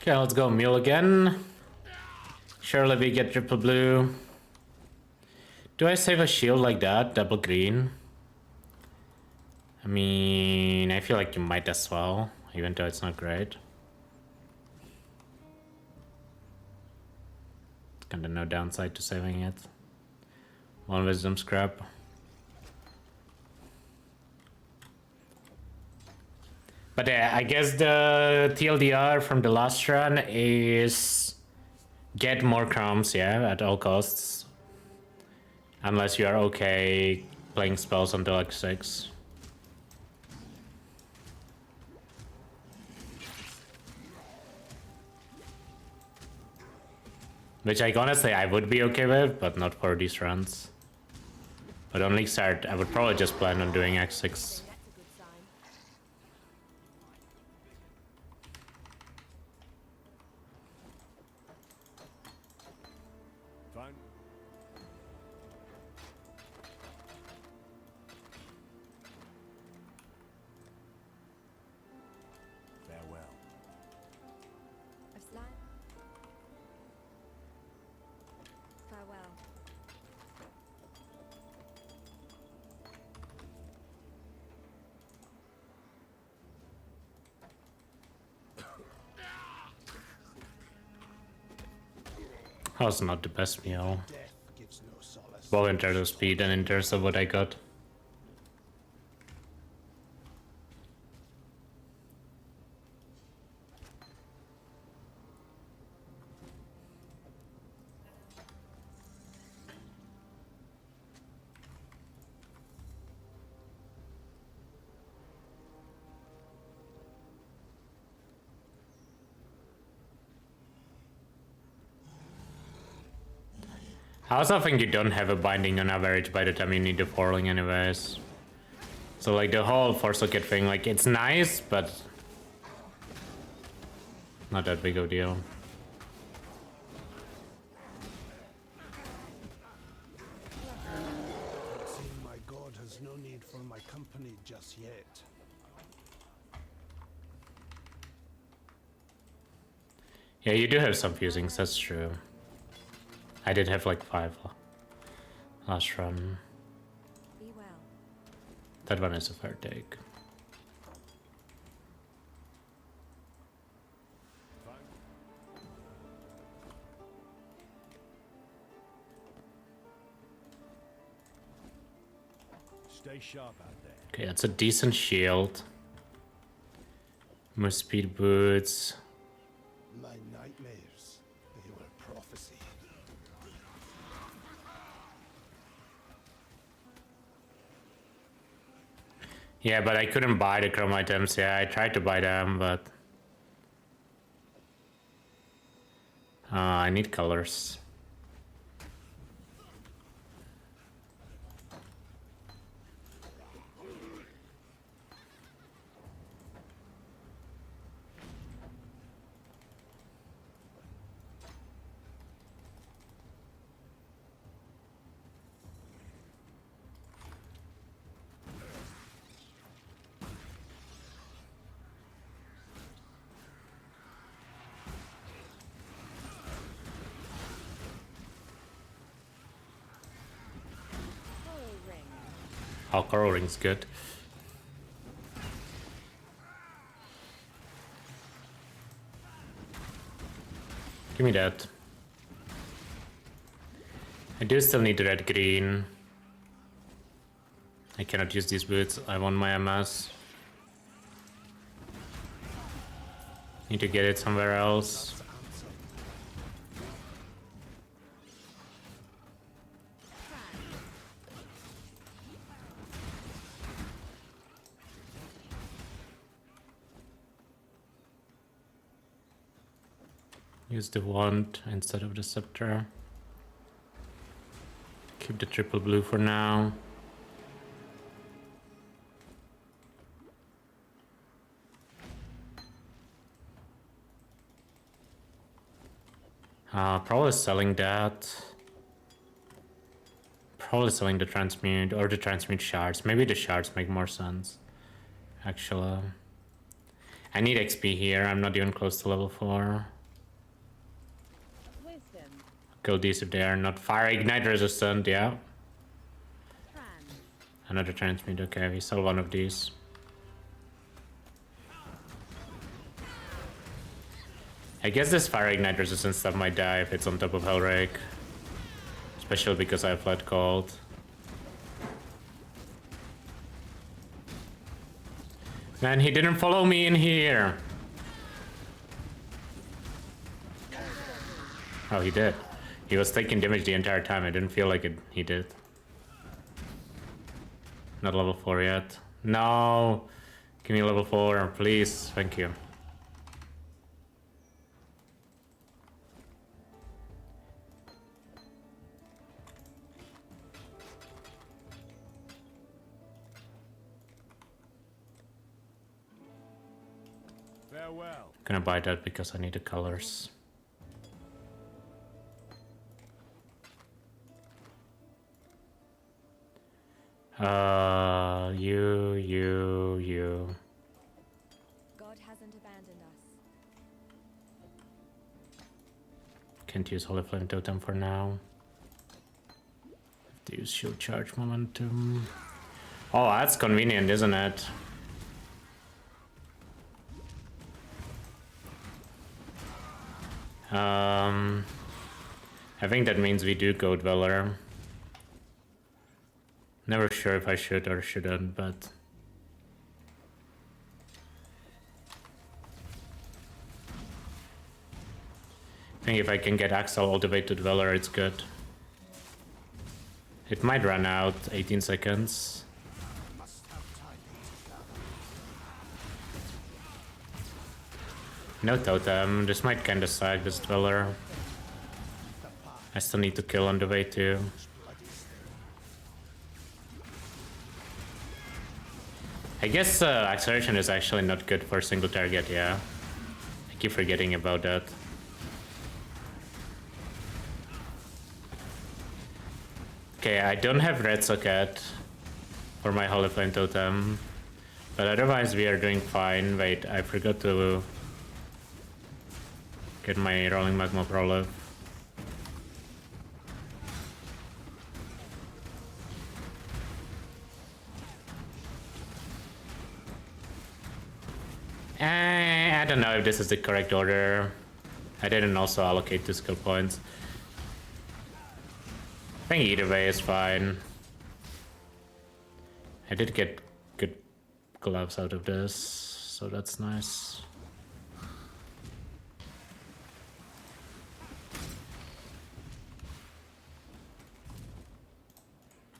Okay, let's go meal again. Surely we get triple blue. Do I save a shield like that? Double green? I mean, I feel like you might as well, even though it's not great. Kinda no downside to saving it. One wisdom scrap. But I guess the TLDR from the last run is get more crumbs, yeah, at all costs. Unless you are okay playing spells until like 6. Which I honestly I would be okay with, but not for these runs. But on Leaguestart, I would probably just plan on doing X6. That was not the best meal. Both in terms of speed and in terms of what I got. I also think you don't have a binding on average by the time you need the forling anyways. So like the whole force socket thing, like it's nice, but not that big of a deal. My god has no need for my company just yet. Yeah, you do have some fusings, that's true. I did have like 5 last run. Be well. That one is a fair take. Stay sharp out there. Okay, that's a decent shield. More speed boots. My nightmares, they were prophecy. Yeah, but I couldn't buy the chrome items. Yeah, I tried to buy them, but I need colors. Oh, coral ring's good. Give me that. I do still need red green. I cannot use these boots. I want my MS. Need to get it somewhere else. Use the wand instead of the scepter. Keep the triple blue for now. Probably selling that. Probably selling the transmute or the transmute shards. Maybe the shards make more sense. Actually, I need XP here. I'm not even close to level 4. kill these if they are not fire ignite resistant, yeah. Another transmute, okay, we saw one of these. I guess this fire ignite resistant stuff might die if it's on top of Hellrake. Especially because I have Flat Cold. Man, he didn't follow me in here. Oh, he did. He was taking damage the entire time. I didn't feel like he did. Not level 4 yet. No! Give me level 4, please. Thank you. Farewell. Gonna buy that because I need the colors. You. God hasn't abandoned us. Can't use Holy Flame Totem for now. Have to use Shield Charge Momentum. Oh, that's convenient, isn't it? I think that means we do go Dweller. Never sure if I should or shouldn't, but... I think if I can get Axel all the way to Dweller, it's good. It might run out, 18 seconds. No totem, this might kinda suck, this Dweller. I still need to kill on the way too. I guess acceleration is actually not good for single target, yeah. I keep forgetting about that. Okay, I don't have red socket for my Holy Flame Totem, but otherwise we are doing fine. Wait, I forgot to get my Rolling Magma Prolove. I don't know if this is the correct order. I didn't also allocate 2 skill points. I think either way is fine. I did get good gloves out of this, so that's nice.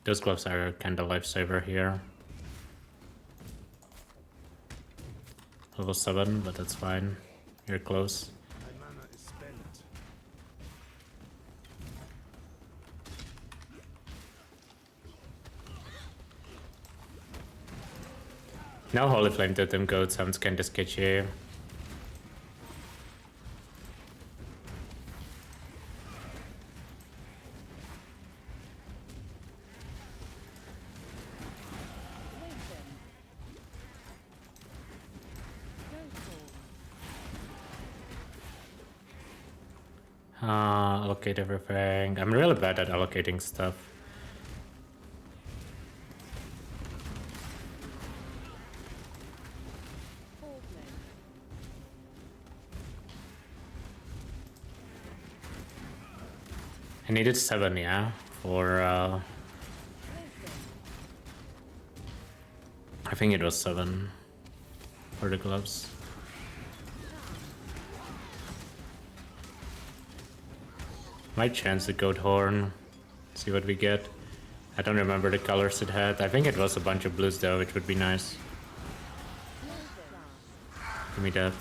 Those gloves are kinda lifesaver here. Level 7, but that's fine. You're close. My mana is spent. No Holy Flame Totem code sounds kinda sketchy. Allocate everything. I'm really bad at allocating stuff. I needed 7, yeah, for I think it was 7 for the gloves. Might chance the Goat Horn, see what we get. I don't remember the colors it had. I think it was a bunch of blues though, which would be nice. Give me that.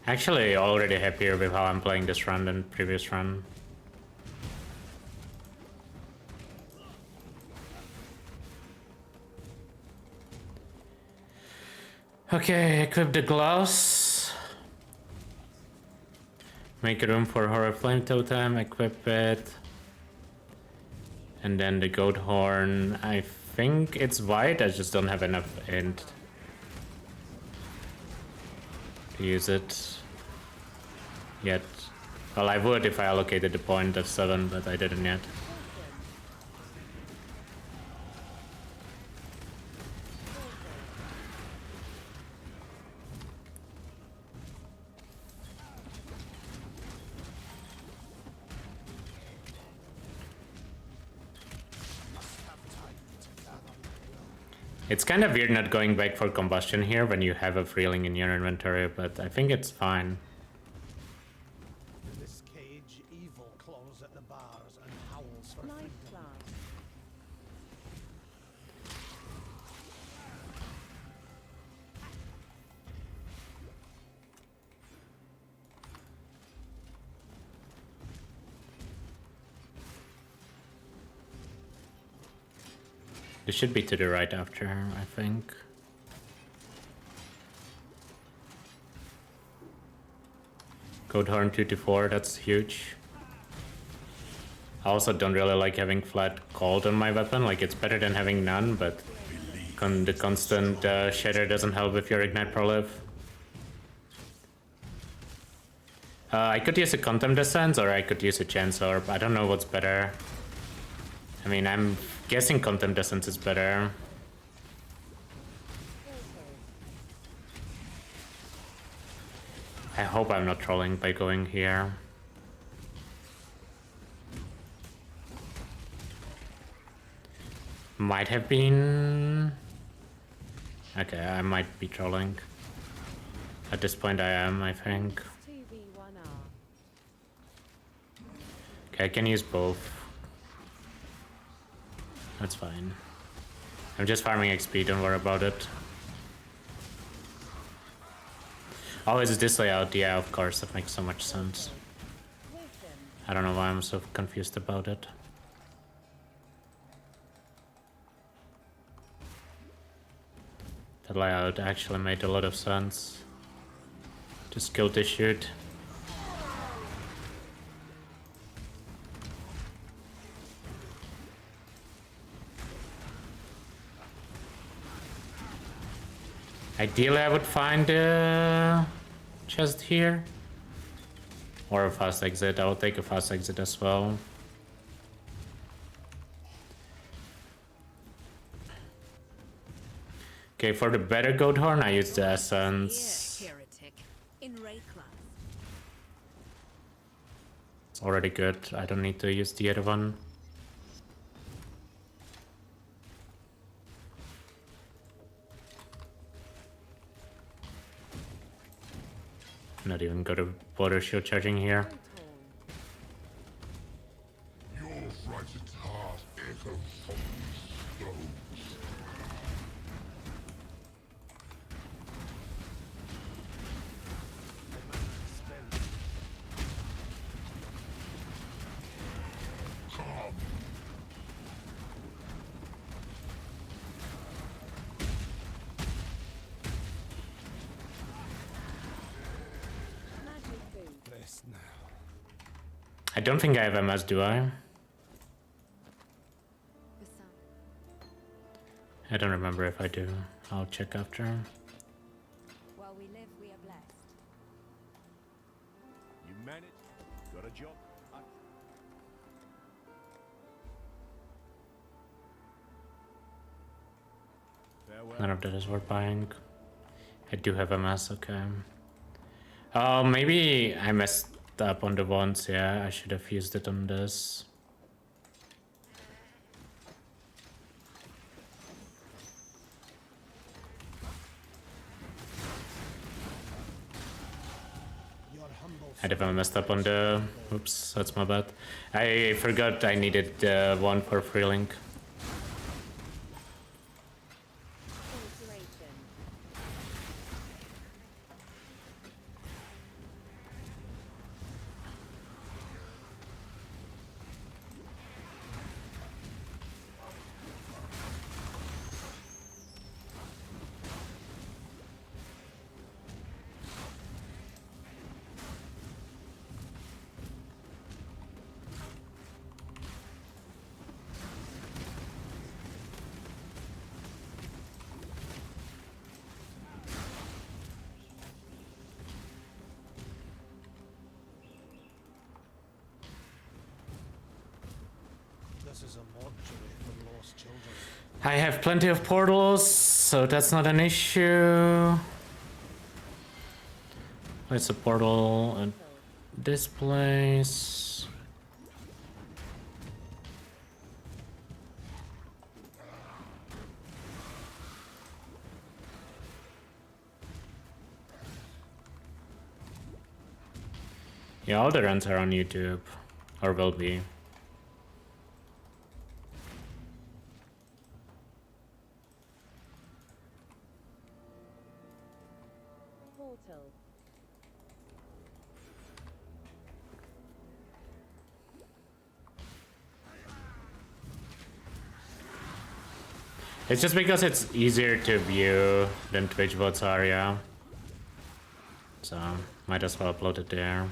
Actually, already happier with how I'm playing this run than previous run. Okay, equip the gloves. Make room for Horror Flame Totem, equip it. And then the Goat Horn, I think it's white, I just don't have enough int to use it. yet. Well, I would if I allocated the point of 7, but I didn't yet. It's kind of weird not going back for combustion here when you have a freeling in your inventory, but I think it's fine. In this cage, evil claws at the bars and howls for Life freedom. class. This should be to the right after, I think. Code horn 2 to 4, that's huge. I also don't really like having flat cold on my weapon, like it's better than having none, but the constant shatter doesn't help with your ignite proliv. I could use a Contempt Essence or I could use a Chance Orb, I don't know what's better. I mean, I'm guessing Contempt Essence is better. I hope I'm not trolling by going here. Might have been... Okay, I might be trolling. At this point I am, I think. 2v1r. Okay, I can use both. That's fine. I'm just farming XP, don't worry about it. Oh, is this layout? Yeah, of course, that makes so much sense. I don't know why I'm so confused about it. The layout actually made a lot of sense. Just kill this shoot. Ideally, I would find a chest here. Or a fast exit. I will take a fast exit as well. Okay, for the better goat horn, I use the essence. Heretic. In raid class. It's already good. I don't need to use the other one. Not even got a water shield charging here. Your frightened heart echoes from these stones. Come. Magic boot. Rest now. I don't think I have MS, do I? The sun. I don't remember if I do. I'll check after. While we live, we are blessed. You managed. Got a job. Farewell. None of that is worth buying. I do have MS, okay. Oh, maybe I messed up on the ones, yeah. I should have used it on this. Your humble I definitely messed up on the... Oops, that's my bad. I forgot I needed one for freelink. Inspiration. This is a mortuary for lost children. I have plenty of portals, so that's not an issue. Place a portal at this place. Yeah, all the runs are on YouTube, or will be. Portal. It's just because it's easier to view than Twitch votes are, yeah. So, might as well upload it there.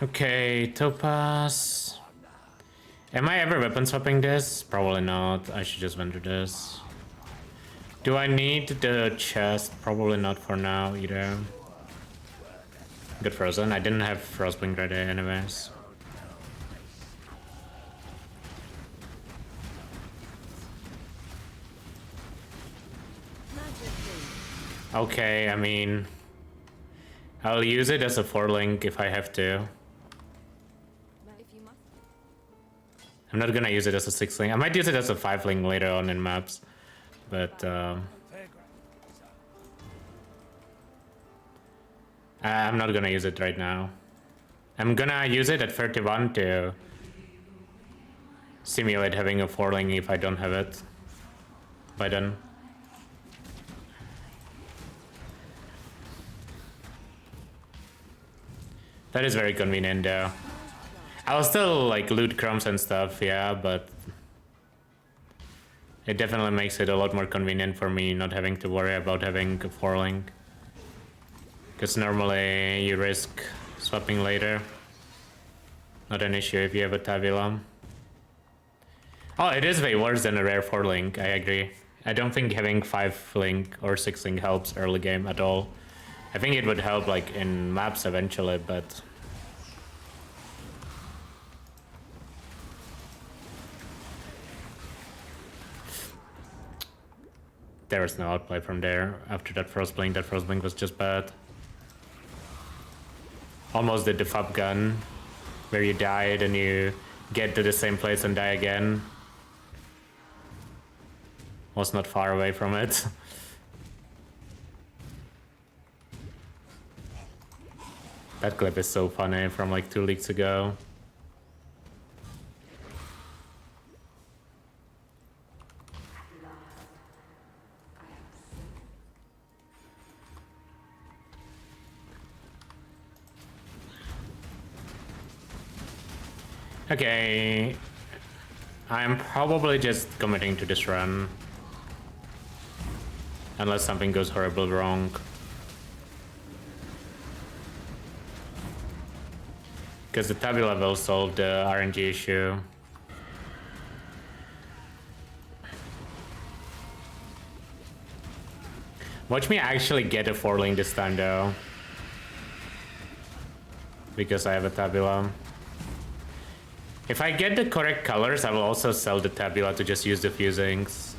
Okay, Topaz. Am I ever weapon swapping this? Probably not. I should just vendor this. Do I need the chest? Probably not for now either. Good frozen. I didn't have Frostblink ready anyways. Okay, I mean, I'll use it as a 4-link if I have to. If you must. I'm not gonna use it as a 6-link. I might use it as a 5-link later on in maps, but I'm not gonna use it right now. I'm gonna use it at 31 to simulate having a 4-link if I don't have it by then. That is very convenient though. I'll still like loot crumbs and stuff, yeah, but it definitely makes it a lot more convenient for me not having to worry about having a 4-link. Because normally you risk swapping later. Not an issue if you have a Tabula. Oh, it is way worse than a rare 4-link, I agree. I don't think having 5-link or 6-link helps early game at all. I think it would help like in maps eventually, but there was no outplay from there after that Frostblink. That Frostblink was just bad. Almost did the FUB gun, where you died and you get to the same place and die again. Was not far away from it. That clip is so funny from like 2 leagues ago. Okay, I'm probably just committing to this run. Unless something goes horribly wrong. Because the Tabula will solve the RNG issue. Watch me actually get a 4-link this time though. Because I have a Tabula. If I get the correct colors, I will also sell the Tabula to just use the fusings.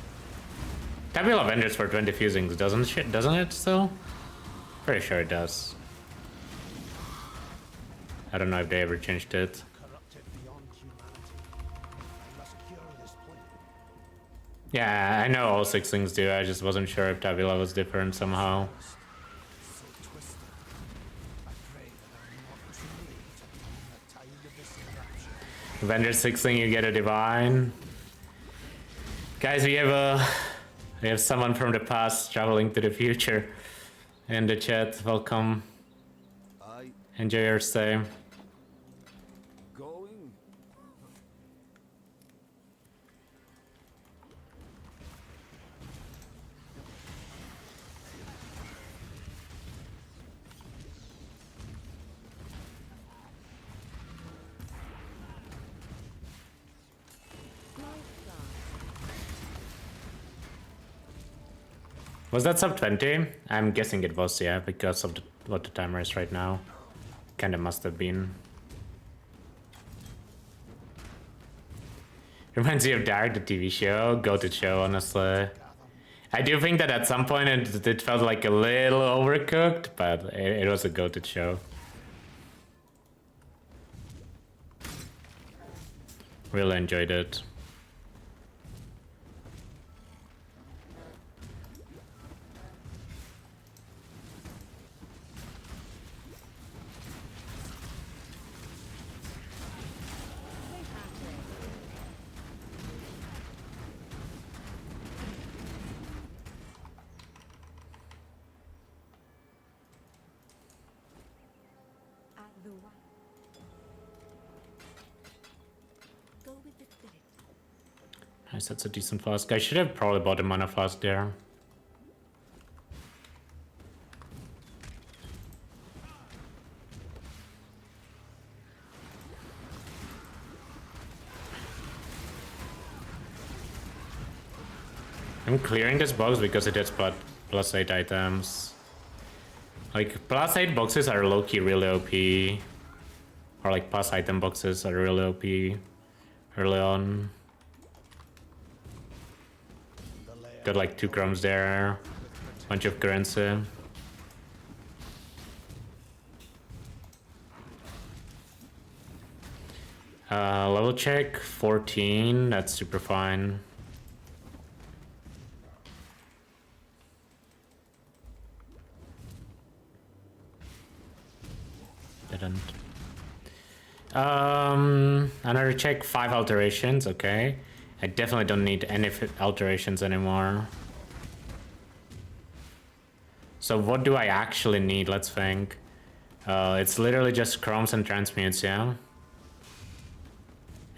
Tabula vendors for 20 fusings, doesn't it still? Pretty sure it does. I don't know if they ever changed it. Corrupted beyond humanity. I must cure this plague. Yeah, I know all 6-links do, I just wasn't sure if Tabula was different somehow. So twisted. I pray that I'm not too late to turn the tide of this eruption. Vendor 6-link, you get a divine. Guys, we have someone from the past traveling to the future in the chat. Welcome. Enjoy your stay. Going. Was that sub 20? I'm guessing it was, yeah, because of what the timer is right now. Kinda must have been. Reminds me of Dark, the TV show. Goated show, honestly. I do think that at some point it felt like a little overcooked, but it was a goated show. Really enjoyed it. At the one. Go with the spirit. Nice, that's a decent flask. I should have probably bought a mana flask there. I'm clearing this box because it has plus 8 items. Like, plus 8 boxes are low-key really OP. Or like plus item boxes are really OP early on. Got like 2 crumbs there, bunch of currency. Level check 14, that's super fine. Didn't. Another check, 5 alterations, okay. I definitely don't need any alterations anymore. So what do I actually need? Let's think. It's literally just chromes and transmutes, yeah?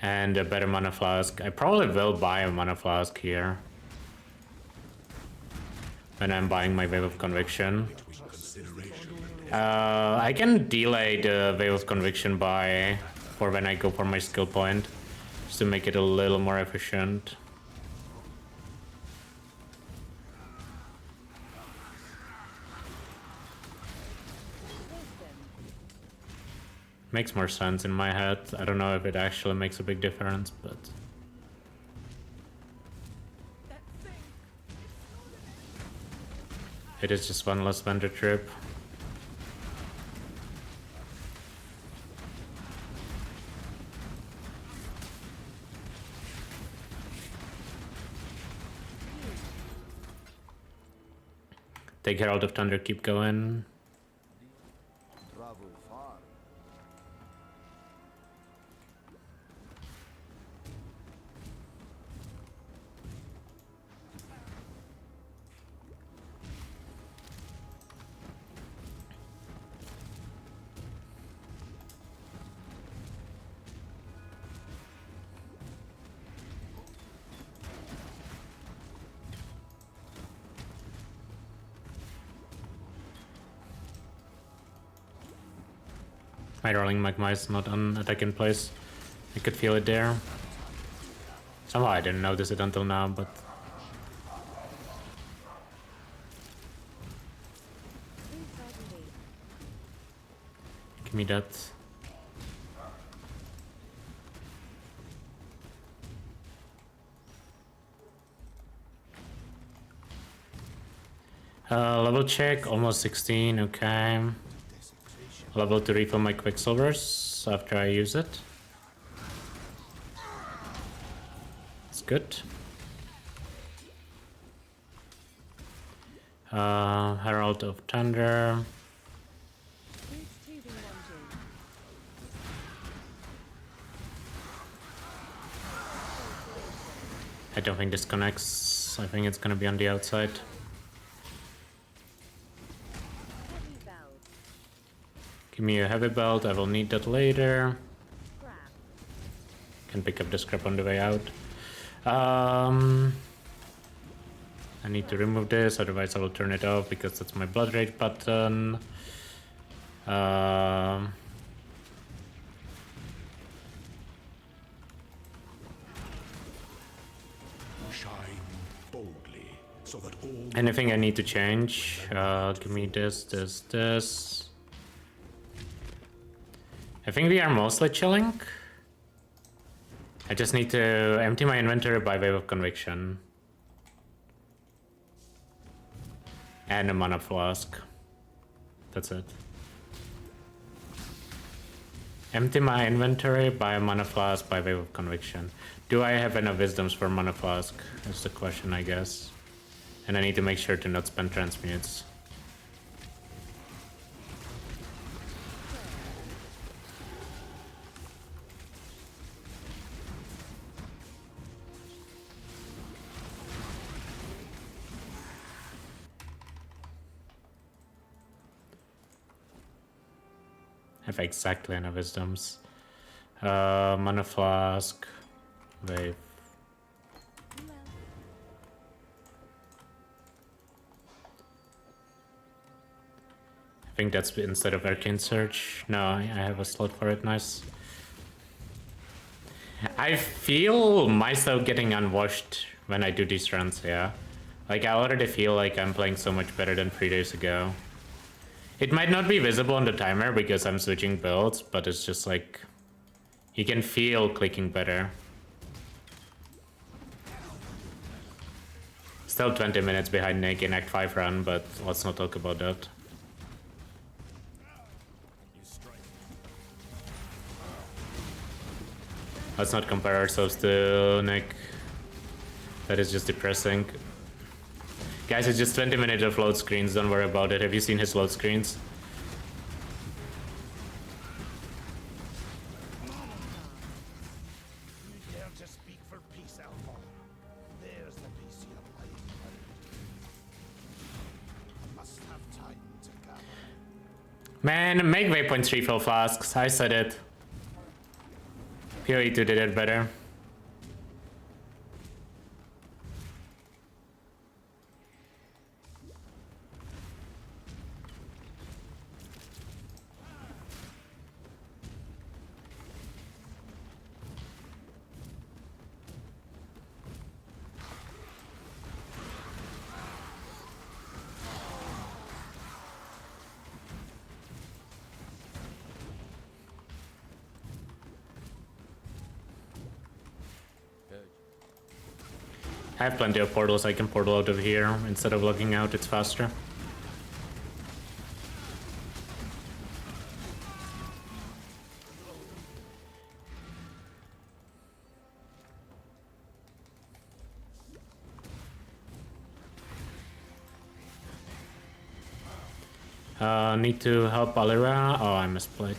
And a better mana flask. I probably will buy a mana flask here. When I'm buying my Wave of Conviction. I can delay the Wave of Conviction for when I go for my skill point. Just to make it a little more efficient. Makes more sense in my head. I don't know if it actually makes a big difference, but... It is just one less vendor trip. Take Herald of Thunder, keep going. Travel far. My Rolling Magma is not on attack in place. I could feel it there. Somehow I didn't notice it until now, but... Give me that. Level check, almost 16, okay. Level to refill my Quicksilvers after I use it. It's good. Herald of Thunder. I don't think this connects. I think it's gonna be on the outside. Give me a heavy belt, I will need that later. Can pick up the scrap on the way out. I need to remove this, otherwise I will turn it off because that's my Blood Rage button. Shine boldly, so that all Anything I need to change? Give me this. I think we are mostly chilling. I just need to empty my inventory by way of conviction. And a mana flask. That's it. Empty my inventory, buy a mana flask by way of conviction. Do I have enough wisdoms for mana flask? That's the question, I guess. And I need to make sure to not spend transmutes. I have exactly enough wisdoms. Mana flask. Wave. I think that's instead of Arcane Search. No, I have a slot for it, nice. I feel myself getting unwashed when I do these runs, yeah. Like, I already feel like I'm playing so much better than 3 days ago. It might not be visible on the timer because I'm switching builds, but it's just like... You can feel clicking better. Still 20 minutes behind Nick in Act 5 run, but let's not talk about that. Let's not compare ourselves to Nick. That is just depressing. Guys, it's just 20 minutes of load screens, don't worry about it. Have you seen his load screens? You dare to speak for peace, Alpha. There's the peace you have lied. I must have time to gather. Man, make waypoints refill flasks. I said it. PoE2 did it better. I have plenty of portals, I can portal out of here. Instead of logging out, it's faster. Need to help Alira. Oh, I misplayed.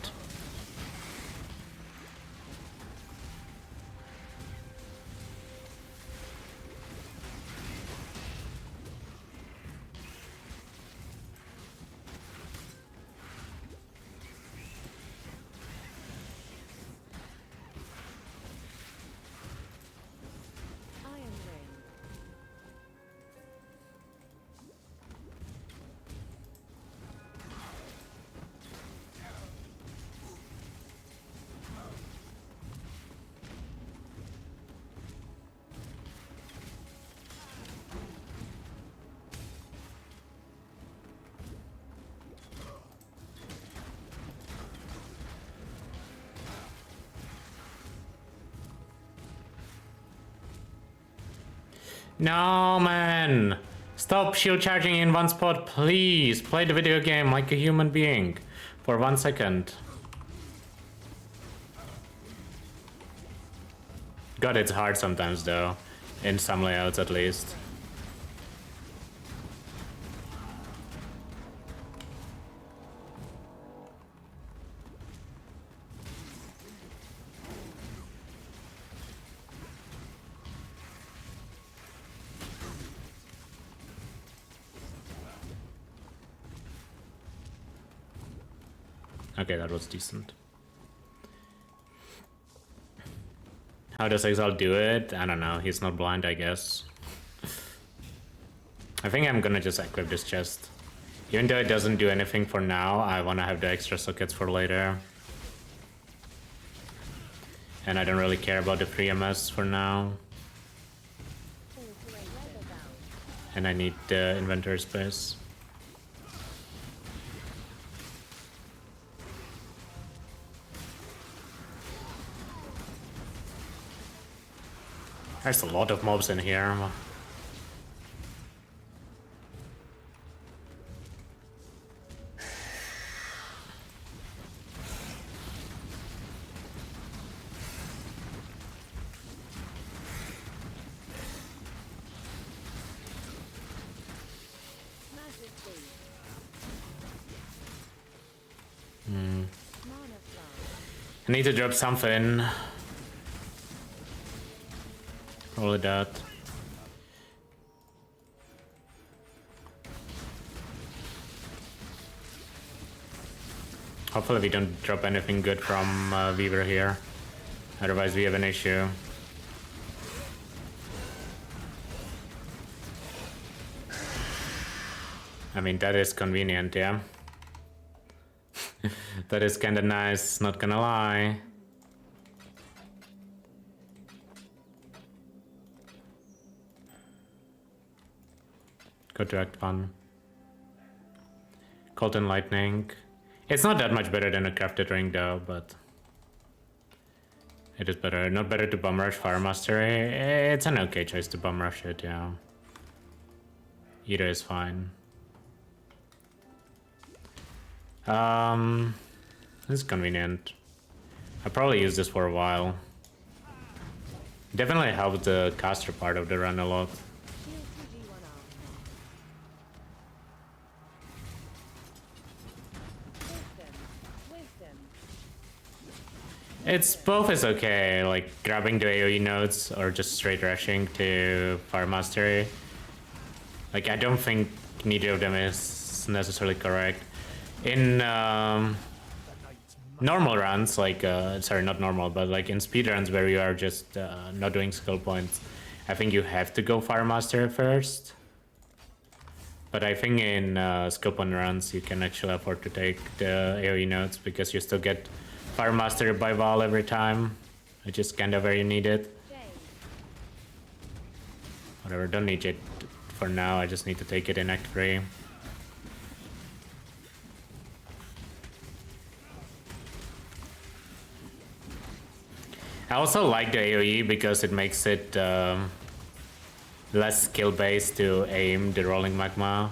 Iron Ring. No, man! Stop shield charging in one spot, please! Play the video game like a human being. For 1 second. God, it's hard sometimes though. In some layouts at least. Okay, that was decent. How does Exile do it? I don't know. He's not blind, I guess. I think I'm gonna just equip this chest. Even though it doesn't do anything for now, I wanna have the extra sockets for later. And I don't really care about the free MS for now. And I need inventory space. There's a lot of mobs in here. Massive speed. Hmm. Mana flow. I need to drop something. Probably that. Hopefully we don't drop anything good from Weaver here. Otherwise we have an issue. I mean, that is convenient, yeah. That is kinda nice, not gonna lie. Go to Act 1. Cold and Lightning. It's not that much better than a crafted ring though, but it is better. Not better to Bomb Rush Fire Mastery. It's an okay choice to Bomb Rush it, yeah. Either is fine. This is convenient. I'll probably use this for a while. Definitely helped the caster part of the run a lot. Shield to G1R. Wisdom. It's both is okay, like grabbing the AoE nodes or just straight rushing to Fire Mastery. Like I don't think neither of them is necessarily correct. In normal runs, like sorry, not normal, but like in speed runs where you are just not doing skill points, I think you have to go Fire Master first. But I think in skill point runs you can actually afford to take the AoE nodes because you still get Fire Master by Val every time, which is kind of where you need it. Jade. Whatever, don't need it for now, I just need to take it in Act 3. I also like the AoE because it makes it less skill based to aim the rolling magma.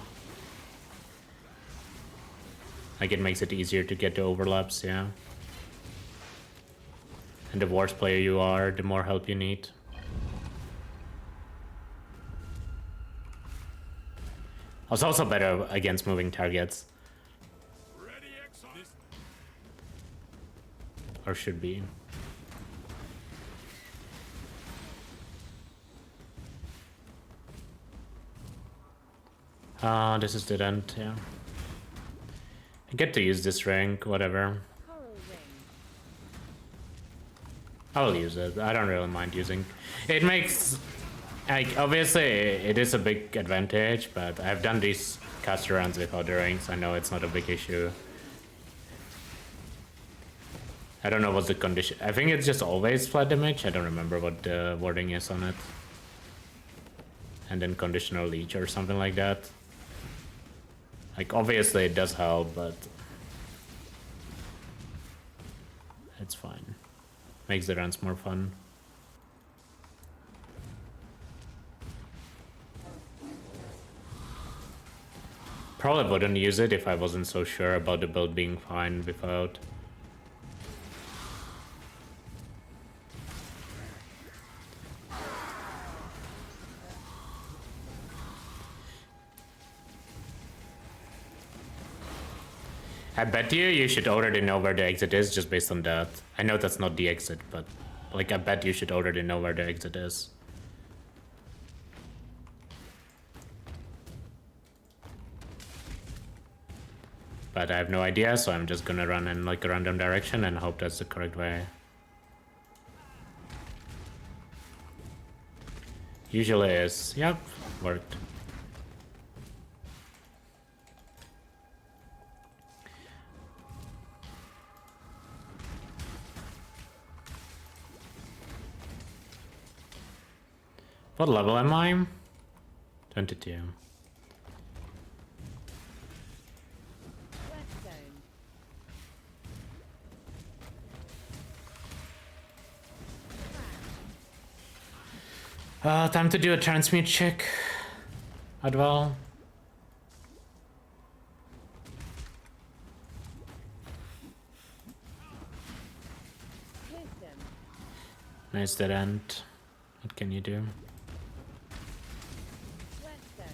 Like it makes it easier to get the overlaps, yeah. And the worse player you are, the more help you need. It's also better against moving targets. Or should be. This is the end, yeah. I get to use this rank, whatever. Coral ring. I will use it. I don't really mind using. It makes, like, obviously it is a big advantage, but I've done these caster runs with other ranks. I know it's not a big issue. I don't know what the condition. I think it's just always flat damage. I don't remember what the wording is on it. And then conditional leech or something like that. Like, obviously it does help, but it's fine. Makes the runs more fun. Probably wouldn't use it if I wasn't so sure about the build being fine without. I bet you should already know where the exit is just based on that. I know that's not the exit, but like I bet you should already know where the exit is. But I have no idea, so I'm just gonna run in like a random direction and hope that's the correct way. Usually is. Yep, worked. What level am I? 22. West zone. Time to do a transmute check. Adval. Wisdom. Nice dead end. What can you do? West zone.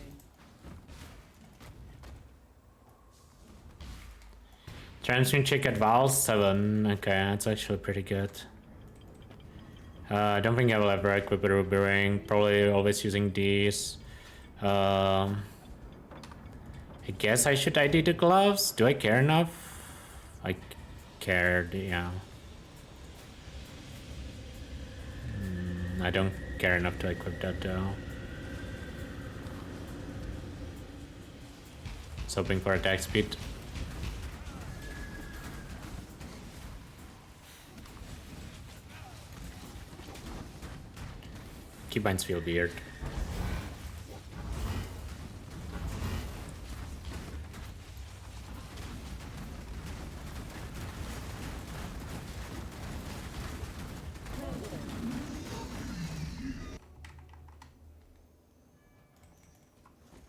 Transmute check at Val 7. Okay, that's actually pretty good. I don't think I will ever equip a Ruby Ring. Probably always using these. I guess I should ID the gloves. Do I care enough? I cared, yeah. I don't care enough to equip that though. Just hoping for attack speed. Keybinds feel weird.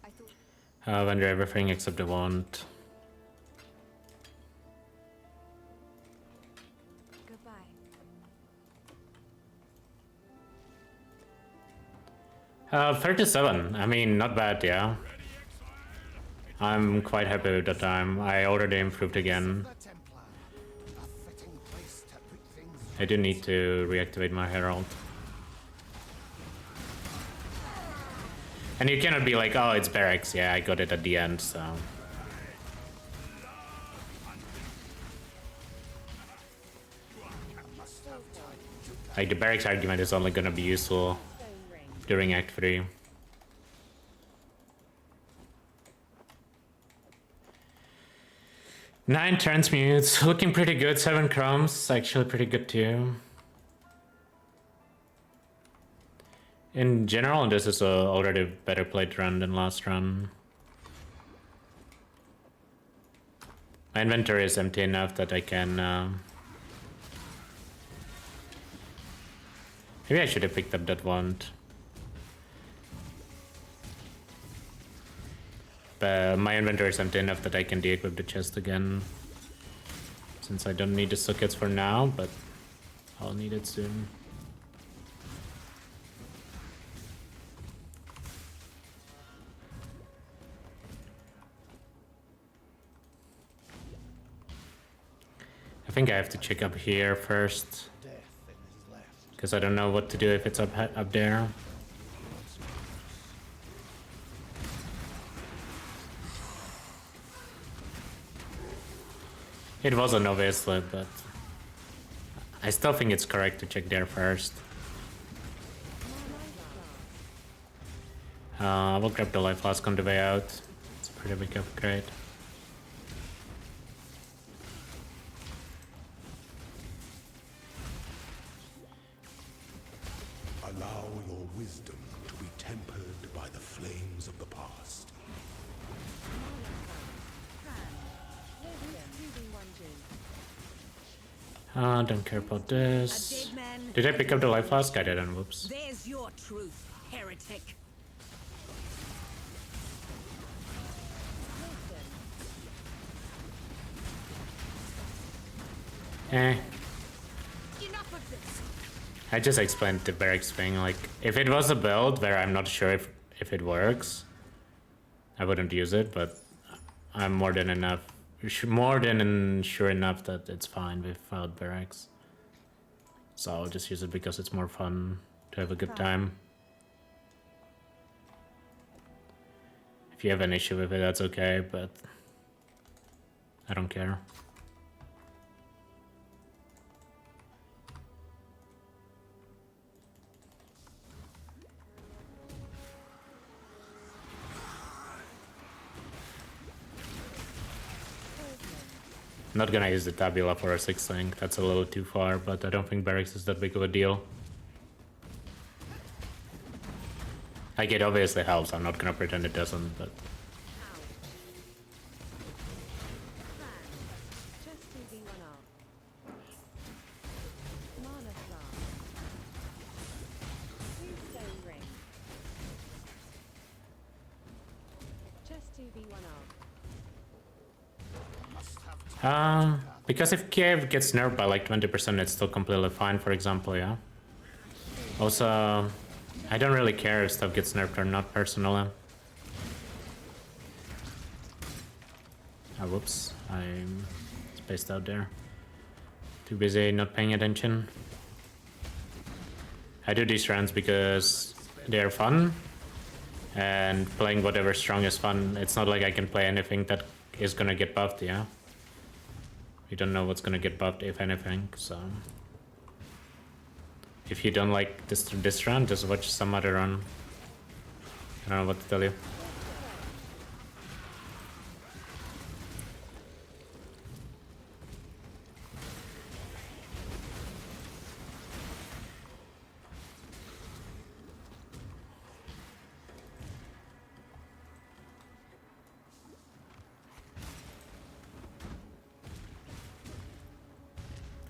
I thought Vendor everything except the wand. goodbye. 37. I mean, not bad, yeah. I'm quite happy with the time. I already improved again. The Templar. A fitting place to put things. I do need to reactivate my Herald. And you cannot be like, oh, it's barracks. Yeah, I got it at the end, so. Like, the barracks argument is only gonna be useful Zone ring. during Act 3. Nine transmutes, looking pretty good. 7 crumbs, actually pretty good too. In general, this is a already better played run than last run. My inventory is empty enough that I can... Maybe I should have picked up that wand. But my inventory is empty enough that I can de-equip the chest again. Since I don't need the sockets for now, but I'll need it soon. I think I have to check up here first. Death in his left. Because I don't know what to do if it's up there. It wasn't obviously, but I still think it's correct to check there first. I will grab the life flask on the way out. It's a pretty big upgrade. Allow your wisdom to be tempered by the flames of the past. Don't care about this. Dead man. Did I pick up the life flask? I didn't, whoops. There's your truth, heretic. Enough of this. I just explained the barracks thing, like, if it was a build where I'm not sure if it works, I wouldn't use it, but I'm more than sure enough that it's fine without barracks. So I'll just use it because it's more fun to have a good time. If you have an issue with it, that's okay, but I don't care. I'm not gonna use the tabula for a 6th link, that's a little too far, but I don't think barracks is that big of a deal. Like, it obviously helps, I'm not gonna pretend it doesn't, but... Just 2v1 up. Mana Flask. Tombstone Ring. Just 2v1 up. Because if Kiev gets nerfed by like 20%, it's still completely fine, for example, yeah. Also, I don't really care if stuff gets nerfed or not, personally. Oh, whoops, I'm spaced out there. Too busy not paying attention. I do these runs because they're fun, and playing whatever strong is fun. It's not like I can play anything that is gonna get buffed, yeah. We don't know what's gonna get buffed, if anything, so... If you don't like this run, just watch some other run. I don't know what to tell you.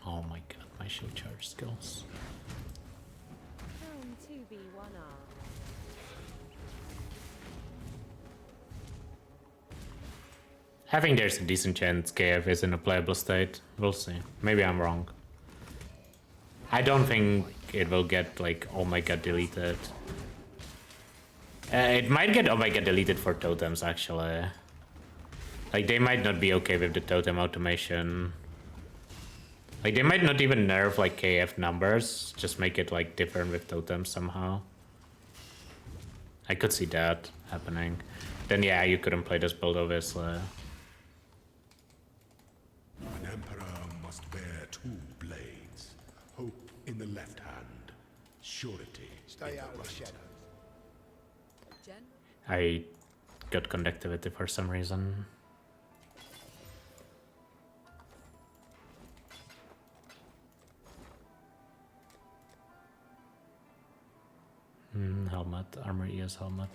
Oh my god, my shield charge skills. Round 2v1 up. I think there's a decent chance KF is in a playable state. We'll see. Maybe I'm wrong. I don't think it will get like Omega deleted. It might get Omega deleted for totems, actually. Like, they might not be okay with the totem automation. Like, they might not even nerf like KF numbers, just make it like different with totems somehow. I could see that happening. Then yeah, you couldn't play this build, obviously. An emperor must bear two blades. Hope in the left hand, surety Stay in out the of the right. shadows. Jen? I got conductivity for some reason. Helmet, armor ES helmet.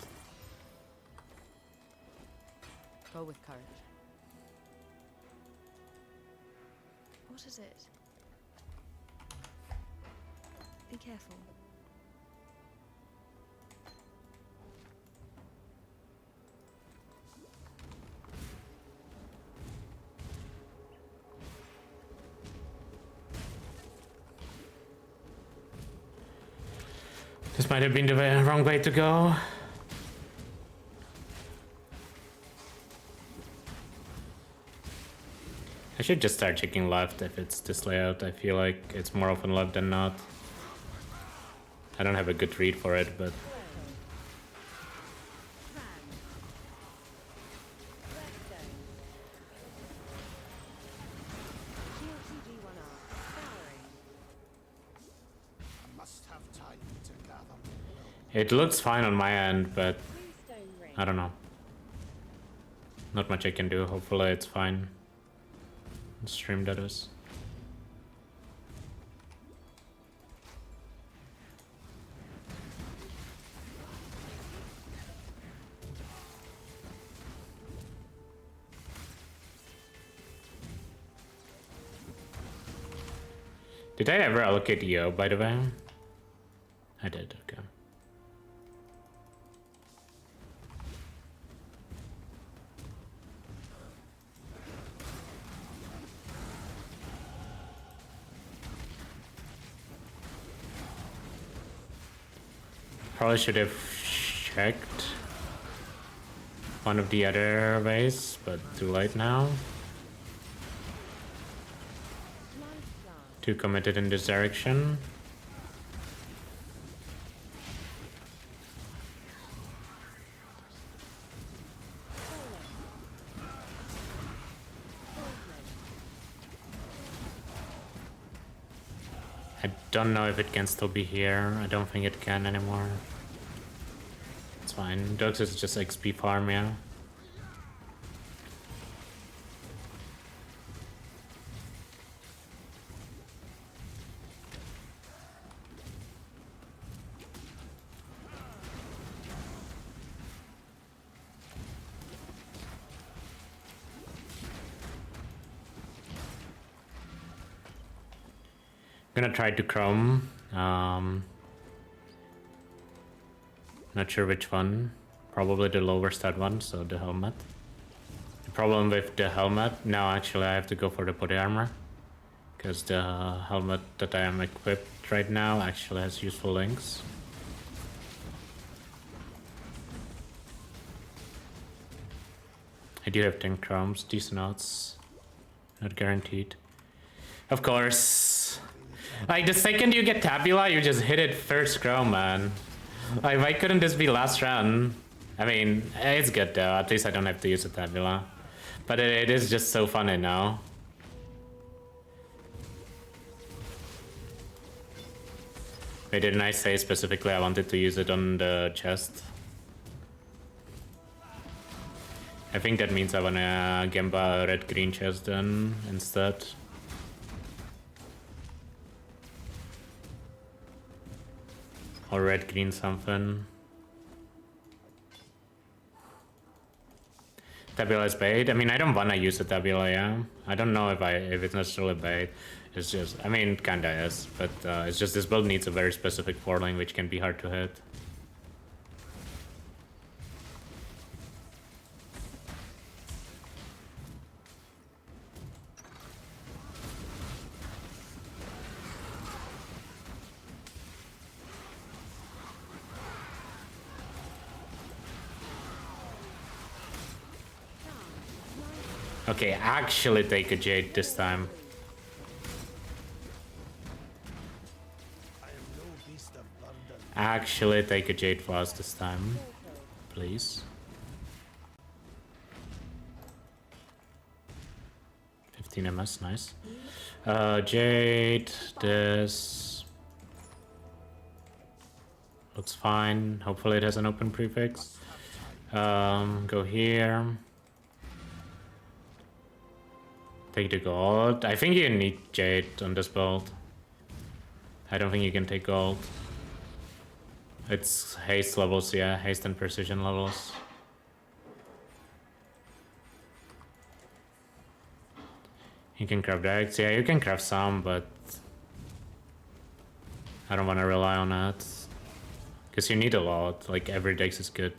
Go with courage. What is it? Be careful. This might have been the wrong way to go. I should just start checking left if it's this layout. I feel like it's more often left than not. I don't have a good read for it, but... I must have time to gather. It looks fine on my end, but Tombstone Ring. I don't know. Not much I can do. Hopefully it's fine. Stream that is. Did I ever allocate EO, by the way? I did, okay. Probably should have checked one of the other ways, but too late now. Too committed in this direction. I don't know if it can still be here. I don't think it can anymore. It's fine. Dogs is just XP farm, yeah. Gonna try to chrome. Not sure which one. Probably the lower stat one, so the helmet. The problem with the helmet, now actually I have to go for the body armor. Because the helmet that I am equipped right now actually has useful links. I do have 10 chromes, decent odds. Not guaranteed. Of course. Like, the second you get Tabula, you just hit it first chrome, man. Like, why couldn't this be last run? I mean, it's good though, at least I don't have to use a Tabula. But it is just so funny now. Wait, didn't I say specifically I wanted to use it on the chest? I think that means I wanna Gemba a red-green chest then, instead. Or red-green something. Tabula is bait. I mean, I don't wanna use the Tabula, yeah. I don't know if it's necessarily bait. It's just, I mean, it kinda is, but it's just this build needs a very specific portaling, which can be hard to hit. Okay, actually take a Jade this time. Actually take a Jade Flask this time, please. 15 MS, nice. Jade, this looks fine. Hopefully it has an open prefix. Go here. Take the gold. I think you need Jade on this build. I don't think you can take gold. It's haste levels, yeah, haste and precision levels. You can craft decks, yeah, you can craft some, but I don't want to rely on that. Because you need a lot, like every dex is good.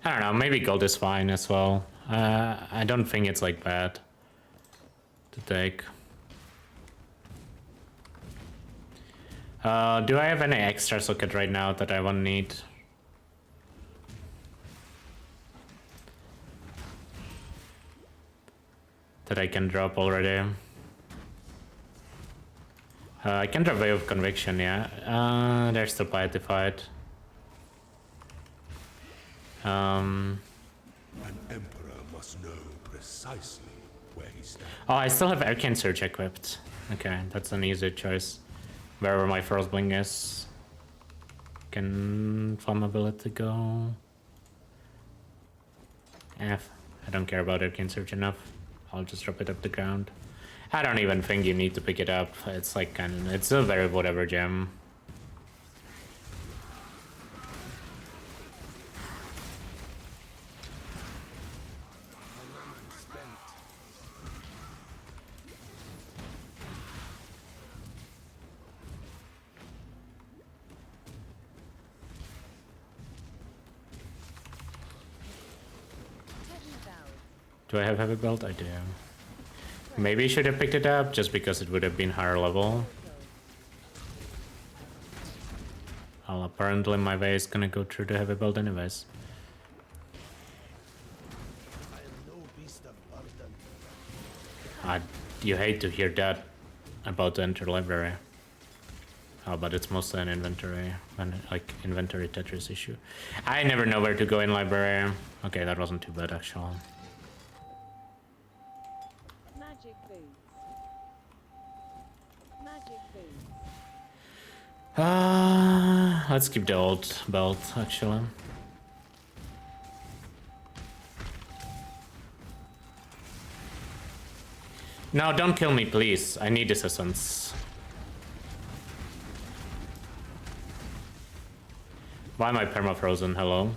I don't know, maybe gold is fine as well. I don't think it's like bad to take. Do I have any extra socket right now that I won't need? That I can drop already? I can drop Way of Conviction, yeah. They're still pietified. An emperor must know precisely where he stands. Oh, I still have Arcane Surge equipped. Okay, that's an easy choice. Wherever my first bling is. Can Flammability go? F. I don't care about Arcane Surge enough. I'll just drop it up the ground. I don't even think you need to pick it up. It's like it's a very whatever gem. Do I have heavy belt? I do. Maybe I should have picked it up just because it would have been higher level. Well, apparently my way is gonna go through the heavy belt anyways. You hate to hear that about the enter library. Oh, but it's mostly an inventory, like inventory Tetris issue. I never know where to go in library. Okay, that wasn't too bad actually. Magic boots. Magic boots. Let's keep the old belt actually. No, don't kill me, please. I need assistance. Why am I perma-frozen? Hello?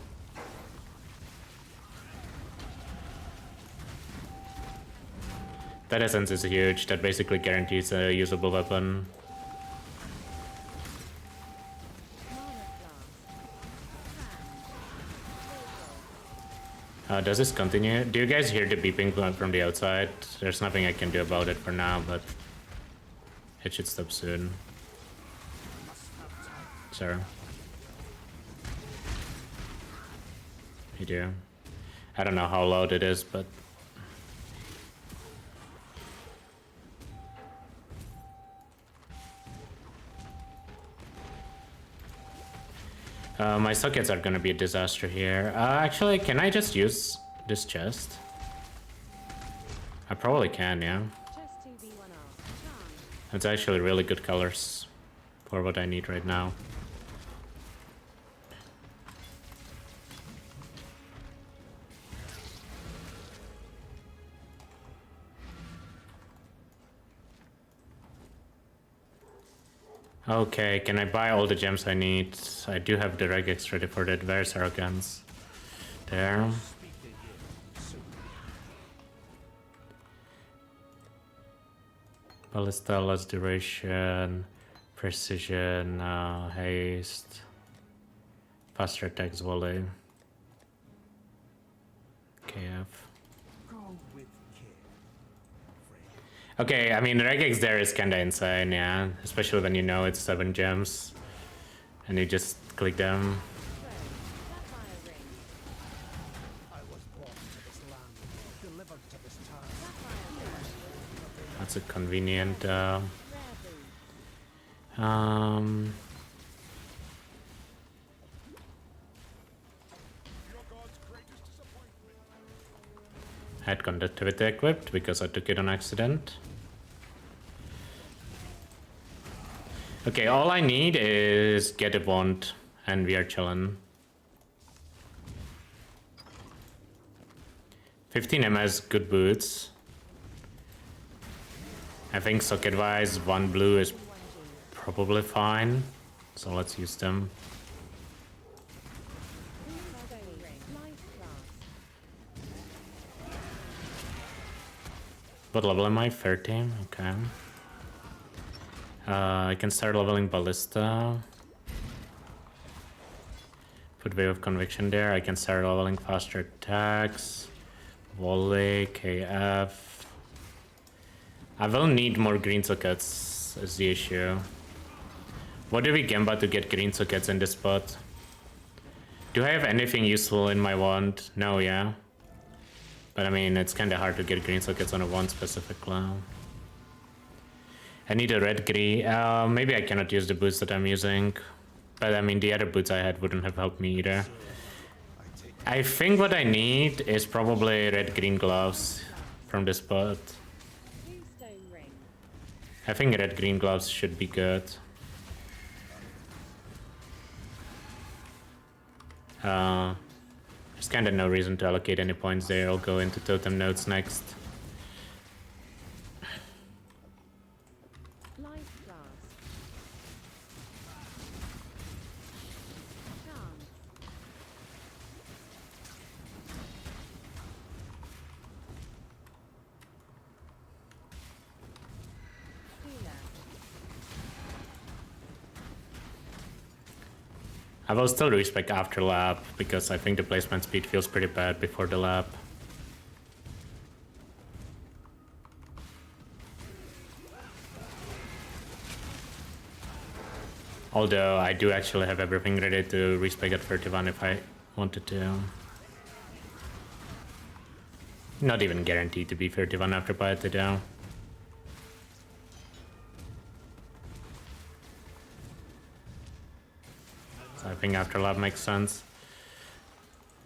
That essence is huge. That basically guarantees a usable weapon. Does this continue? Do you guys hear the beeping from the outside? There's nothing I can do about it for now, but it should stop soon. Sorry. You do. I don't know how loud it is, but my sockets are gonna be a disaster here. Actually, can I just use this chest? I probably can, yeah. Chest 2v1R. Charm. It's actually really good colors for what I need right now. Okay, can I buy all the gems I need? I do have the regex ready for that. Where's arrogance? There. Ballista, less duration, precision, haste, faster attacks volley. KF. Okay, I mean, regex there is kinda insane, yeah. Especially when you know it's 7 gems. And you just click them. Sapphire ring. I was born to this land, delivered to this town. Sapphire ring. That's a convenient, Rare boost. Had conductivity equipped because I took it on accident. Okay, all I need is get a wand and we are chillin'. 15 MS, good boots. I think socket wise, 1 blue is probably fine. So let's use them. What level am I? 13? Okay. I can start leveling Ballista. Put Wave of Conviction there. I can start leveling faster attacks. Volley, KF. I will need more green sockets, is the issue. What do we gamba to get green sockets in this spot? Do I have anything useful in my wand? No, yeah. But I mean, it's kinda hard to get green sockets on a wand specifically. I need a red green. Maybe I cannot use the boots that I'm using. But I mean, the other boots I had wouldn't have helped me either. I think what I need is probably red-green gloves from this spot. Tombstone ring. I think red-green gloves should be good. There's kinda no reason to allocate any points there. I'll go into totem nodes next. Life blast. Charm. Healer. I will still respec after lab because I think the placement speed feels pretty bad before the lab. Although I do actually have everything ready to respec at 31 if I wanted to. Not even guaranteed to be 31 after Piety though. So I think after lab makes sense.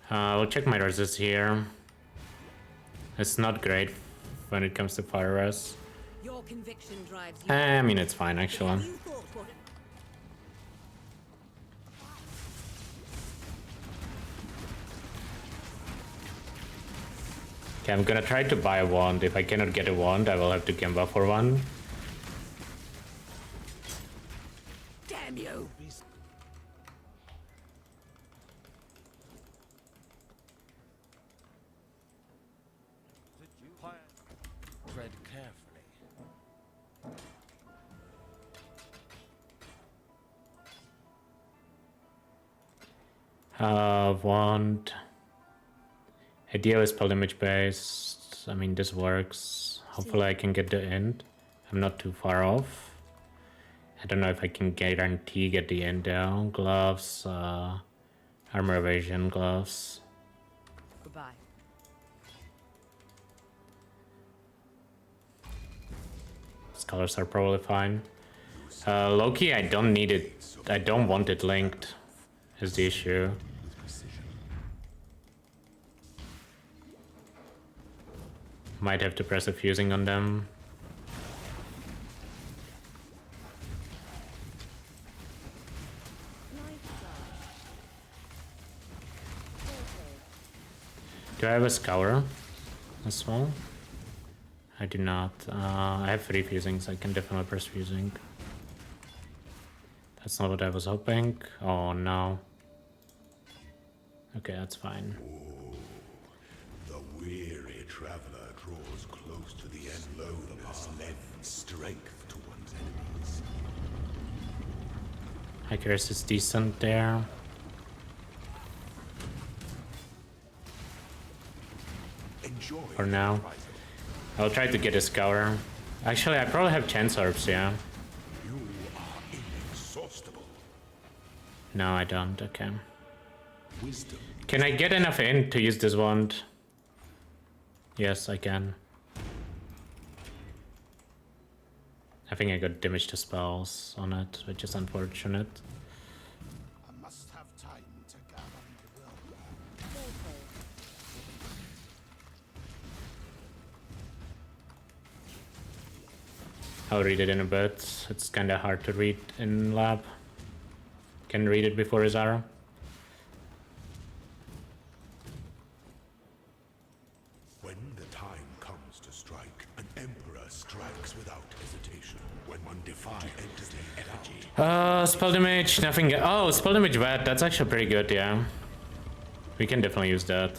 I'll check my resist here. It's not great when it comes to fire res. Your conviction drives you. I mean, it's fine actually. Have you thought what Okay, I'm gonna try to buy a wand. If I cannot get a wand, I will have to gamba for one. damn you? Tread carefully. Wand. Idea is spell damage based. I mean, this works. Hopefully I can get the end. I'm not too far off. I don't know if I can guarantee get the end down. Gloves, armor evasion, gloves. Goodbye. Scholars are probably fine. Loki, I don't need it. I don't want it linked, is the issue. Might have to press a fusing on them. Do I have a scour as well? I do not. I have 3 fusings. I can definitely press fusing. That's not what I was hoping. Oh no. Okay, that's fine. The weary traveler draws close to the end. Slowness lends strength to one's enemies. Accuracy is decent there. Enjoy For now. I'll try to get a scour. Actually, I probably have chance orbs, yeah. You are inexhaustible. No, I don't. Okay. Wisdom. Can I get enough in to use this wand? Yes, I can. I think I got damage to spells on it, which is unfortunate. I must have time to gather my will. I'll read it in a bit. It's kinda hard to read in lab. Can read it before his arrow. When the time comes to strike, an emperor strikes without hesitation. When one defies entertain effigy. Spell damage, nothing. Oh, spell damage vet. That's actually pretty good, yeah. We can definitely use that.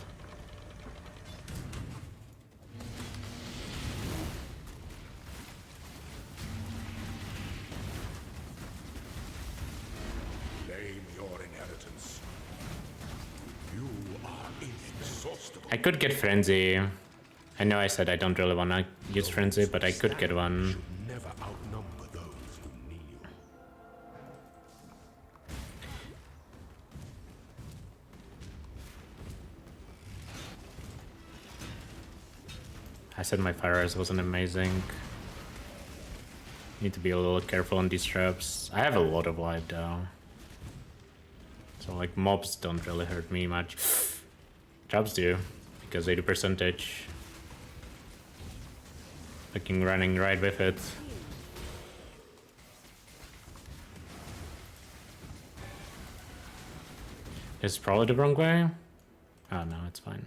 Claim your inheritance. You are inexhaustible. I could get frenzy. I know I said I don't really want to use frenzy, but I could get one. Should never outnumber those who kneel. I said my fire arrows wasn't amazing. Need to be a little careful on these traps. I have a lot of life though. So like mobs don't really hurt me much. Traps do, because they do percentage. Fucking running right with it. This is probably the wrong way. Oh no, it's fine.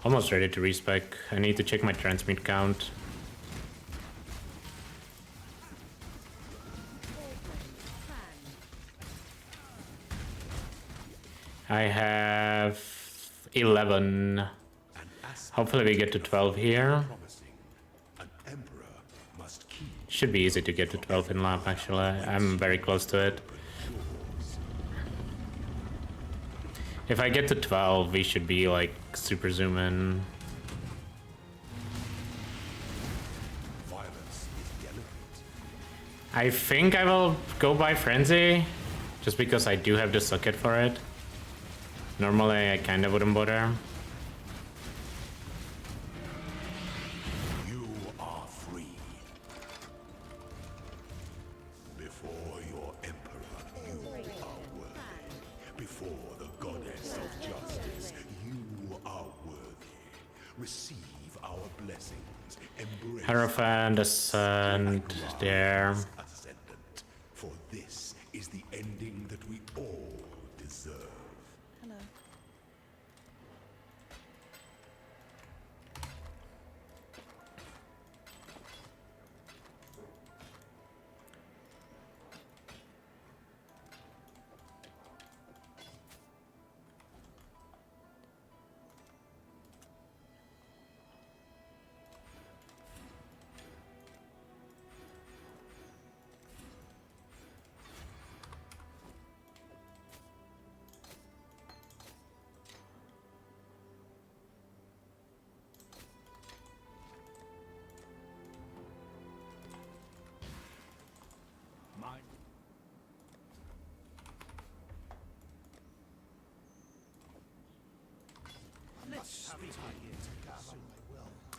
Almost ready to respec. I need to check my transmute count. I have 11. Hopefully we get to 12 here. Promising. An emperor must keep. Should be easy to get to 12 in lab actually. I'm very close to it. If I get to 12, we should be like super zoom in. Violence is the element. I think I will go by frenzy, just because I do have the socket for it. Normally I kinda wouldn't bother. You are free. Before your emperor, you are worthy. Before the goddess of justice, you are worthy. Receive our blessings. Embrace Hierophant, Ascend, there. Ascendant. For this is the ending that we all deserve. Hello.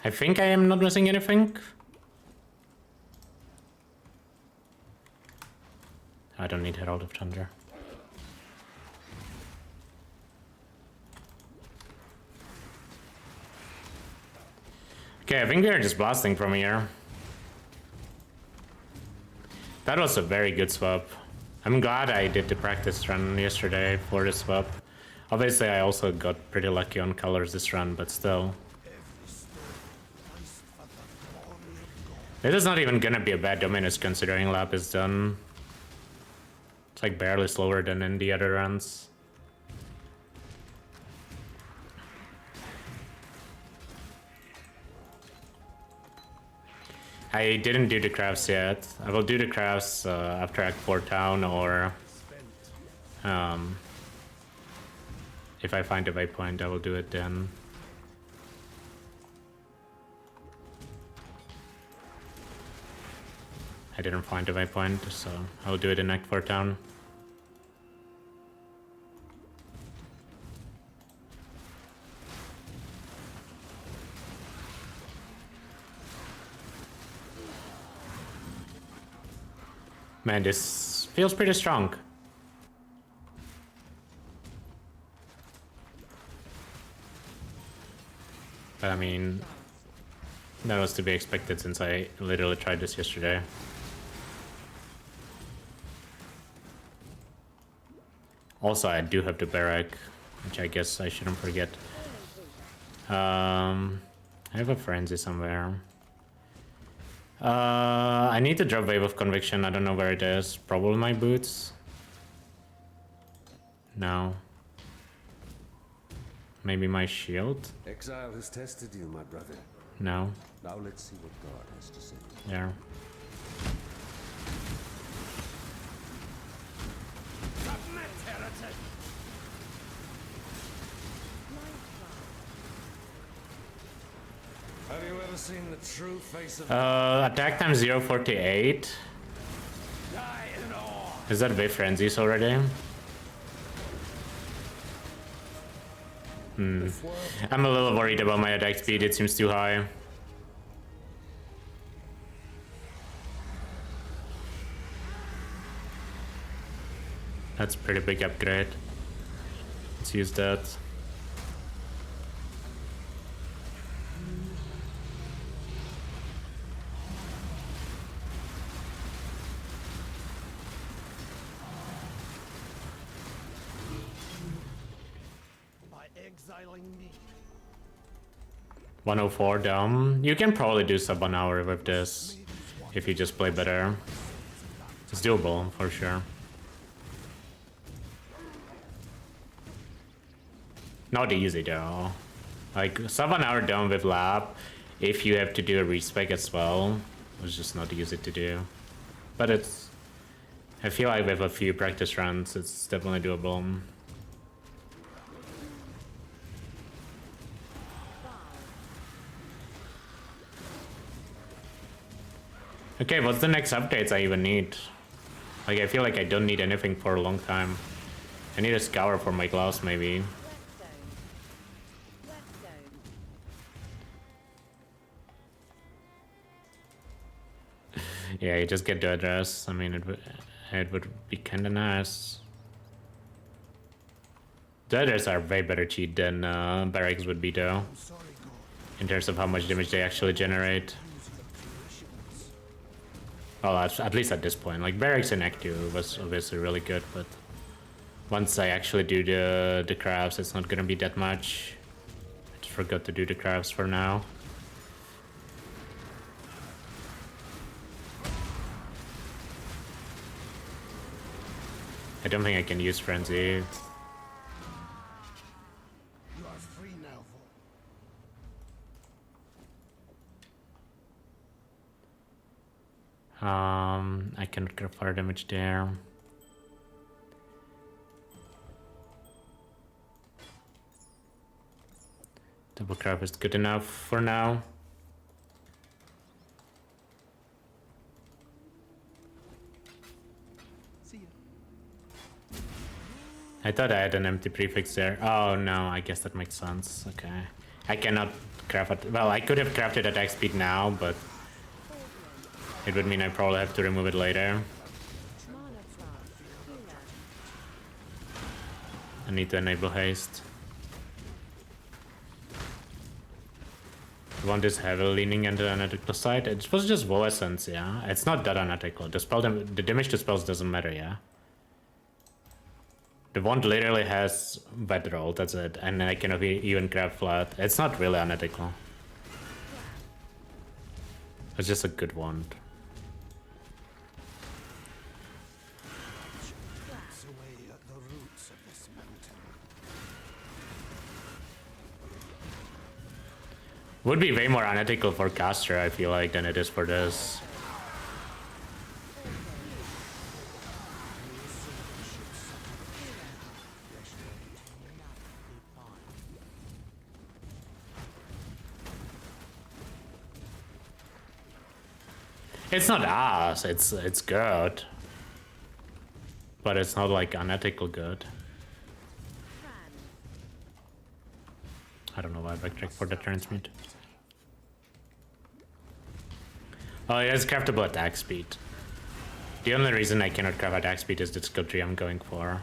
I think I am not missing anything. I don't need Herald of Thunder. Okay, I think we are just blasting from here. That was a very good swap. I'm glad I did the practice run yesterday for the swap. Obviously, I also got pretty lucky on colors this run, but still. This is not even gonna be a bad Dominus considering lap is done. It's like barely slower than in the other runs. I didn't do the crafts yet. I will do the crafts after Act 4 town, or if I find a waypoint, I will do it then. I didn't find a waypoint, so I'll do it in Act 4 town. Man, this feels pretty strong. But I mean, that was to be expected since I literally tried this yesterday. Also, I do have the barrack, which I guess I shouldn't forget. I have a frenzy somewhere. I need to drop Wave of Conviction. I don't know where it is. Probably my boots. No. Maybe my shield? Exile has tested you, my brother. No. Now let's see what God has to say. Yeah. Have you ever seen the true face of Attack time 0.48. Is that Wave Frenzies already? I'm a little worried about my attack speed. It seems too high. That's a pretty big upgrade. Let's use that. By exiling me. 104 down. You can probably do sub 1 hour with this if you just play better. It's doable for sure. Not easy though. Like sub 1 hour down with lap, if you have to do a respec as well, it's just not easy to do. But it's, I feel like with a few practice runs, it's definitely doable. Okay, what's the next updates I even need? Like, I feel like I don't need anything for a long time. I need a scour for my gloves, maybe. Wet zone. Yeah, you just get the address. I mean, it would be kind of nice. The others are way better cheat than barracks would be, though. In terms of how much damage they actually generate. Well, at least at this point. Like, barracks in Act 2 was obviously really good, but once I actually do the crafts, it's not gonna be that much. I just forgot to do the crafts for now. I don't think I can use Frenzy. You are free now, I cannot get fire damage there. Double craft is good enough for now. I I thought I had an empty prefix there. Oh no, I guess that makes sense. Okay. I cannot craft it. Well, I could have crafted attack speed now, but it would mean I probably have to remove it later. I need to enable haste. One is heavily leaning into the unethical side. It was just Woe Essence, yeah. It's not that unethical. The damage to spells doesn't matter, yeah. The wand literally has bedroll, that's it. And I cannot even grab flat. It's not really unethical. It's just a good wand. Eats away at the roots of this mountain. Would be way more unethical for caster, I feel like, than it is for this. It's not ass, it's good. But it's not like unethical good. I don't know why I backtrack for the transmute. Oh, it has craftable attack speed. The only reason I cannot craft attack speed is the skill tree I'm going for.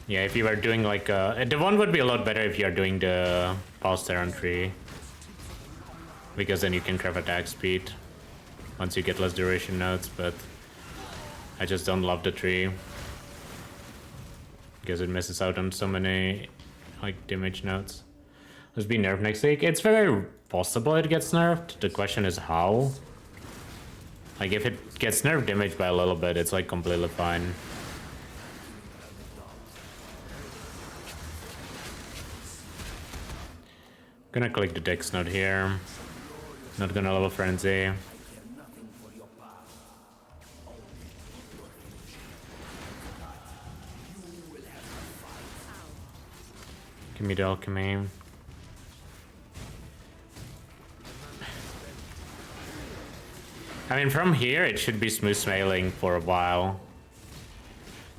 Yeah, if you were doing like the one would be a lot better if you are doing the pulse Terran tree. Because then you can craft attack speed once you get less duration nodes, but I just don't love the tree. Because it misses out on so many like damage nodes. Let's be nerfed next week. It's very possible it gets nerfed. The question is how. Like if it gets nerfed damage by a little bit, it's like completely fine. Gonna click the Dex node here. Not gonna level Frenzy. Give me the alchemy. I mean, from here it should be smooth sailing for a while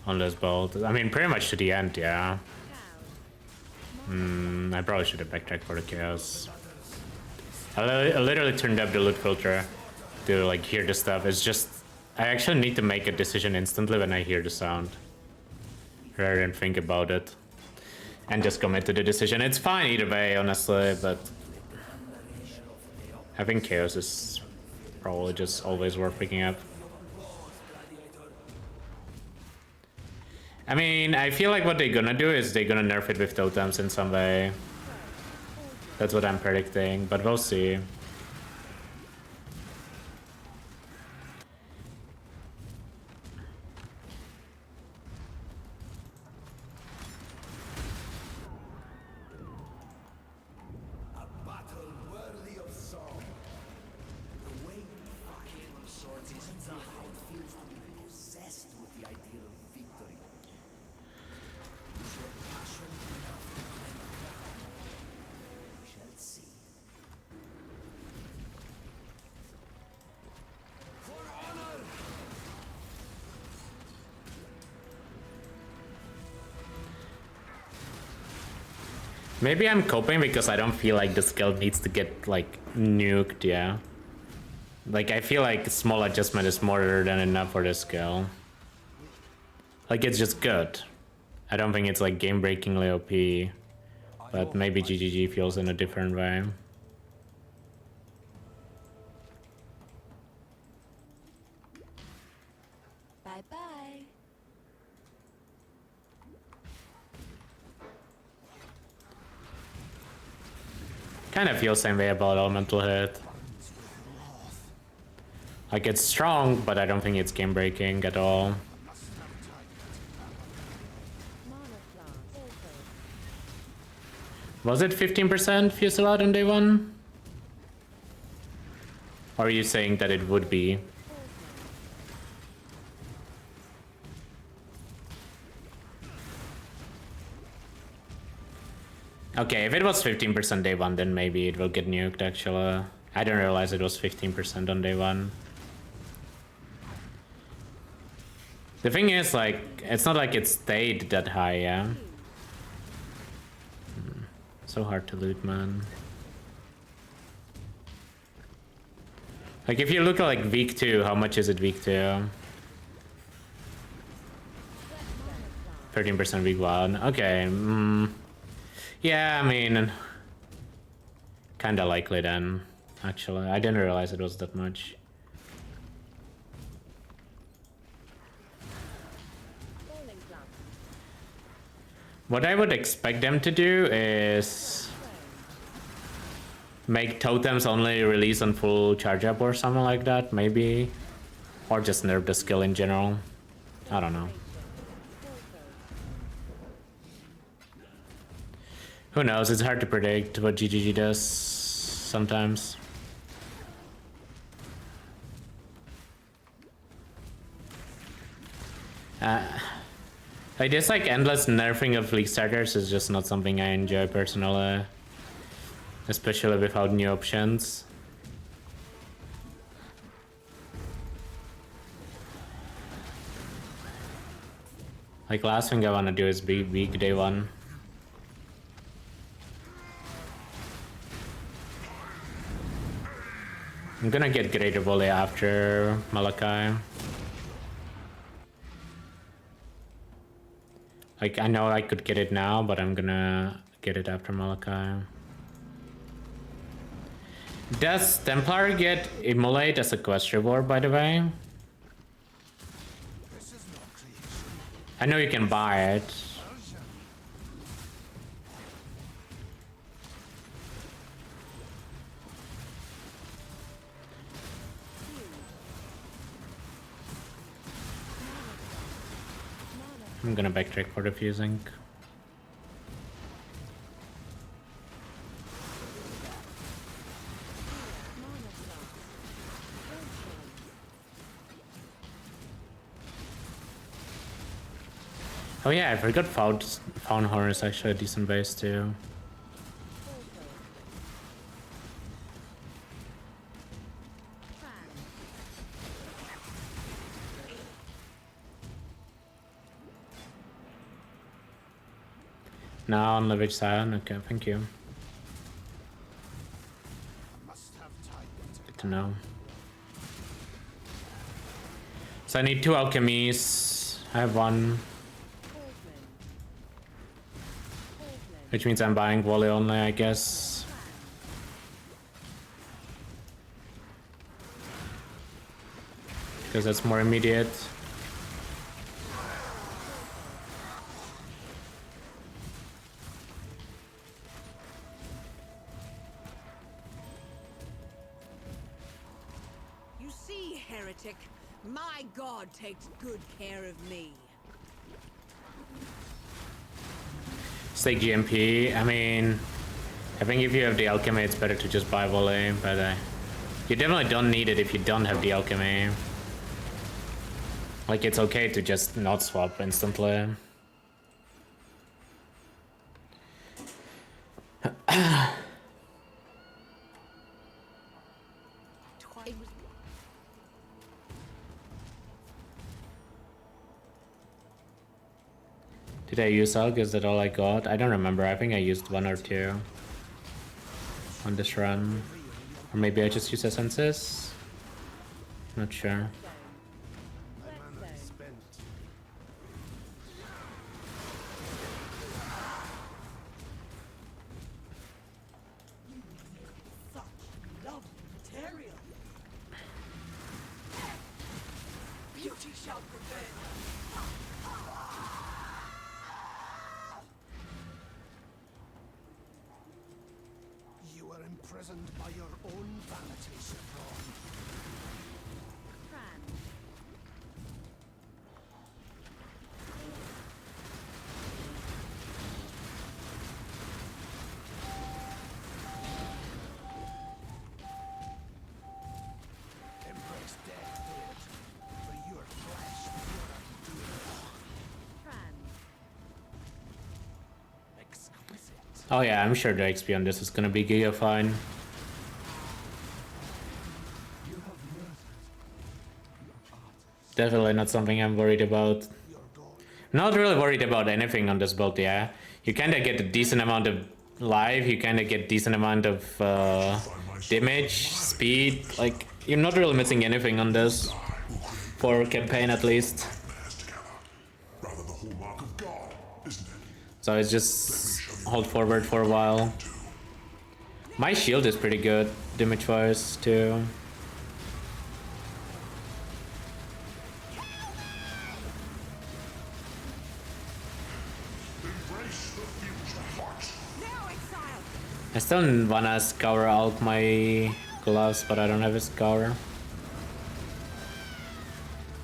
on this build. I mean, pretty much to the end, yeah. I probably should have backtracked for the chaos. I literally turned up the loot filter to like hear the stuff. It's just I actually need to make a decision instantly when I hear the sound, rather than think about it and just commit to the decision. It's fine either way, honestly, but having chaos is probably just always worth picking up. I mean, I feel like what they're gonna do is they're gonna nerf it with totems in some way. That's what I'm predicting, but we'll see. Maybe I'm coping because I don't feel like the skill needs to get like nuked, yeah. Like I feel like small adjustment is more than enough for this skill. Like it's just good. I don't think it's like game breakingly OP, but maybe GGG feels in a different way. Bye bye. Kind of feel same way about elemental hit. Like it's strong, but I don't think it's game breaking at all. Was it 15% Fusillade on day one? Or are you saying that it would be? Okay, if it was 15% day one, then maybe it will get nuked actually. I didn't realize it was 15% on day one. The thing is, like, it's not like it stayed that high, yeah? So hard to loot, man. Like, if you look at, like, week 2, how much is it week 2? 13% week 1. Okay. Yeah, I mean... Kinda likely then, actually. I didn't realize it was that much. What I would expect them to do is make totems only release on full charge up or something like that, maybe. Or just nerf the skill in general. I don't know. Who knows? It's hard to predict what GGG does sometimes. Like this, like endless nerfing of Leaguestarters is just not something I enjoy personally, especially without new options. Like last thing I wanna do is be week day 1. I'm gonna get Greater Volley after Malachi. Like, I know I could get it now, but I'm gonna get it after Malachi. Does Templar get Immolate as a quest reward, by the way? I know you can buy it. I'm gonna backtrack for the fusing. Oh yeah, I forgot Foundhorn is actually a decent base too. Now on Leverage Silent, okay, thank you. Good to know. So I need 2 alchemies. I have 1. Which means I'm buying volley only, I guess. Because that's more immediate. My god takes good care of me. Stake GMP. I mean, I think if you have the alchemy, it's better to just buy volley, but you definitely don't need it if you don't have the alchemy. Like, it's okay to just not swap instantly. Did I use Alg? Is that all I got? I don't remember. I think I used 1 or 2 on this run. Or maybe I just used essences? Not sure. Imprisoned by your own vanity, Saffron. Embrace death, bitch. For your flesh, you're exquisite. Oh yeah, I'm sure the XP on this is gonna be giga fine. definitely not something I'm worried about. Not really worried about anything on this build, yeah. You kinda get a decent amount of life, you kinda get decent amount of damage, speed, like, you're not really missing anything on this. For campaign at least. Rather the hallmark of God, isn't it? So it's just hold forward for a while. My shield is pretty good, damage wise too. I still wanna scour out my gloves, but I don't have a scour.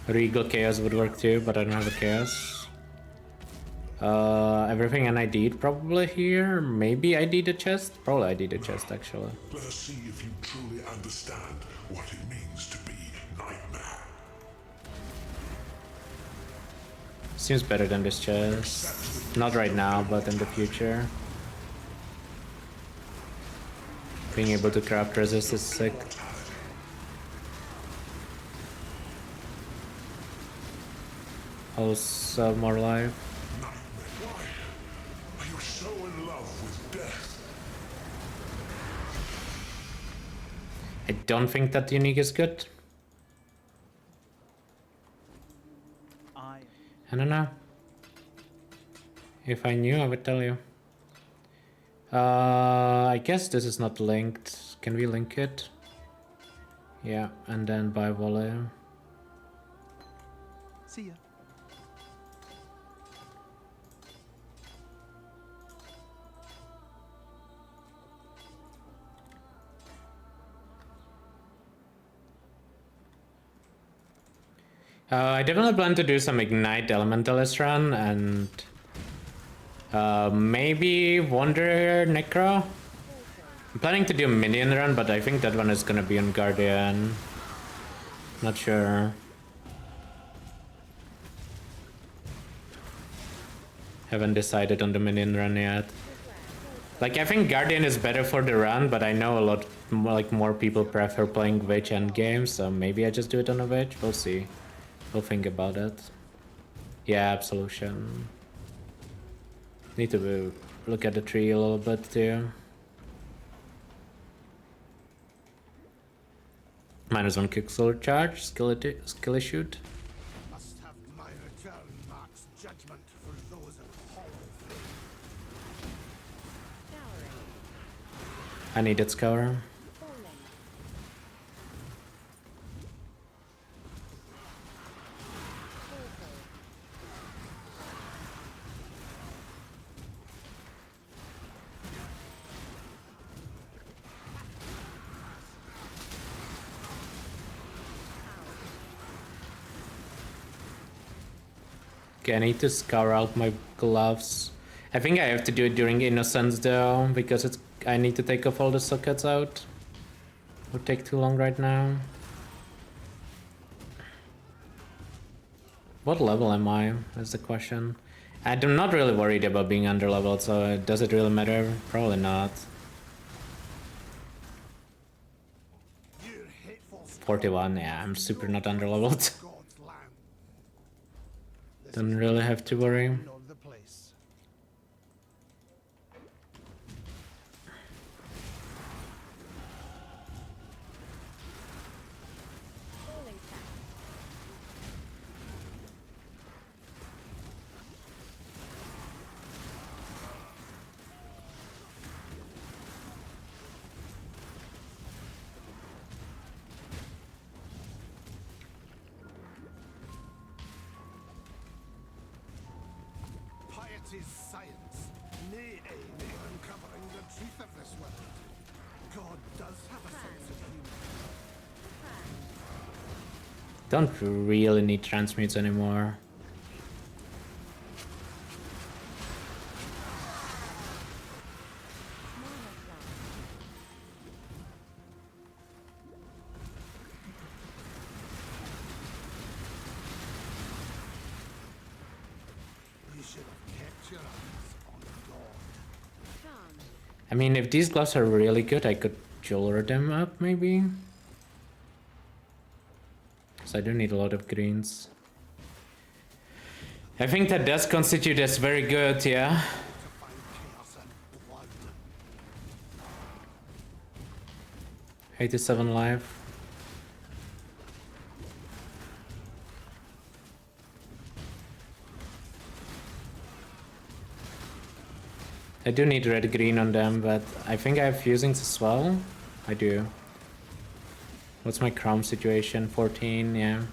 Regal Chaos would work too, but I don't have a Chaos. Everything and ID probably here. Maybe ID the chest? Probably ID the chest actually. Let us see if you truly understand what it means to be Nightmare. Seems better than this chest. Not right now, but in the future. Being able to craft resist is sick. Also more life. Why are you so in love with death? I don't think that unique is good. I don't know. If I knew, I would tell you. I guess this is not linked. Can we link it? Yeah, and then buy volley. See ya. I definitely plan to do some Ignite Elementalist run and maybe Wander Necro. I'm planning to do a minion run, but I think that one is gonna be on Guardian. Not sure. Haven't decided on the minion run yet. Like, I think Guardian is better for the run, but I know a lot more people prefer playing Witch endgame, so maybe I just do it on a Witch. We'll see. We'll think about it. Yeah, Absolution. Need to look at the tree a little bit too. -1 Quicksilver charge, skill shoot. Must have my return marks judgment for those of Hierophant. I need its cover. Okay, I need to scour out my gloves. I think I have to do it during Innocence though, because I need to take off all the sockets out. Would take too long right now. What level am I? That's the question. I'm not really worried about being underleveled, so does it really matter? Probably not. 41, yeah, I'm super not underleveled. Don't really have to worry. Is science, nay aim in uncovering the truth of this world. God does have a sense of humor. Don't really need transmutes anymore. I mean, if these gloves are really good, I could jeweler them up, maybe? So I do need a lot of greens. I think that does constitute as very good, yeah. 87 life. I do need red green on them, but I think I have fusings as well. I do. What's my Chrome situation? 14, yeah.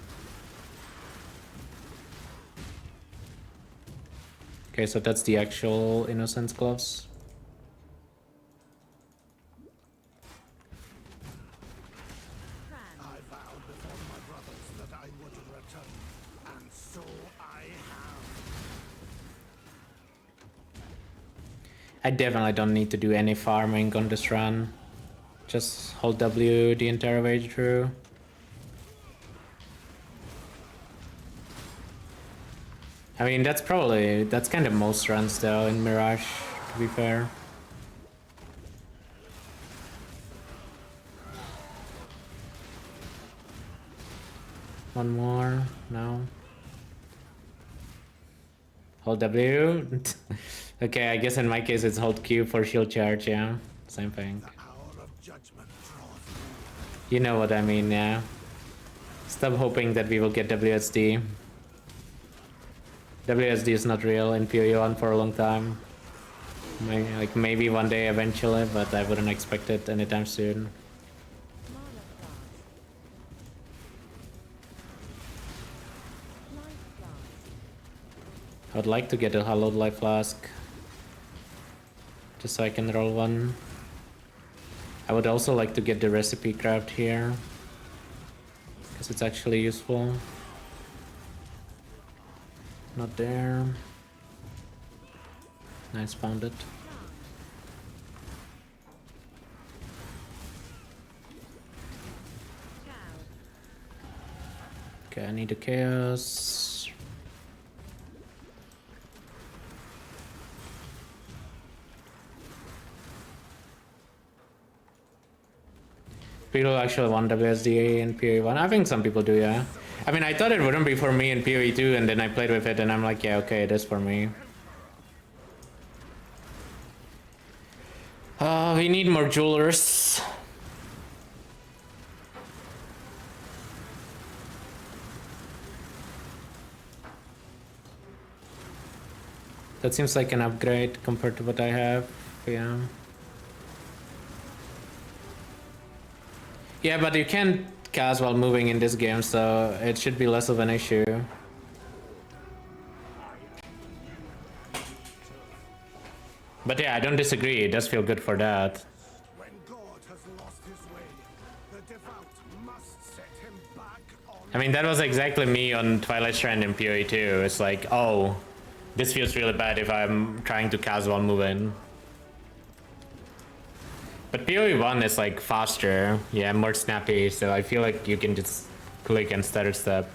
Okay, so that's the actual Innocence gloves. I vowed before my brothers that I would return, and so I have. I definitely don't need to do any farming on this run. Just hold W the entire way through. I mean, that's kind of most runs though in Mirage, to be fair. One more, no. Hold W. Okay, I guess in my case it's hold Q for shield charge, yeah. Same thing. Hour of judgment draws. You know what I mean, yeah. Stop hoping that we will get WSD. WSD is not real in PoE1 for a long time. Like maybe one day eventually, but I wouldn't expect it anytime soon. I would like to get a hallowed life flask. Just so I can roll one. I would also like to get the recipe craft here. Because it's actually useful. Not there. Nice, found it. Okay, I need a chaos. People actually want WSDA in PoE1. I think some people do, yeah. I mean, I thought it wouldn't be for me in PoE2, and then I played with it, and I'm like, yeah, okay, it is for me. We need more jewelers. That seems like an upgrade compared to what I have, yeah. Yeah, but you can't cast while moving in this game, so it should be less of an issue. But yeah, I don't disagree, it does feel good for that. When God has lost his way, the devout must set him back on. I mean, that was exactly me on Twilight Strand in PoE2. It's like, oh, this feels really bad if I'm trying to cast while moving. But PoE1 is like faster, yeah, more snappy, so I feel like you can just click and stutter step.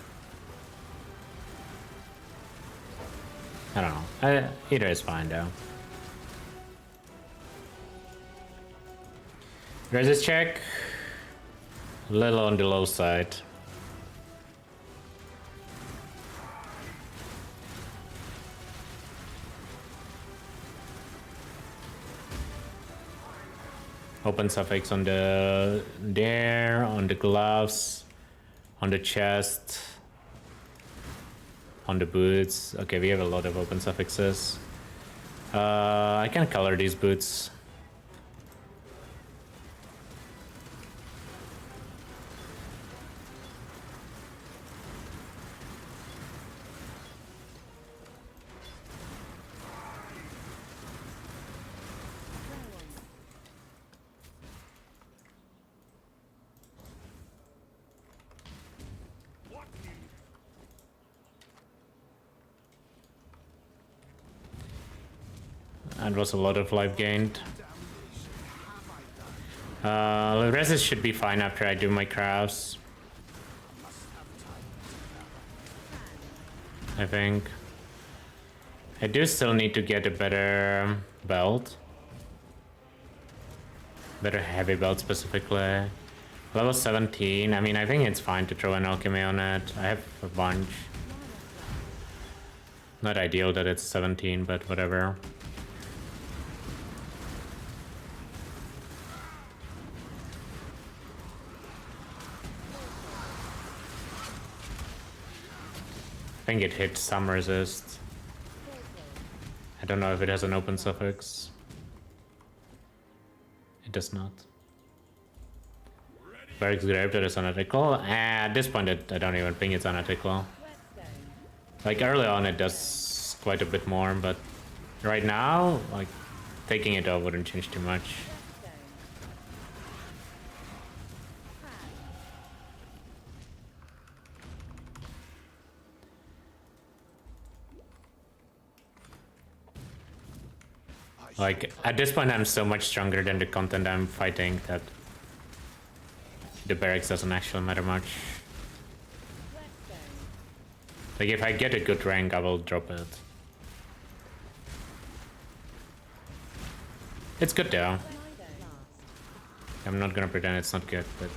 I don't know, either is fine though. Resist check, a little on the low side. Open suffix on the on the gloves, on the chest, on the boots. Okay, we have a lot of open suffixes. I can color these boots. And was a lot of life gained. Resist should be fine after I do my crafts. I think. I do still need to get a better belt. Better heavy belt specifically. Level 17. I mean, I think it's fine to throw an alchemy on it. I have a bunch. Not ideal that it's 17, but whatever. I think it hit some resist. I don't know if it has an open suffix. It does not. Barracks Grave, that is unethical. At this point, I don't even think it's unethical. Like early on, it does quite a bit more, but right now, like taking it off wouldn't change too much. Like, at this point I'm so much stronger than the content I'm fighting that the barracks doesn't actually matter much. Like, if I get a good rank, I will drop it. It's good though. I'm not gonna pretend it's not good, but...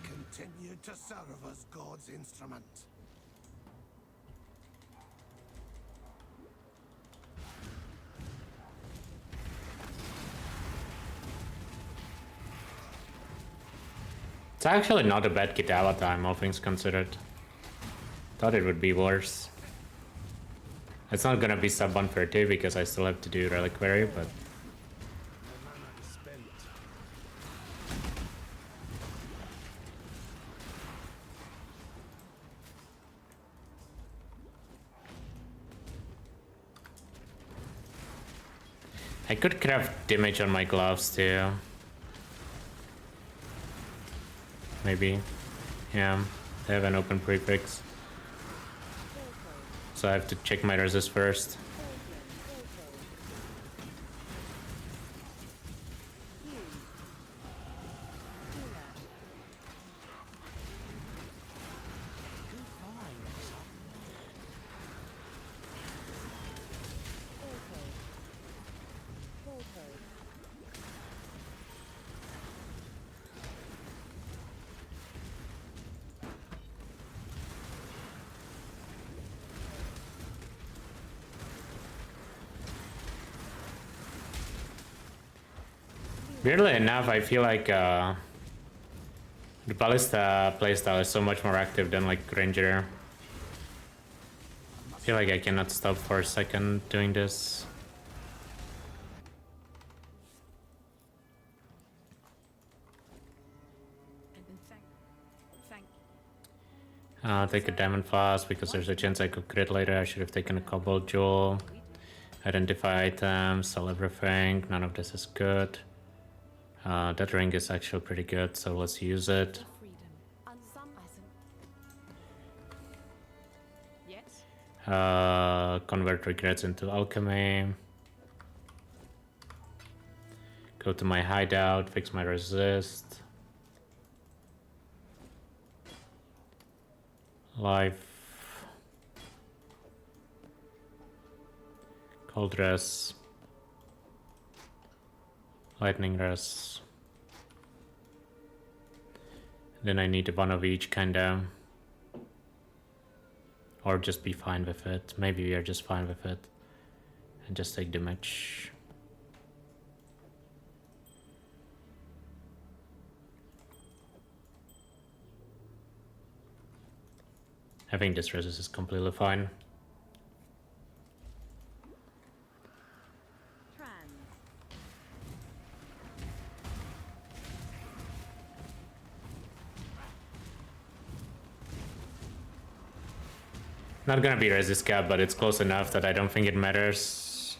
Continue to serve as God's instrument. It's actually not a bad Kitawa time, all things considered. Thought it would be worse. It's not gonna be sub 130 because I still have to do Reliquary, but... I could craft damage on my gloves too. Maybe. Yeah, they have an open prefix. So I have to check my resist first. Weirdly enough, I feel like the Ballista playstyle is so much more active than like Ranger. I feel like I cannot stop for a second doing this. I'll take a Diamond Flask because there's a chance I could crit later. I should have taken a Cobalt Jewel. Identify items, sell everything. None of this is good. That ring is actually pretty good, so let's use it. Convert regrets into alchemy. Go to my hideout, fix my resist. Life. Cold dress. Lightning rest. Then I need one of each, kinda. Or just be fine with it. Maybe we are just fine with it. And just take damage. I think this resist is completely fine. Not gonna be resist cap, but it's close enough that I don't think it matters.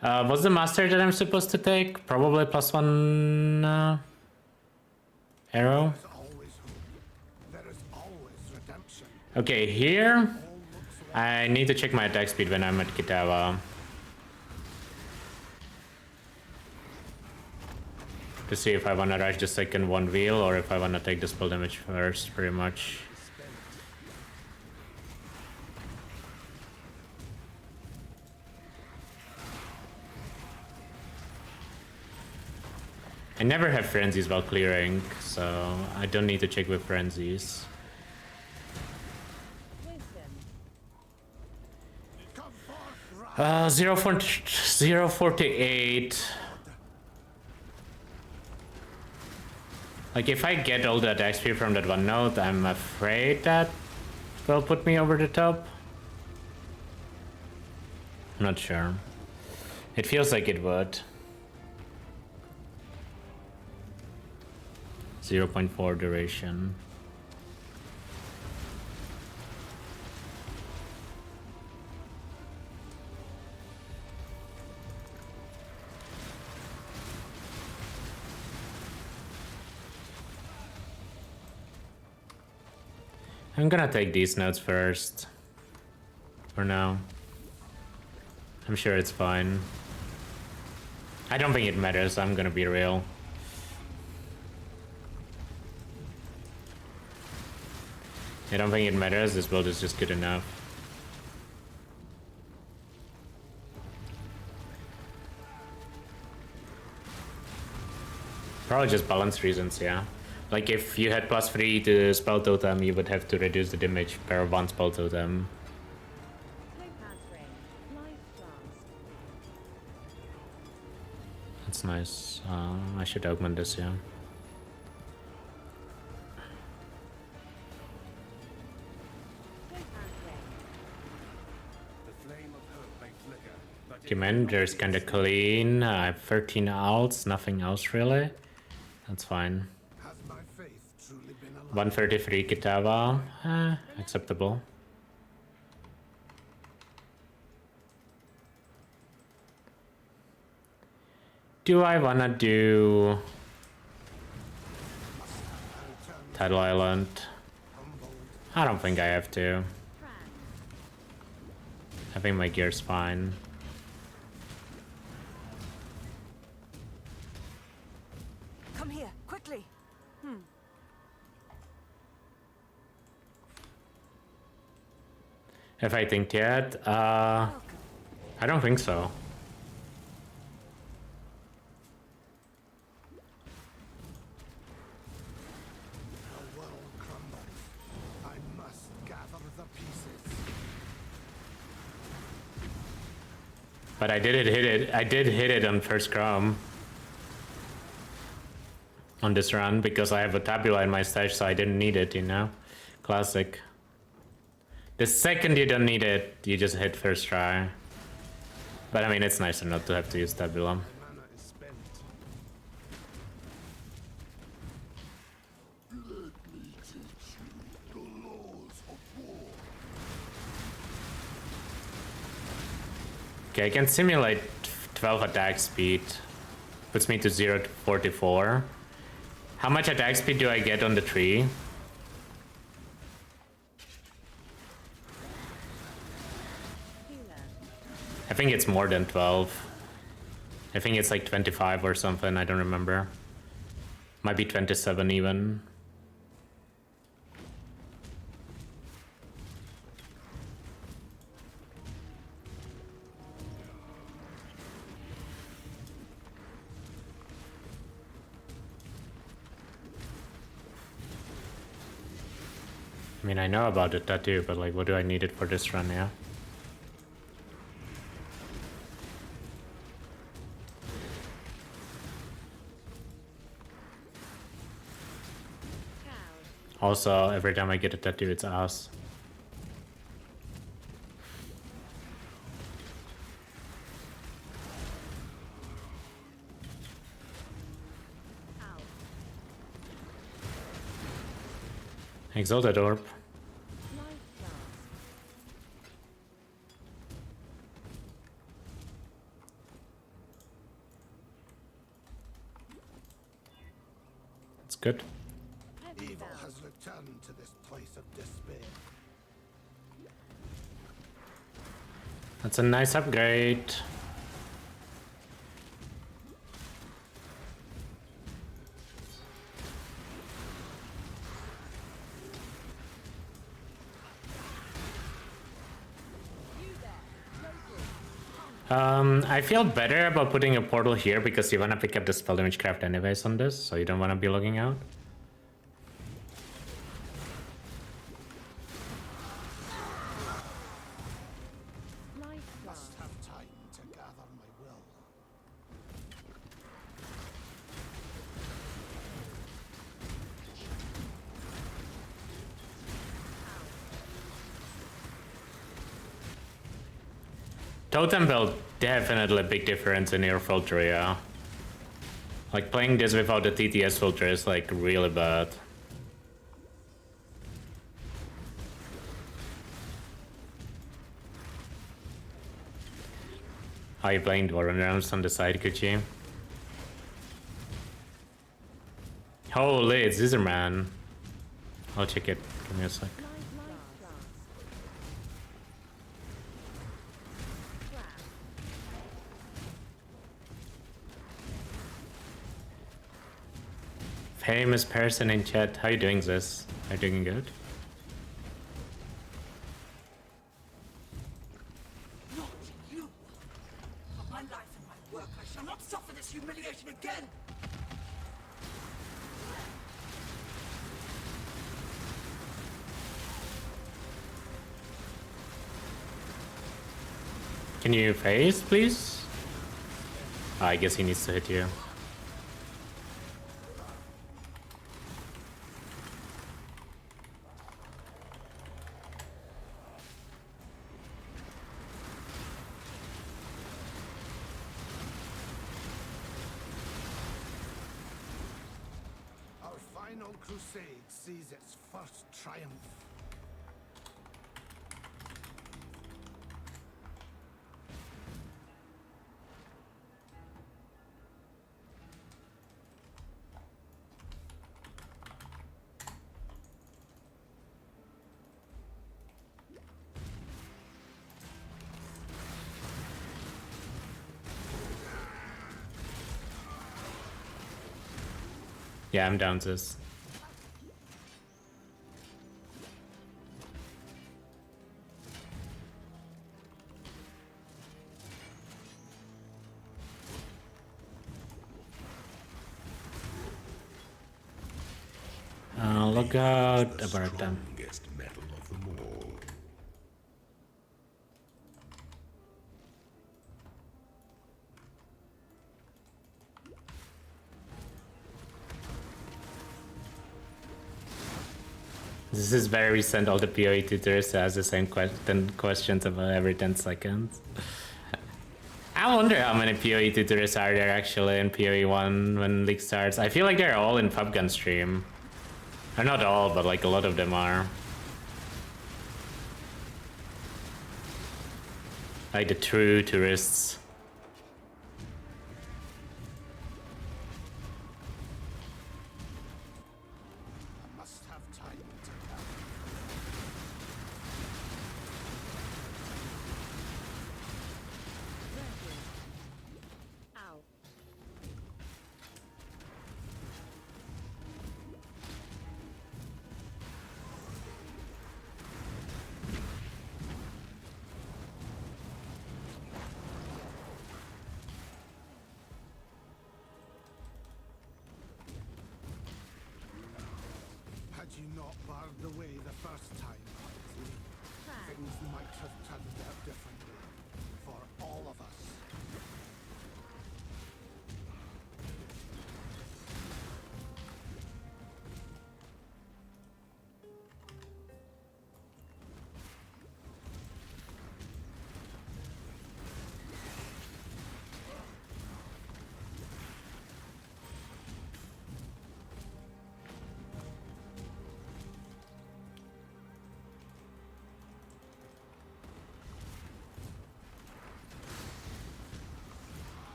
What's the master that I'm supposed to take? Probably +1 arrow. Okay, here I need to check my attack speed when I'm at Kitawa. To see if I want to rush the second one wheel or if I want to take the spell damage first, pretty much. I never have frenzies while clearing, so I don't need to check with frenzies. 0.048. Like, if I get all that XP from that one node, I'm afraid that will put me over the top. I'm not sure. It feels like it would. 0.4 duration. I'm gonna take these notes first. For now. I'm sure it's fine. I don't think it matters, I'm gonna be real. I don't think it matters, this build is just good enough. Probably just balance reasons, yeah. Like if you had +3 to spell totem, you would have to reduce the damage per one spell totem. That's nice. I should augment this, yeah. Commander's kinda clean. I have 13 alts, nothing else really. That's fine. 133 Kitava, acceptable. Do I wanna do Tidal Island? I don't think I have to. I think my gear's fine. Come here, quickly. If I think yet, I don't think so. The world crumbles. I must gather the pieces. But I did hit it. I did hit it on first chrome. On this run, because I have a tabula in my stash, so I didn't need it, you know? Classic. The second you don't need it, you just hit first try. But I mean, it's nicer not to have to use tabula. Mana is spent. Let me teach you the laws of war. Okay, I can simulate 12 attack speed. Puts me to 0 to 44. How much attack speed do I get on the tree? I think it's more than 12. I think it's like 25 or something, I don't remember. Might be 27 even. I mean, I know about the tattoo, but like, what do I need it for this run, yeah? Also, every time I get a tattoo, it's ass. Exalted Orb. That's good. Evil has returned to this place of despair. That's a nice upgrade. I feel better about putting a portal here because you want to pick up the spell damage craft anyways on this, so you don't want to be logging out. Must have time to gather my will. Totem build, definitely a big difference in your filter, yeah. Like playing this without the TTS filter is like really bad. How you playing Dwarven rounds on the side, Kuchi? Holy, it's Zizerman. I'll check it. Give me a sec. Famous person in chat. How you doing, this? Are you doing good? Not you! For my life and my work, I shall not suffer this humiliation again! Can you face, please? Oh, I guess he needs to hit you. Our final crusade sees its first triumph. Yeah, I'm down, sis. Look out about them. Strongest metal of them all. This is very recent. All the PoE tutors has the same questions about every 10 seconds. I wonder how many PoE tutors are there actually in PoE 1 when League starts. I feel like they're all in PubGun stream. Or not all, but like a lot of them are. Like the true tourists. I must have time to gather. Ow. Had you not barred the way the first time, things might have turned out differently for all of us.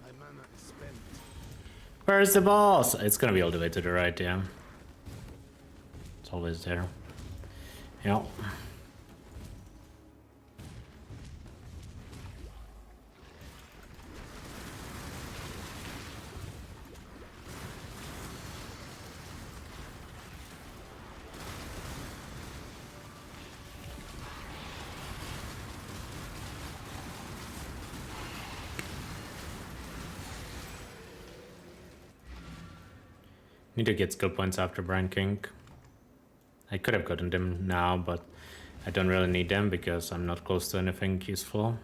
My mana is spent. Where's the boss? It's gonna be all the way to the right, yeah. It's always there. Yeah. Need to get skill points after Brand King. I could have gotten them now, but I don't really need them because I'm not close to anything useful.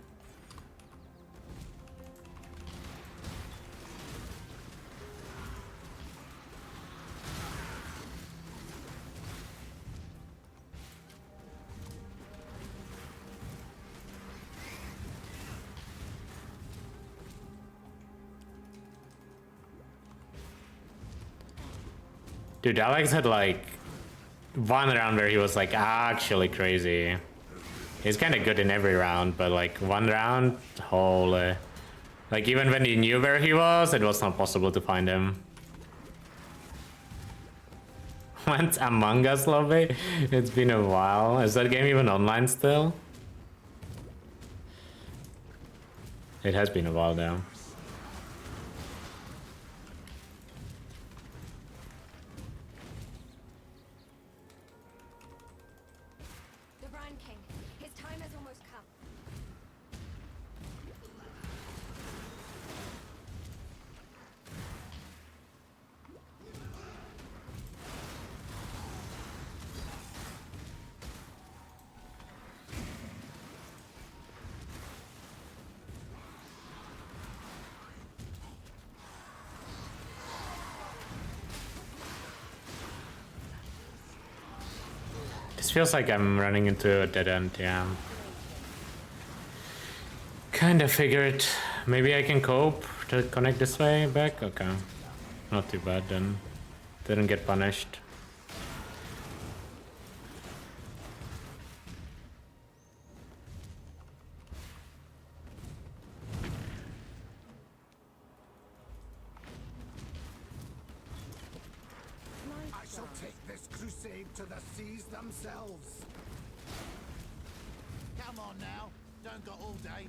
Dude, Alex had like one round where he was like actually crazy. He's kind of good in every round, but like one round, holy. Like even when he knew where he was, it was not possible to find him. Went Among Us lobby? It's been a while. Is that game even online still? It has been a while now. This feels like I'm running into a dead end, yeah. Kinda figured maybe I can cope to connect this way back. Okay. Not too bad then. Didn't get punished. I shall take this crusade to the seas themselves. Come on now, don't go all day.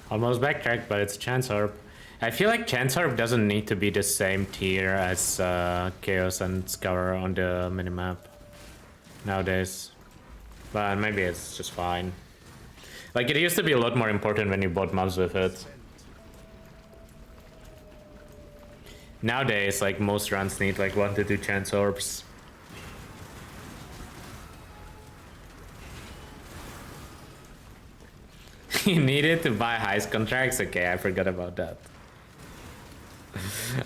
Almost backtracked, but it's Chance Orb. I feel like Chance Orb doesn't need to be the same tier as Chaos and Scour on the minimap nowadays. But maybe it's just fine. Like, it used to be a lot more important when you bought mobs with it. Nowadays, like, most runs need like 1 to 2 Chance Orbs. You needed to buy heist contracts? Okay, I forgot about that.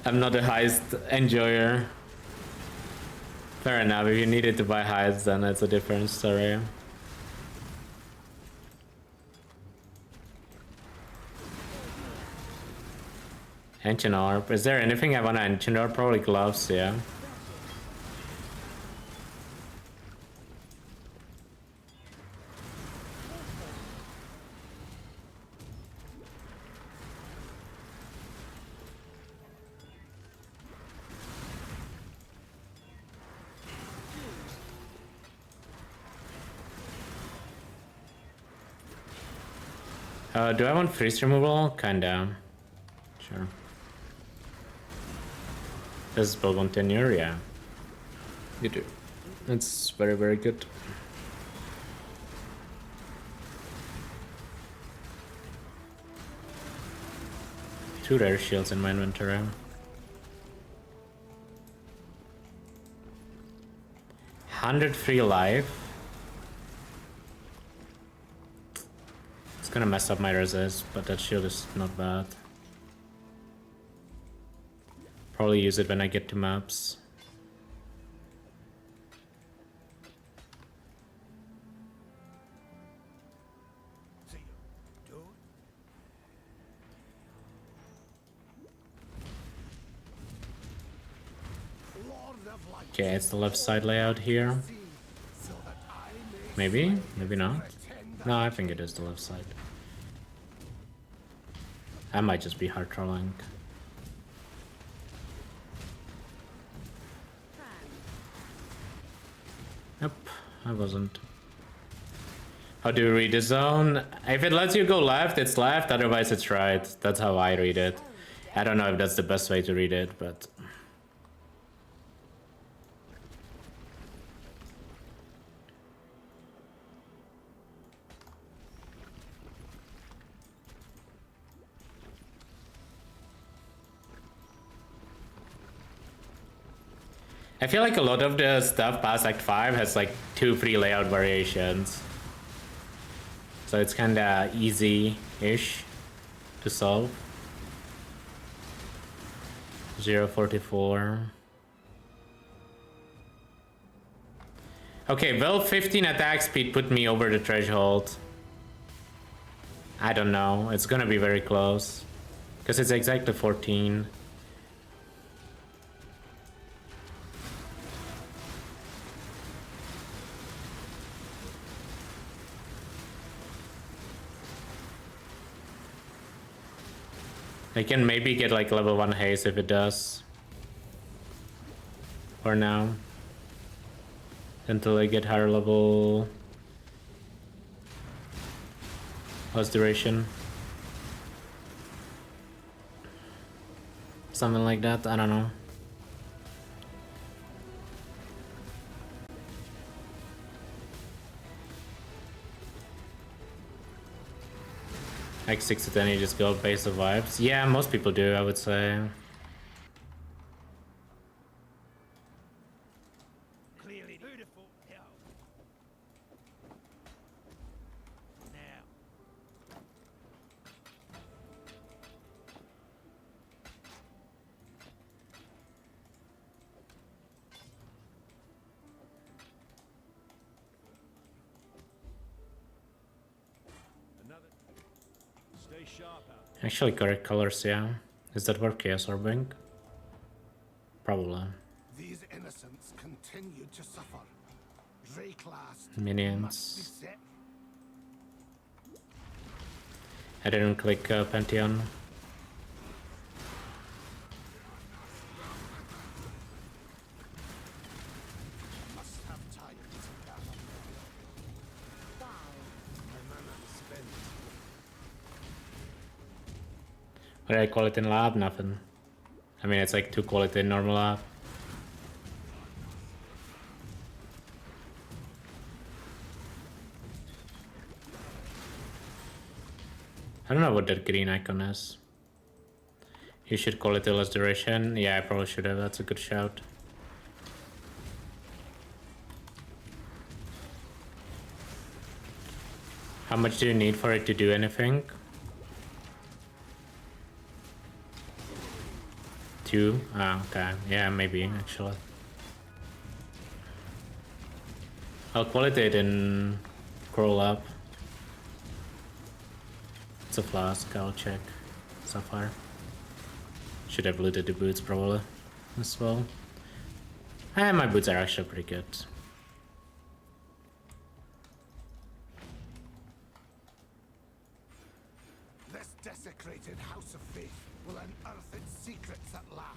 I'm not a heist enjoyer. Fair enough, if you needed to buy heists, then that's a different story. Ancient Orb. Is there anything I want to Ancient Orb? Probably gloves, yeah. Do I want freeze removal? Kinda. Sure. Does spell continue? Yeah. You do. It's very, very good. Two rare shields in my inventory. $103 life. It's gonna mess up my resist, but that shield is not bad. Probably use it when I get to maps. Okay, it's the left side layout here. Maybe? Maybe not. No, I think it is the left side. I might just be hard trolling. Yep, I wasn't. How do you read the zone? If it lets you go left, it's left, otherwise it's right. That's how I read it. I don't know if that's the best way to read it, but... I feel like a lot of the stuff past Act 5 has like 2 free layout variations. So it's kinda easy-ish to solve. 044. Okay, well, 15 attack speed put me over the threshold. I don't know, it's gonna be very close. Because it's exactly 14. I can maybe get like level 1 haste if it does. For now. Until I get higher level. Plus duration. Something like that, I don't know. Like 6 to 10 you just go base of vibes. Yeah, most people do, I would say. Clearly beautiful. Hell. Now. Another. Stay sharp out. Actually correct colors, yeah. Is that worth chaos orbing? Probably. These innocents continue to suffer. Reclassed. Minions. Must be set. I didn't click Pantheon. Must have time to gather. My mana is spent. What did I call it in lab? Nothing. I mean, it's like 2 quality in normal lab. I don't know what that green icon is. You should call it less duration. Yeah, I probably should have. That's a good shout. How much do you need for it to do anything? 2? Ah, okay. Yeah, maybe, actually. I'll quality it and crawl up. It's a flask, I'll check. Sapphire. Should have looted the boots, probably, as well. And my boots are actually pretty good. This desecrated house of faith will unearth its secrets at last.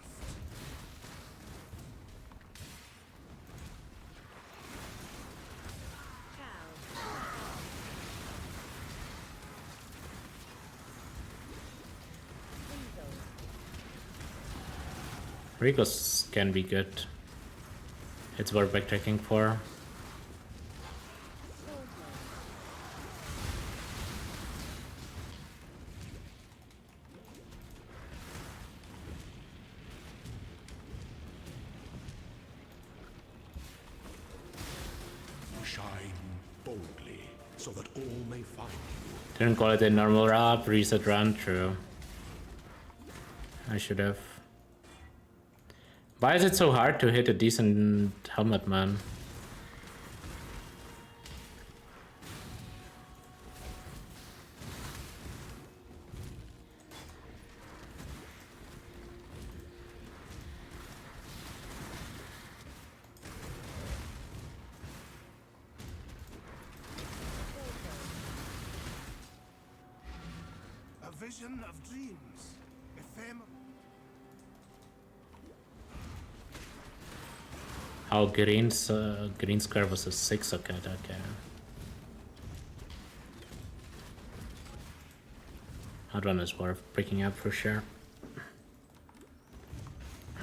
Regos can be good. It's worth backtracking for. Shine boldly, so that all may find you. Didn't call it a normal wrap, reset run, true. I should have. Why is it so hard to hit a decent helmet, man? A vision of dreams, ephemeral. Oh, green's green square was a 6, okay, okay. That one is worth picking up for sure.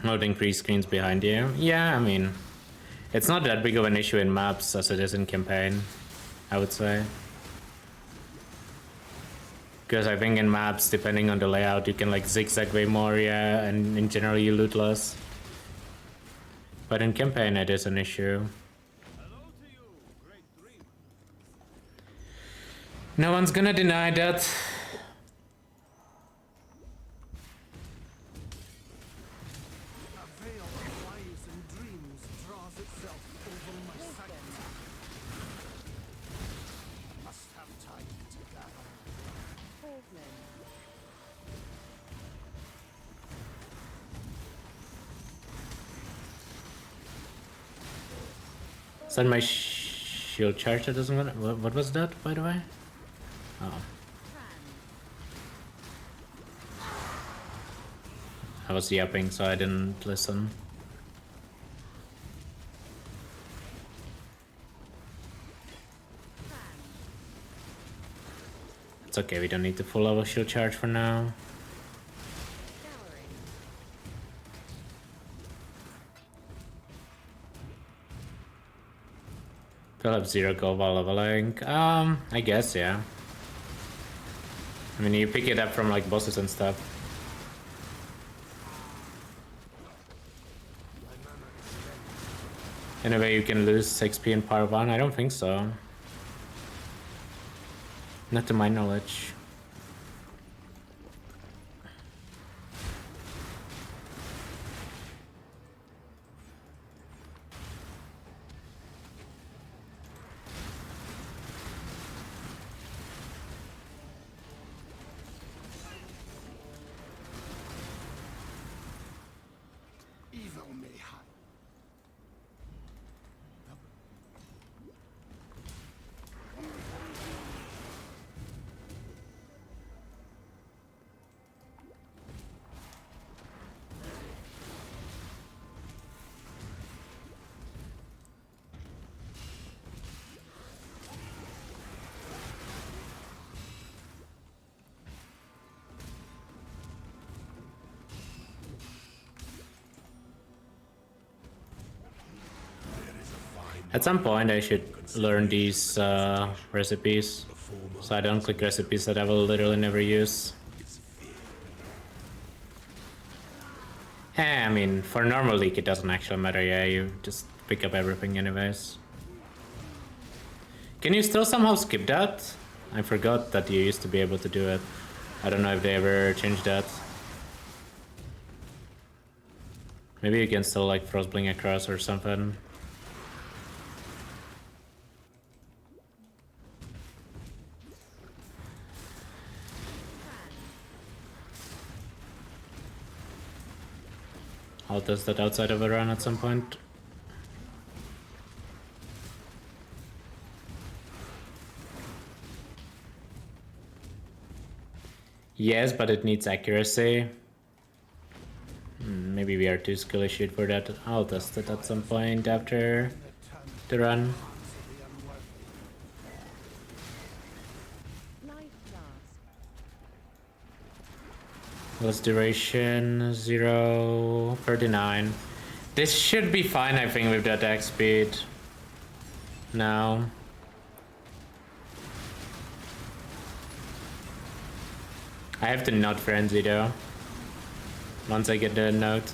Loading 3 screens behind you. Yeah, I mean, it's not that big of an issue in maps as it is in campaign, I would say. Because I think in maps, depending on the layout, you can like zigzag way more, yeah, and in general you loot less. But in campaign it is an issue. No one's gonna deny that. A veil of lies and dreams draws itself over my sight. Must have time to gather. Is that my shield charge that doesn't want? What was that, by the way? Oh. I was yapping, so I didn't listen. It's okay, we don't need the full level shield charge for now. We'll have 0 gold while leveling. I guess, yeah. I mean, you pick it up from like bosses and stuff. In a way you can lose XP in part 1? I don't think so. Not to my knowledge. Evil may hide. At some point I should learn these recipes, so I don't click recipes that I will literally never use. I mean, for normal league it doesn't actually matter, yeah, you just pick up everything anyways. Can you still somehow skip that? I forgot that you used to be able to do it. I don't know if they ever changed that. Maybe you can still like Frostbling across or something. I'll test that outside of a run at some point. Yes, but it needs accuracy. Maybe we are too skill issued for that. I'll test it at some point after the run. What's duration? 0.39. This should be fine, I think, with the attack speed. Now. I have to not frenzy though. Once I get the note.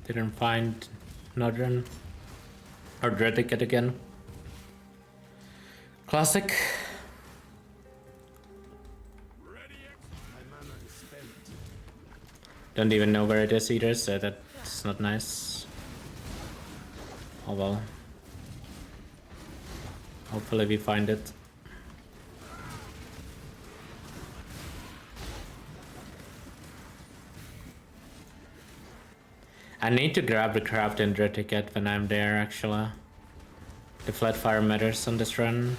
Didn't find Northern or Dread Ticket again. Classic. Don't even know where it is either, so that's not nice. Oh well. Hopefully we find it. I need to grab the craft and Dread Ticket when I'm there, actually. The flat fire matters on this run.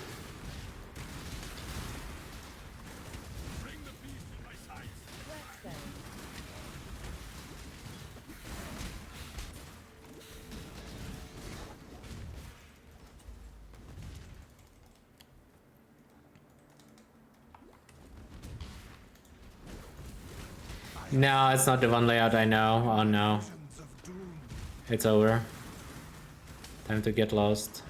No, it's not the one layout I know. Oh no. Visions of doom. It's over. Time to get lost.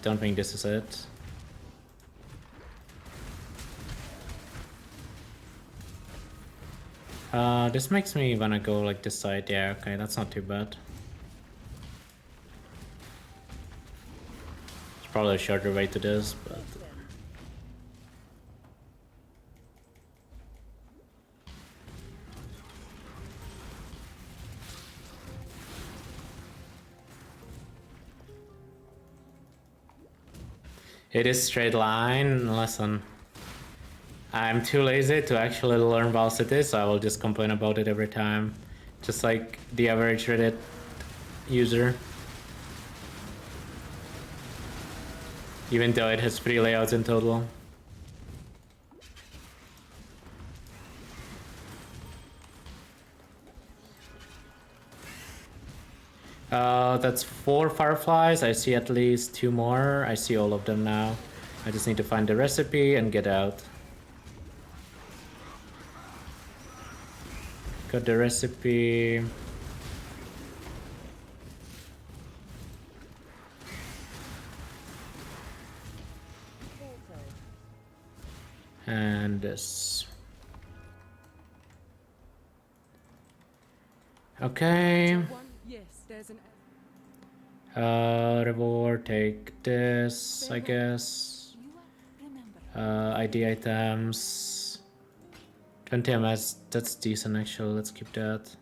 Don't think this is it. This makes me wanna go like this side. Yeah, okay, that's not too bad. It's probably a shorter way to this, but... It is straight line. Listen, I'm too lazy to actually learn Ballista, so I will just complain about it every time. Just like the average Reddit user. Even though it has 3 layouts in total. That's 4 fireflies. I see at least 2 more. I see all of them now. I just need to find the recipe and get out. Got the recipe. And this. Okay. Yes, there's an. Reward, take this, I guess. ID items. 20 MS, that's decent actually, let's keep that.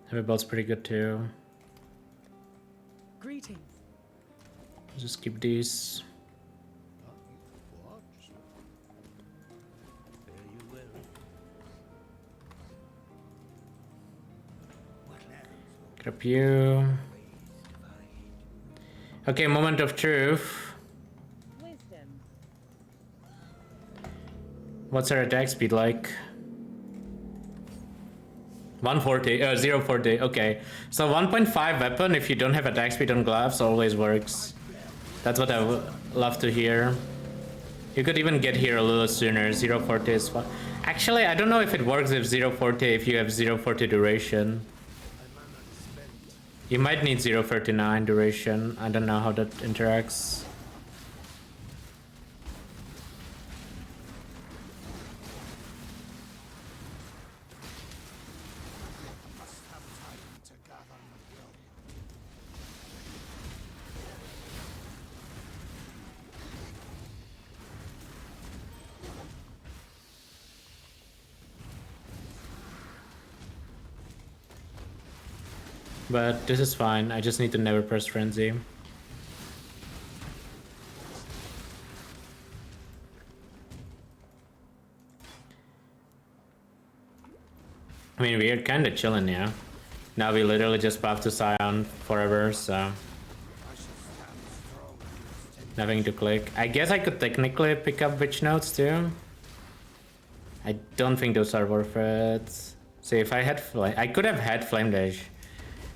Heavy bolt's pretty good too. Greetings. Just keep these. Grab you. Okay, moment of truth. What's our attack speed like? 140, 040, okay. So 1.5 weapon, if you don't have attack speed on gloves, always works. That's what I would love to hear. You could even get here a little sooner, 040 is fine. Actually, I don't know if it works with 040 if you have 040 duration. You might need 039 duration. I don't know how that interacts. Must have time to gather material. But this is fine. I just need to never press frenzy. I mean, we're kind of chilling, yeah. Now we literally just buff to Scion forever, so nothing to click. I guess I could technically pick up witch notes too. I don't think those are worth it. See, if I had I could have had flame dash.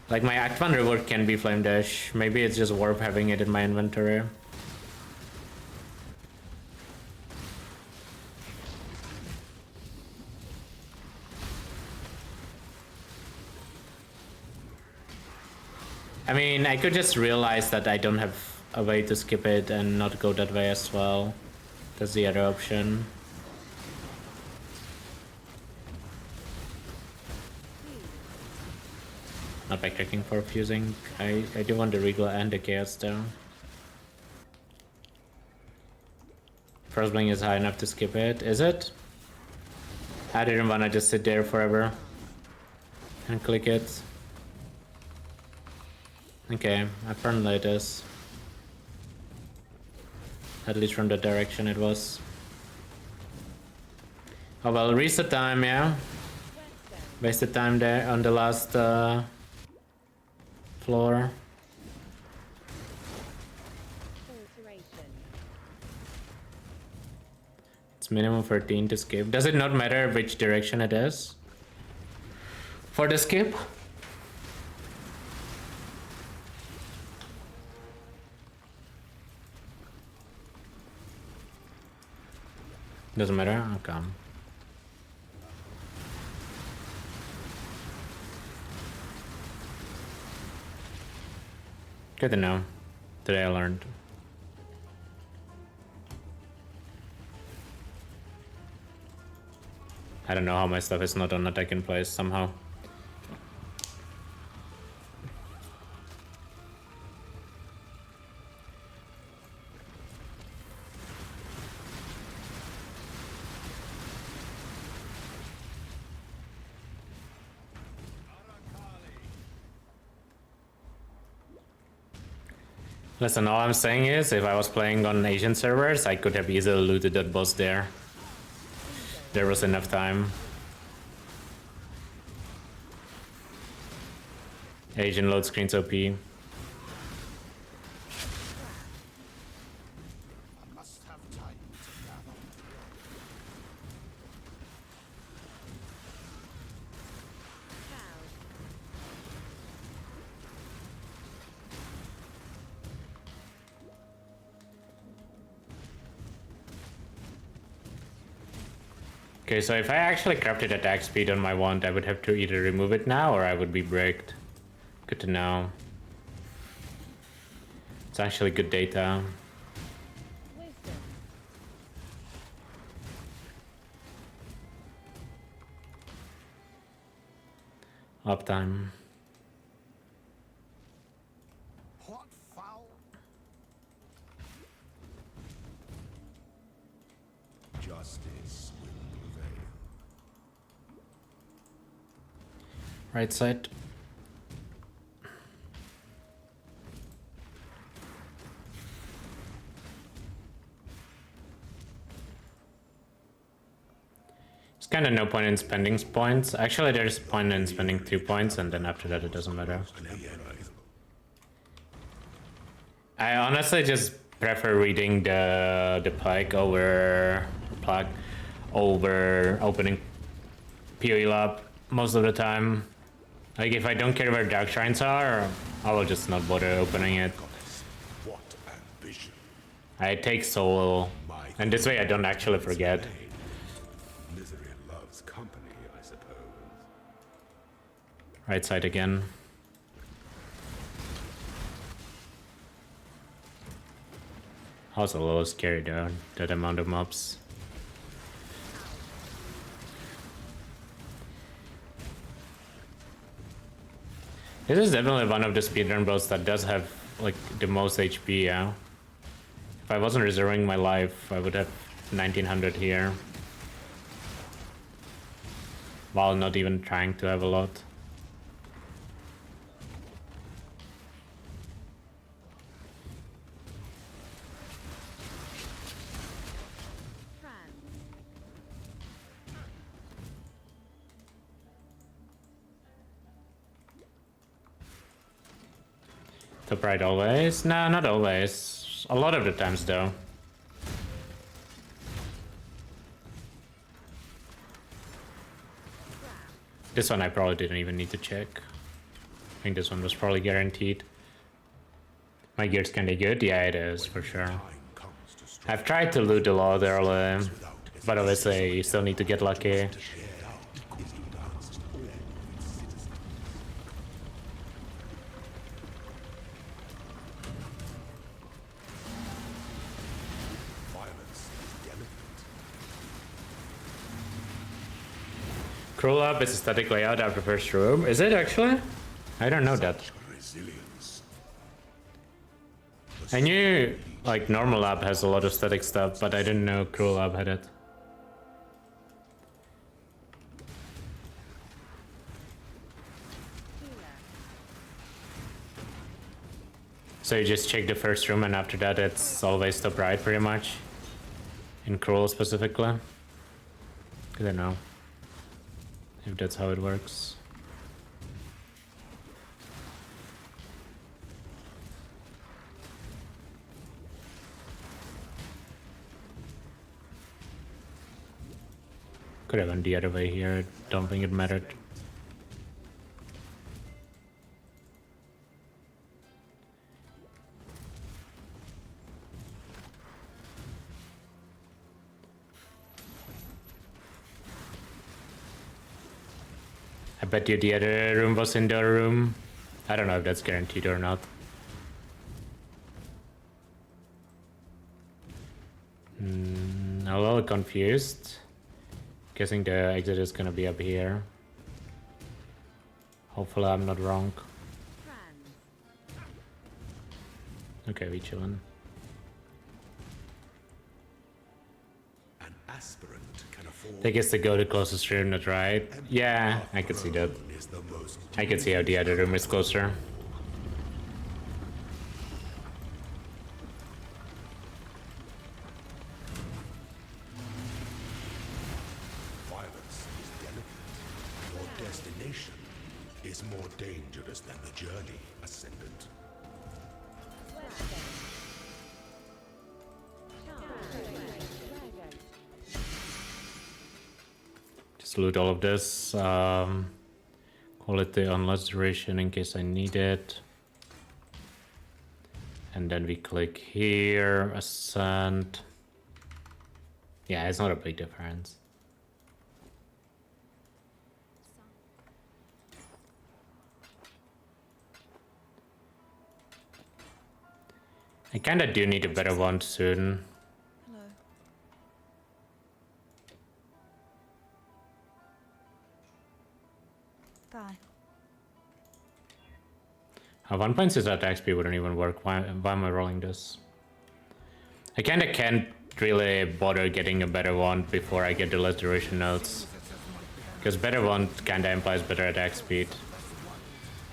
Like my Act 1 reward can be flame dash. Maybe it's just worth having it in my inventory. I mean, I could just realize that I don't have a way to skip it and not go that way as well. That's the other option. Not backtracking for fusing. I do want the Regal and the Chaos though. First blink is high enough to skip it. Is it? I didn't want to just sit there forever and click it. Okay, apparently it is. At least from the direction it was. Oh well, reset time, yeah. Wasted time there on the last floor. It's minimum 13 to skip. Does it not matter which direction it is for the skip? Doesn't matter? Okay. Good to know. Today I learned. I don't know how my stuff is not on attack in place somehow. Listen, all I'm saying is, if I was playing on Asian servers, I could have easily looted that boss there. There was enough time. Asian load screens OP. I must have time to gather. Okay, so if I actually crafted attack speed on my wand, I would have to either remove it now or I would be bricked. Good to know. It's actually good data. Uptime. What foul? Justice will prevail. Right side. It's kind of no point in spending points. Actually, there's a point in spending 2 points, and then after that it doesn't matter. I honestly just prefer reading the plague over opening PoE lab most of the time. Like if I don't care where dark shrines are, I will just not bother opening it. What ambition! I take soul, and this way I don't actually forget. Misery loves company, I suppose. Right side again. Also a little scary though, that amount of mobs. This is definitely one of the speedrun builds that does have like the most HP, yeah. If I wasn't reserving my life, I would have 1900 here. While not even trying to have a lot. Top right always? No, not always. A lot of the times though. This one I probably didn't even need to check. I think this one was probably guaranteed. My gear's kinda good? Yeah, it is, for sure. I've tried to loot a lot early, but obviously you still need to get lucky. Crawl up is a static layout after first room. Is it actually? I don't know that. Resilience. I knew like normal lab has a lot of static stuff, but I didn't know cruel lab had it. So you just check the first room and after that it's always top right pretty much. In cruel specifically. I don't know if that's how it works. Could have gone the other way here, don't think it mattered. I bet you the other room was indoor room. I don't know if that's guaranteed or not. I'm a little confused. Guessing the exit is gonna be up here. Hopefully I'm not wrong. Okay, we chillin'. An aspirant can afford. I guess to go to closest room, not right? Yeah, I could see that. Is the most I could see how the other room is closer. violence is delicate. Your destination is more dangerous than the journey, Ascendant. Just loot all of this. Quality on less duration in case I need it. And then we click here, ascend. Yeah, it's not a big difference. I kinda do need a better one soon. Hello. Bye. 1.6 attack speed wouldn't even work. Why am I rolling this? I kinda can't really bother getting a better one before I get the less duration notes. Because better one kinda implies better attack speed.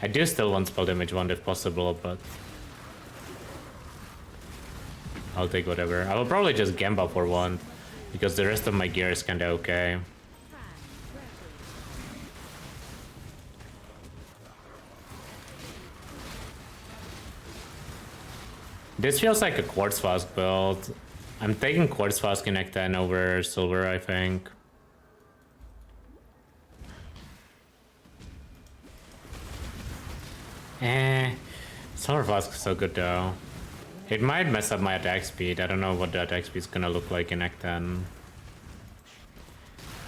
I do still want spell damage one if possible, but I'll take whatever. I will probably just Gamba for one, because the rest of my gear is kinda okay. This feels like a Quartz Flask build. I'm taking Quartz Flask in Act 10 over Silver, I think. Silver Flask is so good though. It might mess up my attack speed. I don't know what the attack speed is gonna look like in Act 10.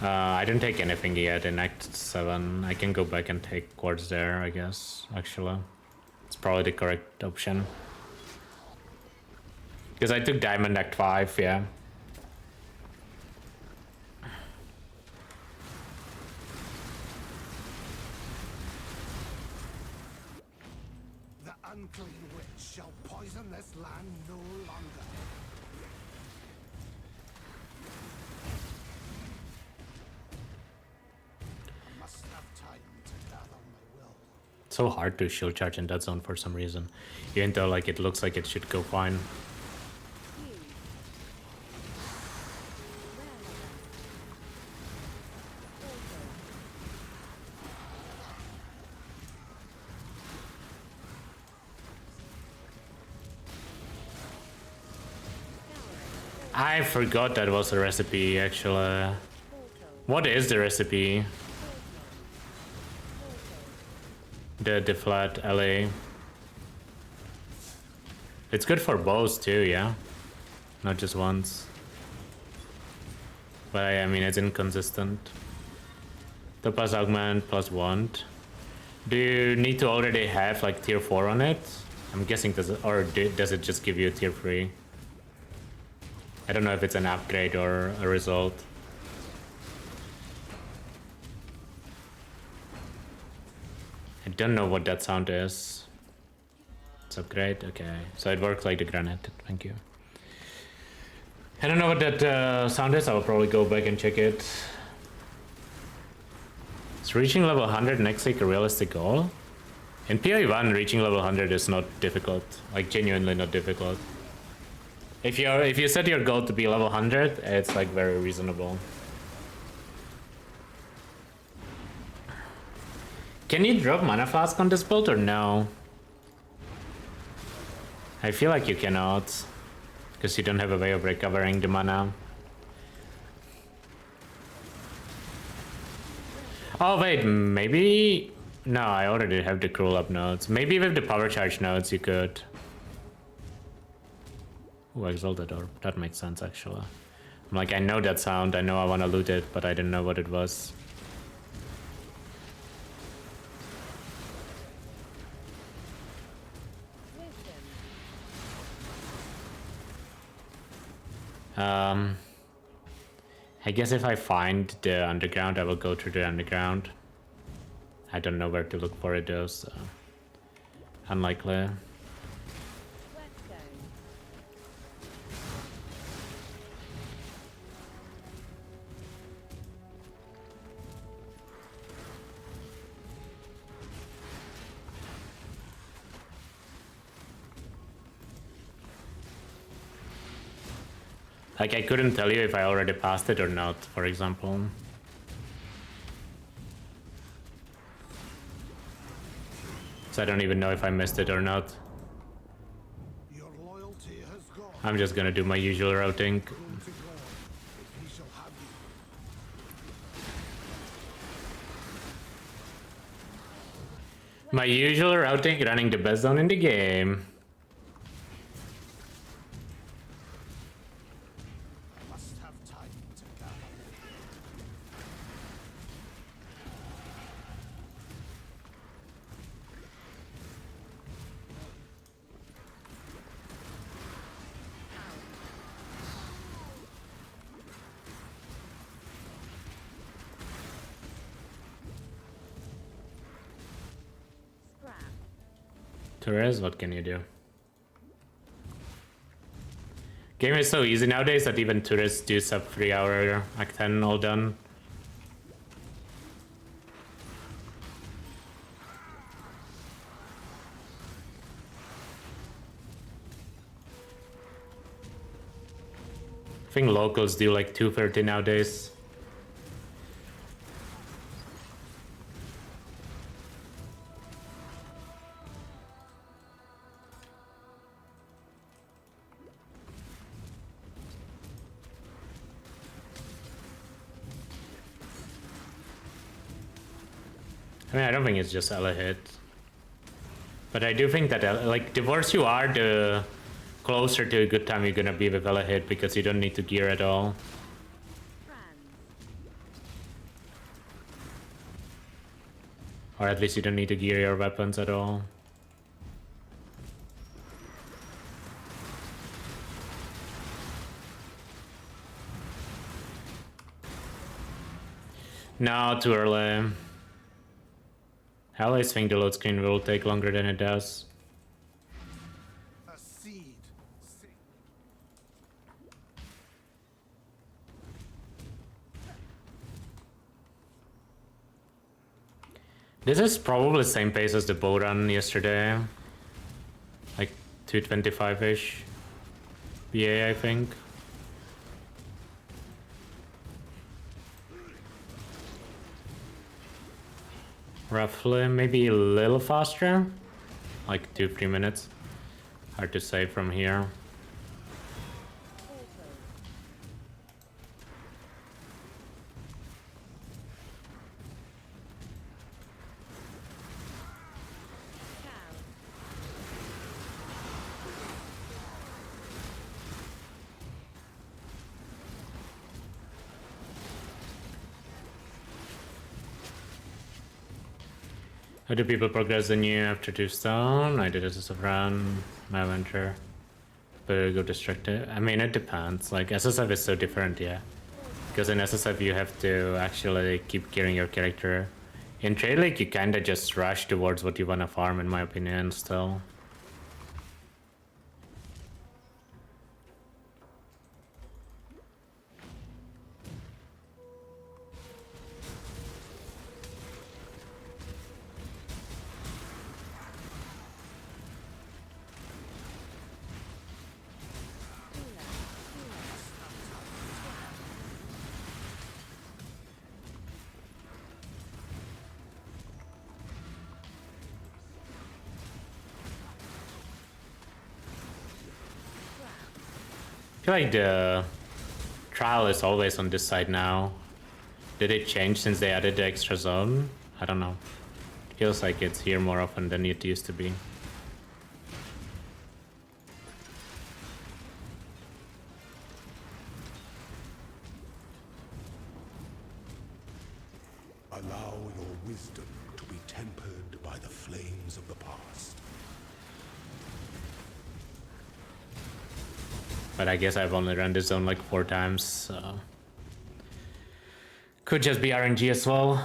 I didn't take anything yet in Act 7. I can go back and take Quartz there, I guess, actually. It's probably the correct option. Because I took Diamond Act 5, yeah. The unclean witch shall poison this land no longer. I must have time to gather my will. It's so hard to shield charge in that zone for some reason. Even though like it looks like it should go fine. I forgot that was a recipe, actually. What is the recipe? The flat LA. It's good for bows too, yeah? Not just once. But I mean, it's inconsistent. Topaz Augment plus 1. Do you need to already have like tier 4 on it? I'm guessing does it just give you a tier 3? I don't know if it's an upgrade or a result. I don't know what that sound is. It's upgrade, okay. So it works like the granite, thank you. I don't know what that sound is, I will probably go back and check it. Is reaching level 100 next week a realistic goal? In PoE1, reaching level 100 is not difficult, like genuinely not difficult. If you set your goal to be level 100, it's like very reasonable. Can you drop mana flask on this build or no? I feel like you cannot, because you don't have a way of recovering the mana. Oh wait, maybe... No, I already have the cruel up nodes. Maybe with the power charge nodes you could. Ooh, Exalted Orb. That makes sense, actually. I'm like, I know that sound, I know I want to loot it, but I didn't know what it was. I guess if I find the underground, I will go through the underground. I don't know where to look for it though, so unlikely. Like, I couldn't tell you if I already passed it or not, for example. So I don't even know if I missed it or not. Your loyalty has gone. I'm just gonna do my usual routing. Go to God, if he shall have you. My usual routing, running the best zone in the game. Must have time to gather. Torres, what can you do? Game is so easy nowadays that even tourists do sub 3 hour Act 10 all done. I think locals do like 2:30 nowadays. I mean, I don't think it's just Ella hit. But I do think that, like, the worse you are, the closer to a good time you're gonna be with Ella hit, because you don't need to gear at all. Or at least you don't need to gear your weapons at all. No, too early. I always think the load screen will take longer than it does. A seed. This is probably the same pace as the bow run yesterday. Like 225-ish. BA, I think. Roughly, maybe a little faster. Like 2-3 minutes. Hard to say from here. How do people progress the new after 2 stone? I did it as a run, my venture. But go destructive. I mean, it depends. Like, SSF is so different, yeah. Because in SSF you have to actually keep gearing your character. In Trade League you kinda just rush towards what you wanna farm, in my opinion, still. I feel like the trial is always on this side now. Did it change since they added the extra zone? I don't know. It feels like it's here more often than it used to be. Allow your wisdom to be tempered by the flames of the past. But I guess I've only run this zone like 4 times, so... Could just be RNG as well.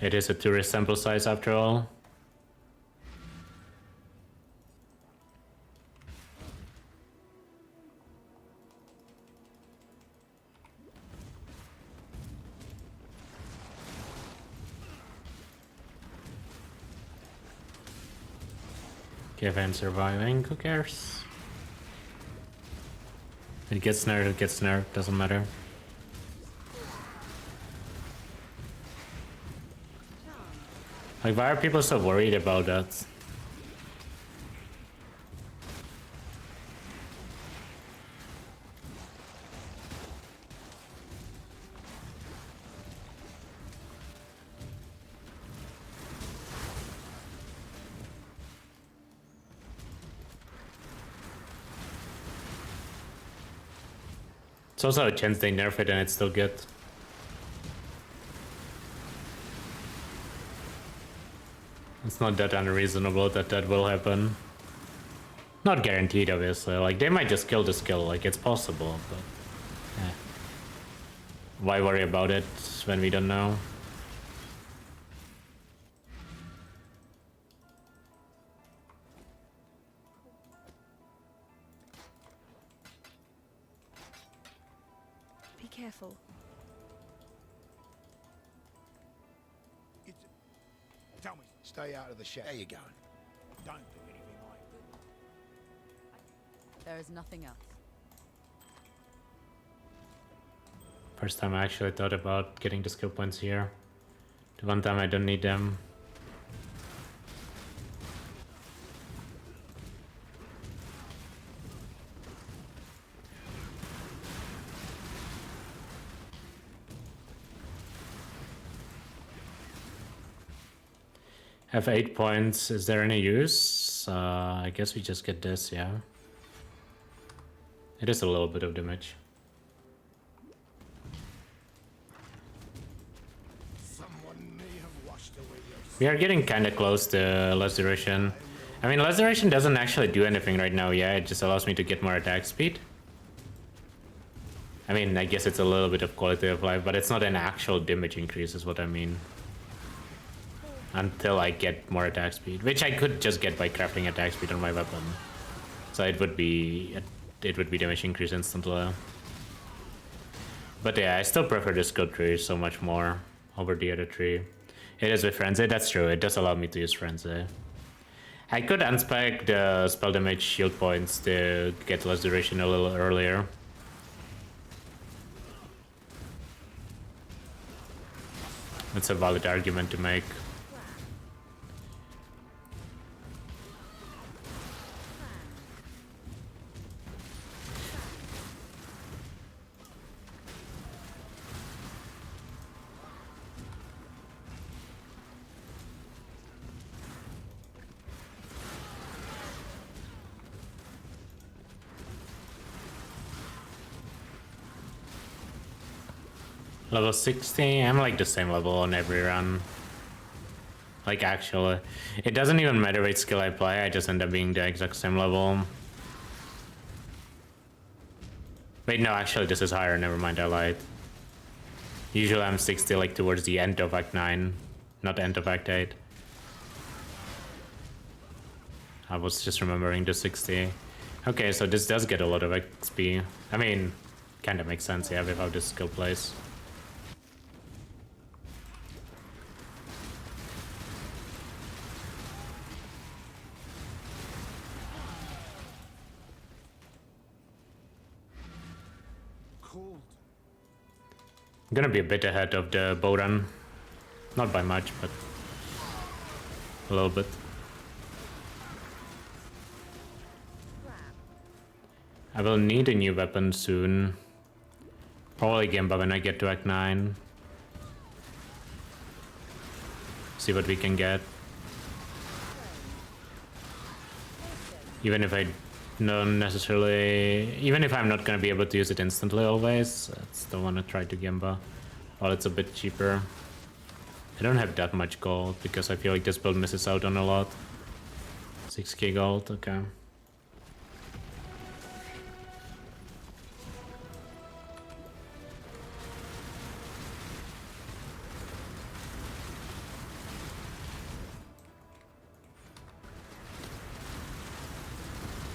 It is a tourist sample size after all. Kevin surviving, who cares? It gets nerfed, doesn't matter. Like, why are people so worried about that? It's also a chance they nerf it and it's still good. It's not that unreasonable that that will happen. Not guaranteed, obviously. Like, they might just kill the skill, like, it's possible, but... yeah. Why worry about it when we don't know? Be careful. Tell me. Stay out of the shed. There you go. Don't do anything like that. There is nothing else. First time I actually thought about getting the skill points here. The one time I don't need them. Have 8 points. Is there any use? I guess we just get this, yeah. It is a little bit of damage. Someone may have washed away your... We are getting kind of close to less duration. I mean, less duration doesn't actually do anything right now, yeah. It just allows me to get more attack speed. I mean, I guess it's a little bit of quality of life, but it's not an actual damage increase is what I mean. Until I get more attack speed, which I could just get by crafting attack speed on my weapon. So it would be damage increase instantly. But yeah, I still prefer the skill tree so much more over the other tree. It is with frenzy, that's true. It does allow me to use frenzy. I could unspec the spell damage shield points to get less duration a little earlier. That's a valid argument to make. Level 60, I'm like the same level on every run. Like actually, it doesn't even matter which skill I play, I just end up being the exact same level. Wait, no, actually this is higher, never mind, I lied. Usually I'm 60 like towards the end of Act 9, not end of Act 8. I was just remembering the 60. Okay, so this does get a lot of XP. I mean, kinda makes sense, yeah, with how this skill plays. I'm gonna be a bit ahead of the bow run. Not by much, but a little bit. I will need a new weapon soon. Probably Gemba when I get to Act 9. See what we can get. Even if I don't necessarily... Even if I'm not gonna be able to use it instantly always, I still wanna try to Gemba while it's a bit cheaper. I don't have that much gold because I feel like this build misses out on a lot. 6k gold, okay.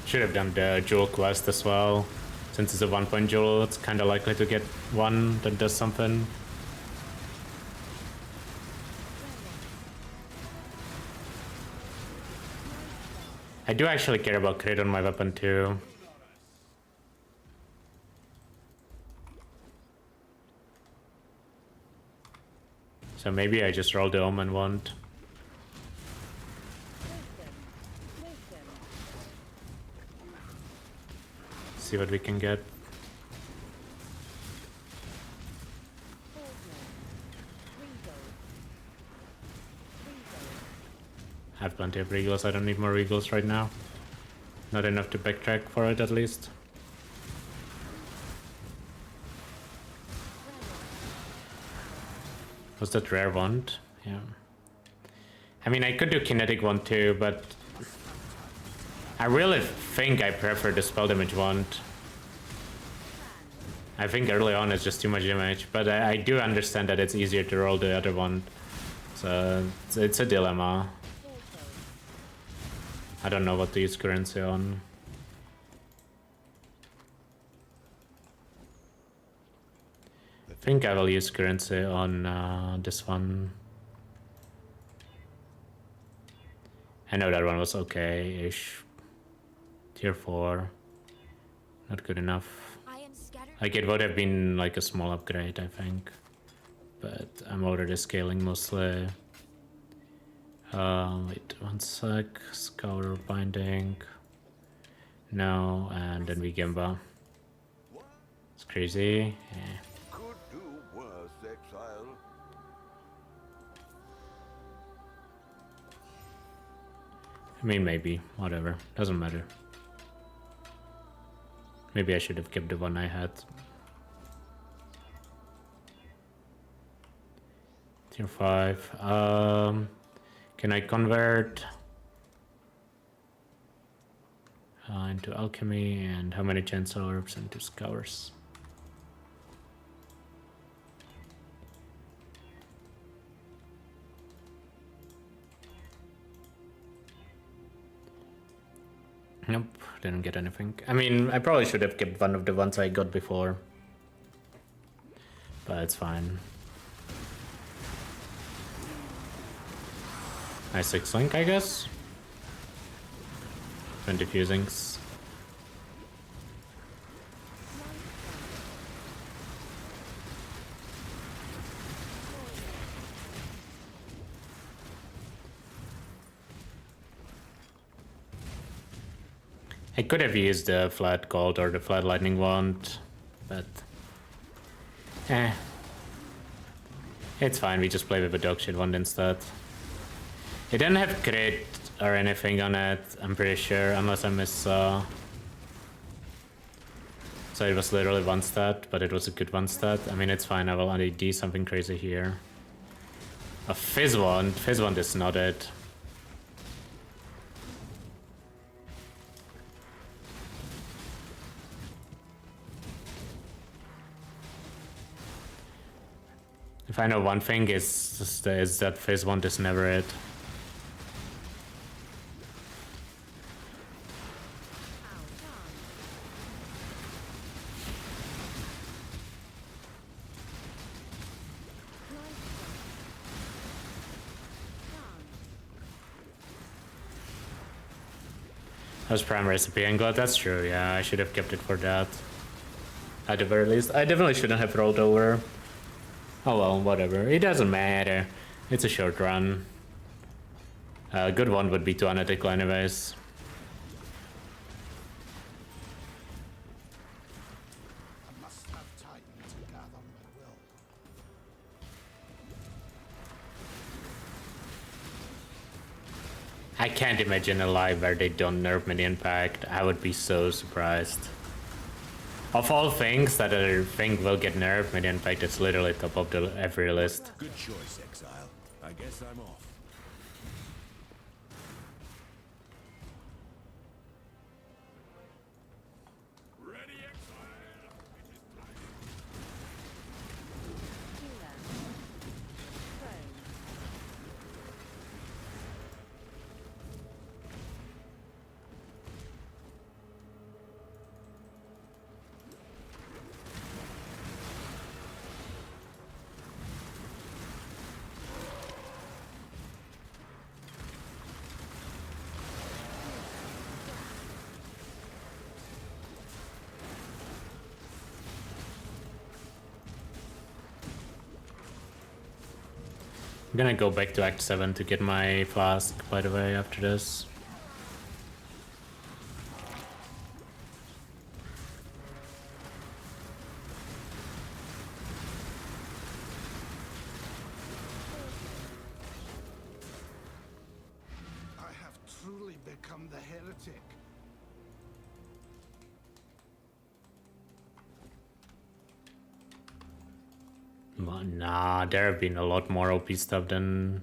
Should have done the jewel quest as well. Since it's a 1-point jewel, it's kind of likely to get one that does something. I do actually care about crit on my weapon too. So maybe I just roll the omen wand. See what we can get. I have plenty of regals, I don't need more regals right now. Not enough to backtrack for it at least. Was that rare wand? Yeah. I mean, I could do kinetic one too, but I really think I prefer the spell damage wand. I think early on it's just too much damage, but I do understand that it's easier to roll the other one. So it's a dilemma. I don't know what to use currency on. I think I will use currency on this one. I know that one was okay-ish. Tier 4. Not good enough. Like, it would have been like a small upgrade, I think. But I'm already scaling mostly. Wait, one sec. Scour binding. No, and then we Gemba. It's crazy. Yeah. Could do worse, exile. I mean, maybe. Whatever. Doesn't matter. Maybe I should have kept the one I had. Tier 5. Can I convert into alchemy, and how many chance orbs into scours? Nope, didn't get anything. I mean, I probably should have kept one of the ones I got before, but it's fine. Nice 6 link, I guess. 20 fusings. I could have used the flat gold or the flat lightning wand, but it's fine. We just play with a dog shit wand instead. It didn't have crit or anything on it, I'm pretty sure, unless I missaw. So it was literally one stat, but it was a good one stat. I mean, it's fine. I will only do something crazy here. A fizz wand. Fizz wand is not it. If I know one thing, is that phase 1 is never it. That was prime recipe, and glad that's true. Yeah, I should have kept it for that. At the very least, I definitely shouldn't have rolled over. Oh well, whatever. It doesn't matter. It's a short run. A good one would be too unethical anyways. I must have time to gather my will. I can't imagine a live where they don't nerf minion pact. I would be so surprised. Of all things that I think will get nerfed, minion pact is literally top of the every list. Good choice, Exile. I guess I'm off. I'm gonna go back to Act 7 to get my flask, by the way, after this. I have truly become the heretic. Well, nah, there have been a lot more OP stuff than...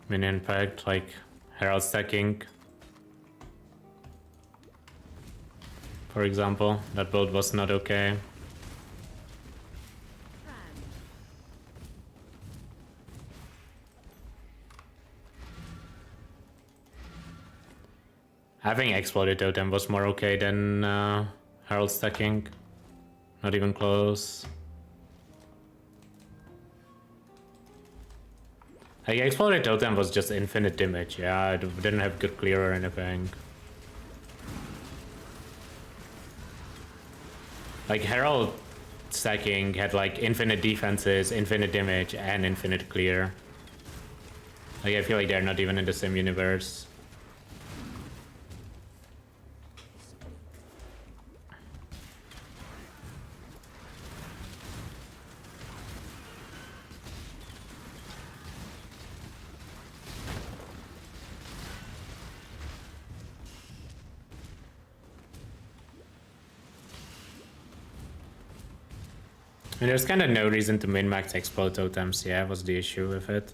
Minion pact, like Herald stacking. For example, that build was not okay. Having Exploded Totem was more okay than Herald stacking. Not even close. Like, Exploded Totem was just infinite damage, yeah, it didn't have good clear or anything. Like, Herald stacking had like infinite defenses, infinite damage, and infinite clear. Like, I feel like they're not even in the same universe. I mean, there's kind of no reason to min-max explode totems, yeah, was the issue with it.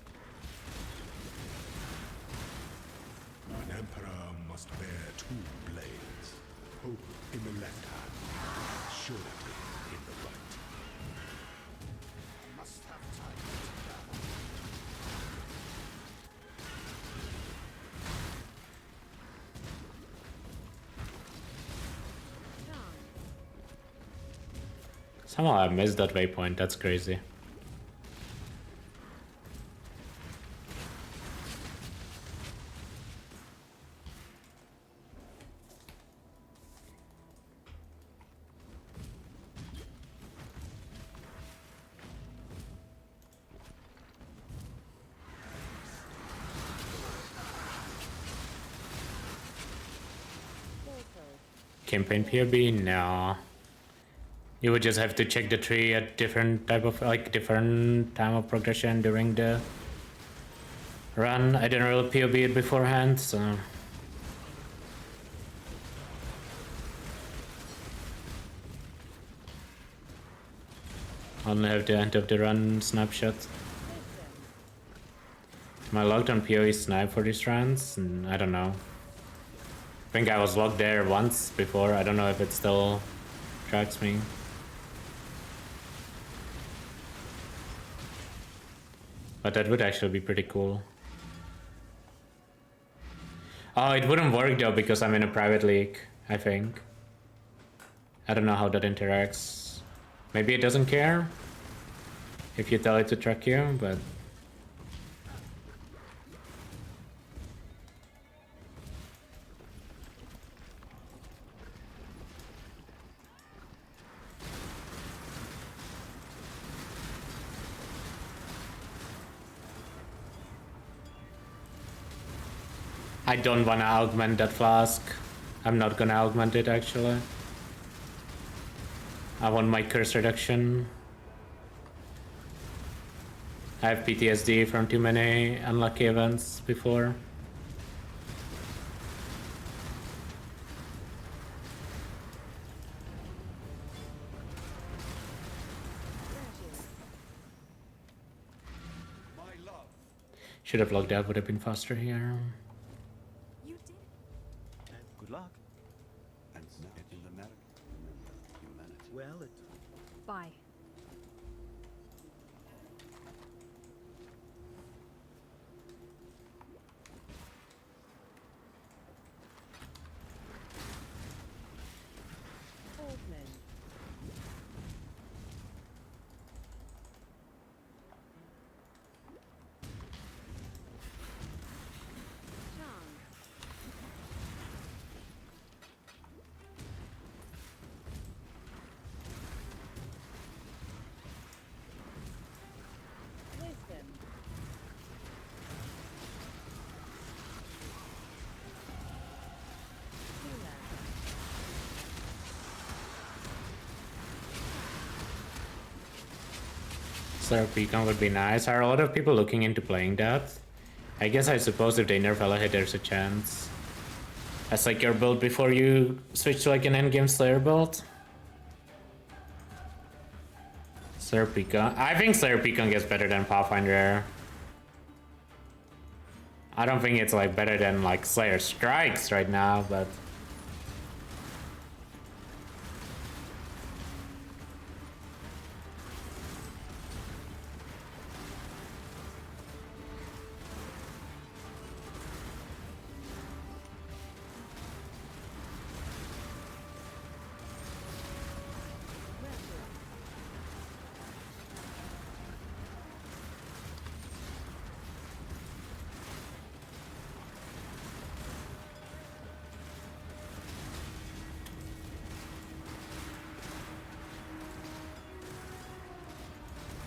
An emperor must bear two blades. Hope in the left hand, surety in the right. Must have time to gather. Somehow I missed that waypoint, that's crazy. Campaign POB? No. You would just have to check the tree at different type of, like, different time of progression during the run. I didn't really POB it beforehand, so... Only have the end of the run snapshot. Am I logged on PoE snipe for these runs? I don't know. I think I was logged there once before. I don't know if it still tracks me. But that would actually be pretty cool. Oh, it wouldn't work though because I'm in a private league, I think. I don't know how that interacts. Maybe it doesn't care if you tell it to track you, but... I don't wanna augment that flask. I'm not gonna augment it actually. I want my curse reduction. I have PTSD from too many unlucky events before. Should have logged out, would have been faster here. Good luck. And in the matter, remember humanity. Well, it... Bye. Slayer Beacon would be nice. Are a lot of people looking into playing that? I guess I suppose if they nerf Elahid, there's a chance. That's like your build before you switch to like an endgame Slayer build. Slayer Beacon. I think Slayer Beacon gets better than Pathfinder. I don't think it's like better than like Slayer Strikes right now, but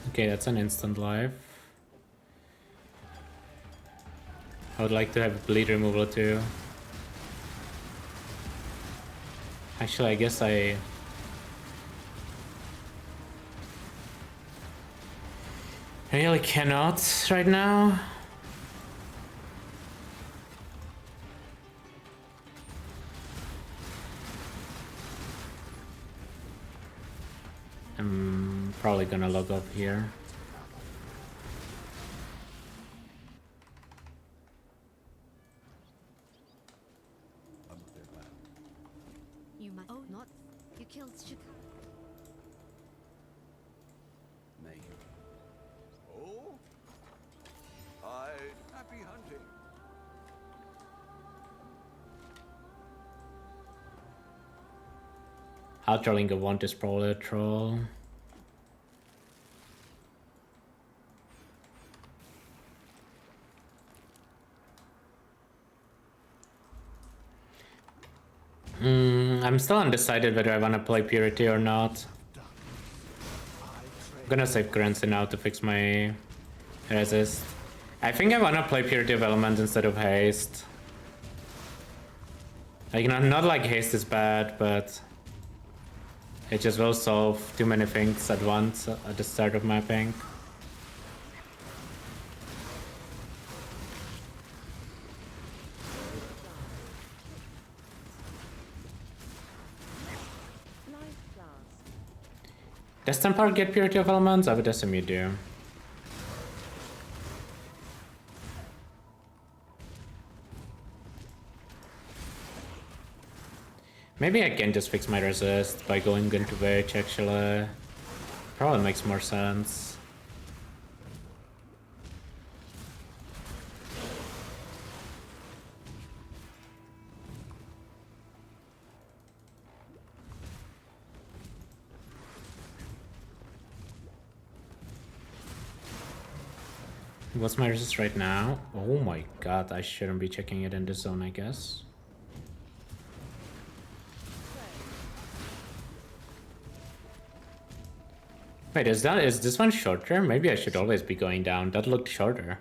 okay, that's an instant life. I would like to have bleed removal too. Actually, I guess I really cannot right now. I'm probably gonna log off here. You must not. You killed Chicago. Make it. Oh? Happy hunting. Outrolling a want is probably a troll. I'm still undecided whether I want to play Purity or not. I'm gonna save currency now to fix my resist. I think I want to play Purity of Element instead of Haste. Like, not like Haste is bad, but it just will solve too many things at once at the start of mapping. Does Templar get Purity of Elements? I would assume you do. Maybe I can just fix my resist by going into Witch, actually. Probably makes more sense. What's my resist right now? Oh my god, I shouldn't be checking it in this zone, I guess. Wait, is this one shorter? Maybe I should always be going down. That looked shorter.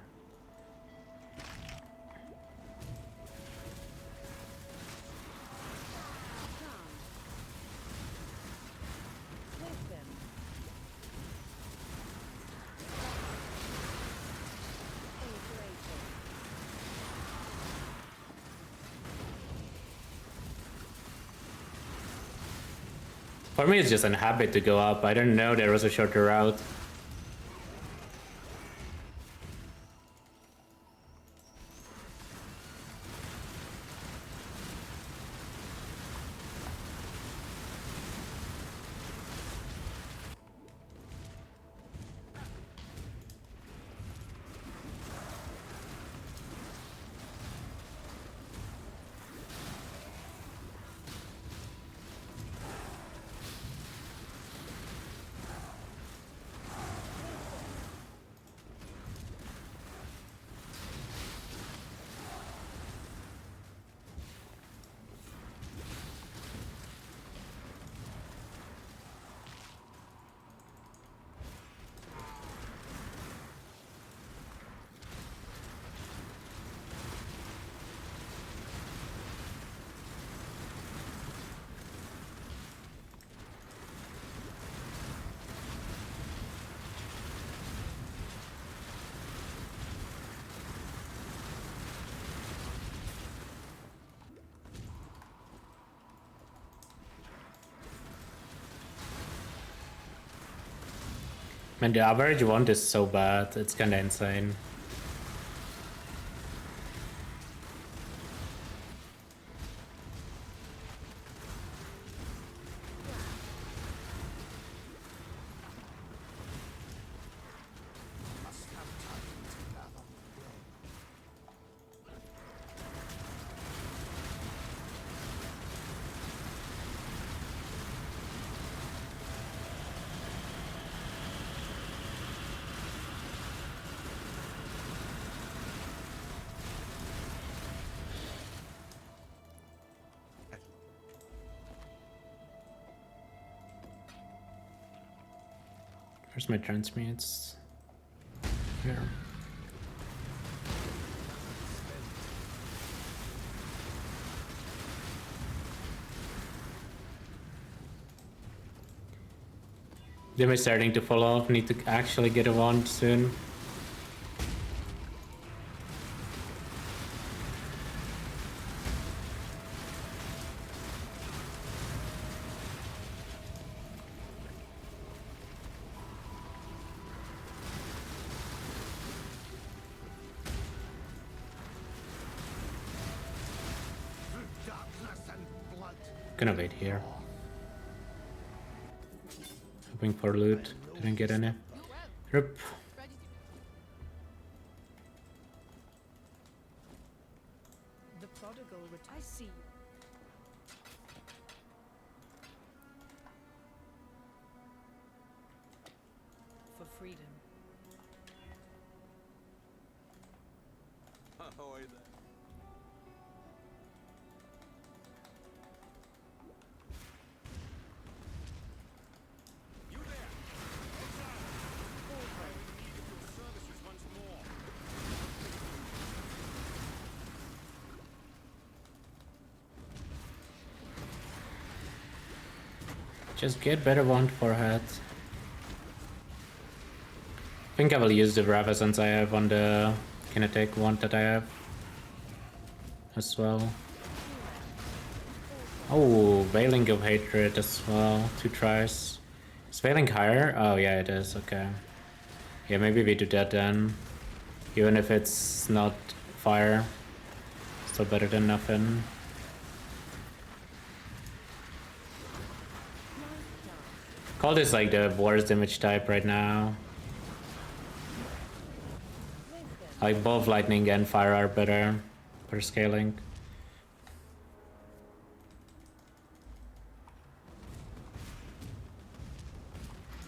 For me, it's just a habit to go up. I didn't know there was a shorter route. Man, the average wand is so bad. It's kinda insane. Must have time to gather. Where's my transmutes? Here. Them is starting to fall off. Need to actually get a wand soon. Through darkness and blood. Gonna wait here. Hoping for loot. Didn't get any. Rip. The prodigal I see you. For freedom. Ahoy there. You there! Need your services once more. Just get better wand for head. I think I will use the Ravagance I have on the Kinetic wand that I have as well. Oh, Veiling of Hatred as well. 2 tries. Is Veiling higher? Oh yeah, it is. Okay. Yeah, maybe we do that then. Even if it's not fire. Still better than nothing. Cold is like the worst damage type right now. Like both lightning and fire are better for scaling.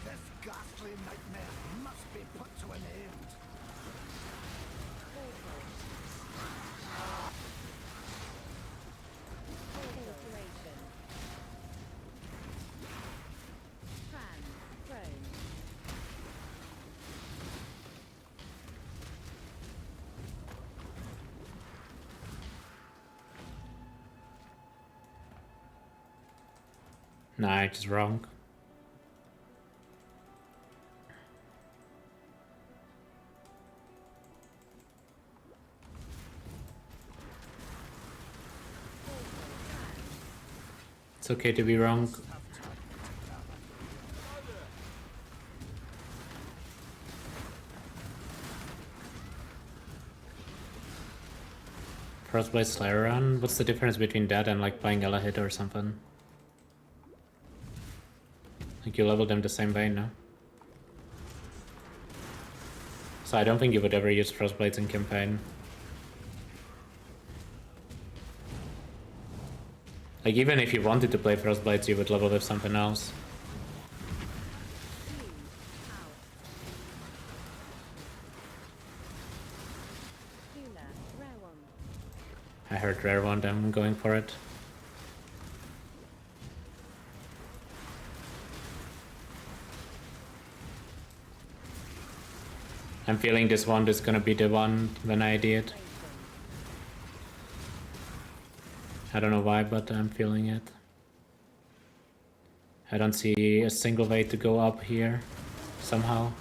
This ghastly nightmare must be put to an end. Nah, it's wrong. It's okay to be wrong. Frostblade Slayer run? What's the difference between that and like playing Elahit or something? Like you level them the same way, no? So I don't think you would ever use Frostblades in campaign. Like even if you wanted to play Frostblades, you would level with something else. I heard rare one, I'm going for it. I'm feeling this one is gonna be the one when I did. I don't know why, but I'm feeling it. I don't see a single way to go up here, somehow.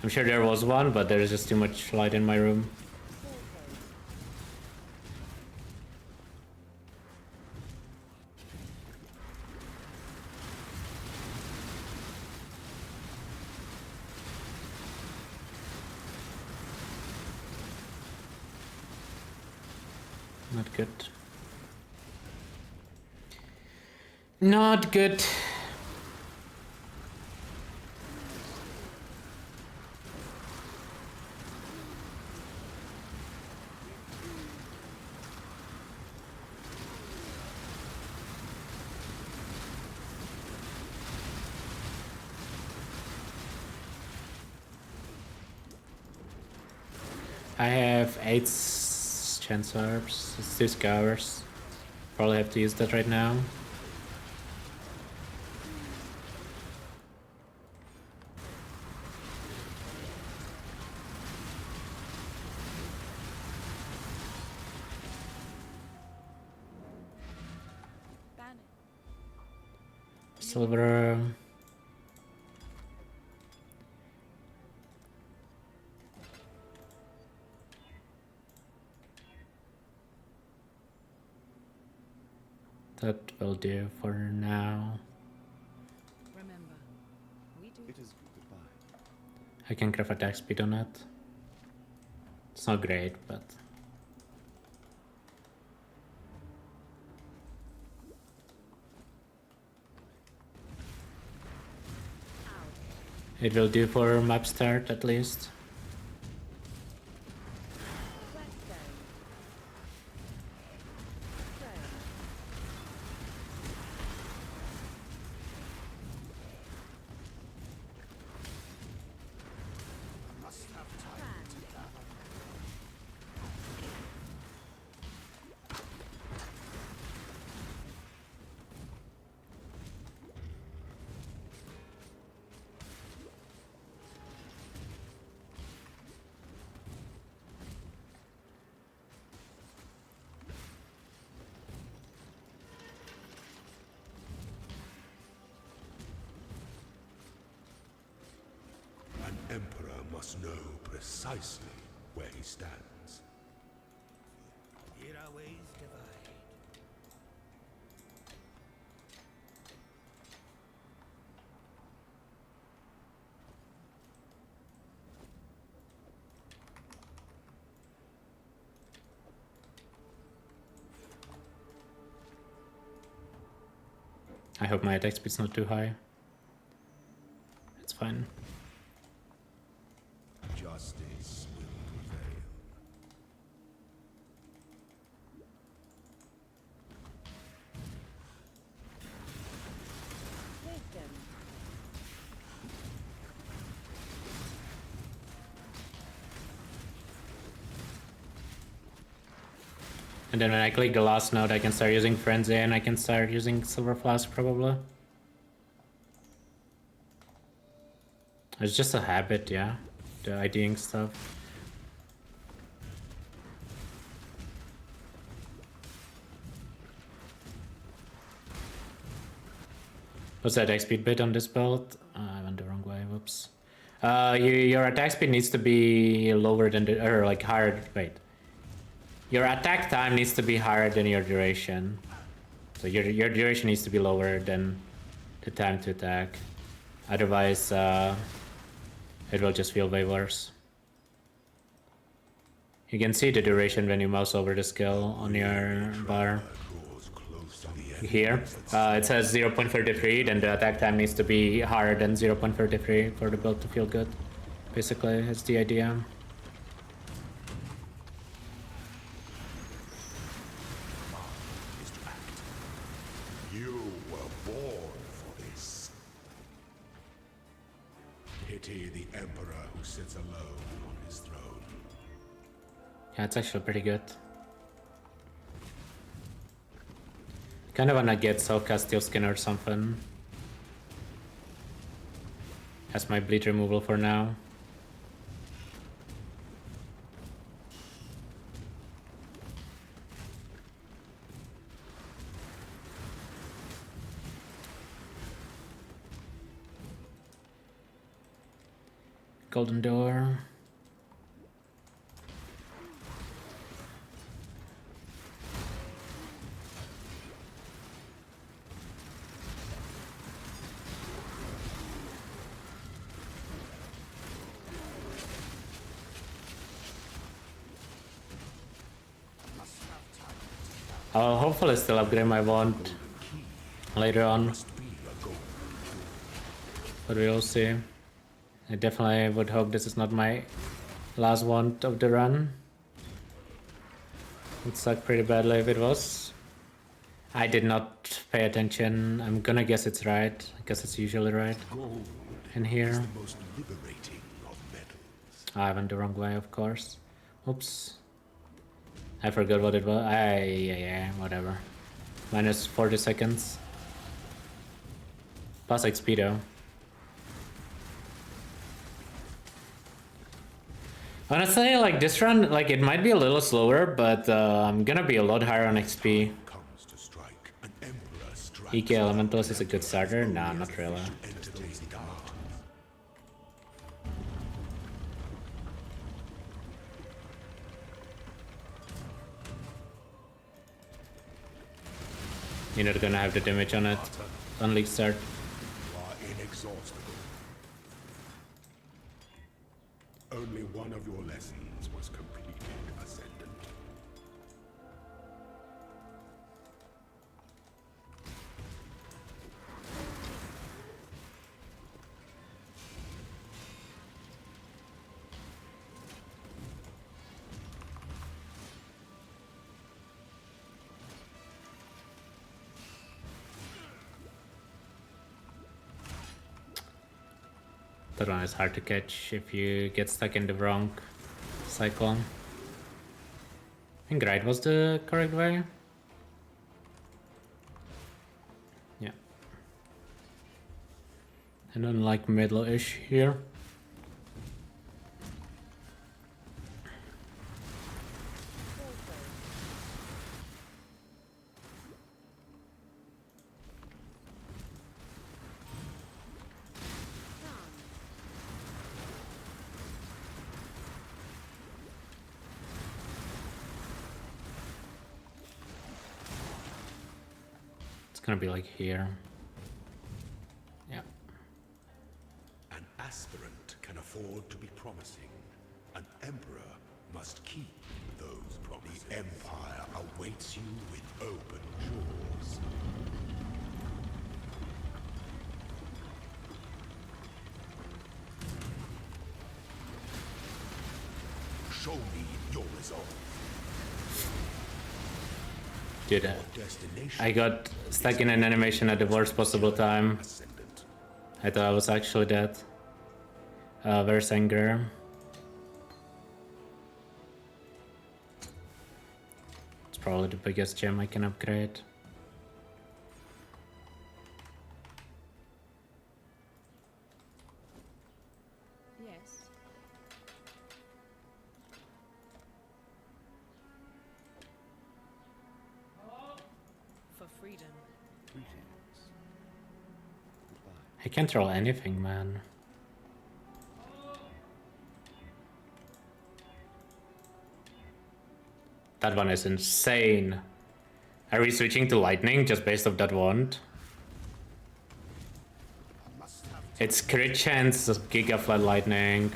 I'm sure there was one, but there's just too much light in my room. Not good. Not good. I have 8 chance orbs. It's 2 scours. Probably have to use that right now. Silver. That will do for now. Remember, we do. It is goodbye. I can craft attack speed on it. It's not great, but it will do for map start at least. Must have time to gather. An emperor must know precisely where he stands. Here our ways divide. I hope my attack speed's not too high. It's fine. Justice will prevail. And then when I click the last node, I can start using Frenzy and I can start using Silver Flask probably. It's just a habit, yeah. The IDing stuff. What's that attack speed bit on this build? I went the wrong way, whoops. Your attack speed needs to be lower than the, or like higher, wait. Your attack time needs to be higher than your duration. So your duration needs to be lower than the time to attack. Otherwise, it will just feel way worse. You can see the duration when you mouse over the skill on your bar. Here, it says 0.33, then the attack time needs to be higher than 0.33 for the build to feel good. Basically, that's the idea. You were born for this. Pity the emperor who sits alone on his throne. Yeah, it's actually pretty good. Kind of wanna get Soulcast Steel Skin or something. As my bleed removal for now. Golden Door. Must have time. I'll hopefully still upgrade my wand later on, but we'll see. I definitely would hope this is not my last wand of the run. It sucked pretty badly if it was. I did not pay attention. I'm gonna guess it's right. I guess it's usually right. In here. I went the wrong way, of course. Oops. I forgot what it was. Yeah, whatever. Minus 40 seconds. Plus XP though. Honestly, like this run, like it might be a little slower, but I'm gonna be a lot higher on XP. EK Elementals is a good starter? Nah, not really. You're not gonna have the damage on it on Leaguestart. Only one of your lessons was completed, Ascendant. That one is hard to catch if you get stuck in the wrong cycle. I think right was the correct way. Yeah. I don't like middle-ish here. Gonna be like here. Yeah. An aspirant can afford to be promising. An emperor must keep those promises. The Empire awaits you with open jaws. Show me your resolve. Dude, I got stuck in an animation at the worst possible time. I thought I was actually dead. Where's Anger? It's probably the biggest gem I can upgrade. I can't roll anything, man. That one is insane. Are we switching to lightning just based off that wand? It's crit chance of Giga Flood Lightning.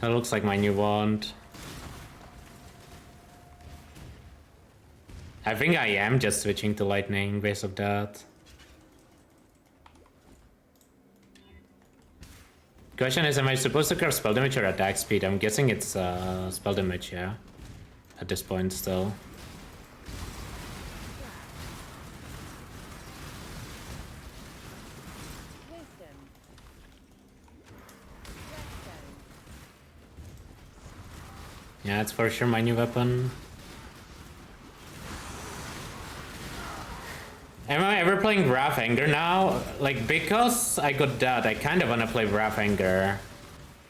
That looks like my new wand. I think I am just switching to lightning based off that. Question is, am I supposed to curve spell damage or attack speed? I'm guessing it's spell damage, yeah. At this point still. Yeah, it's for sure my new weapon. Am I ever playing Wrath Anger now? Like, because I got that, I kind of want to play Wrath Anger.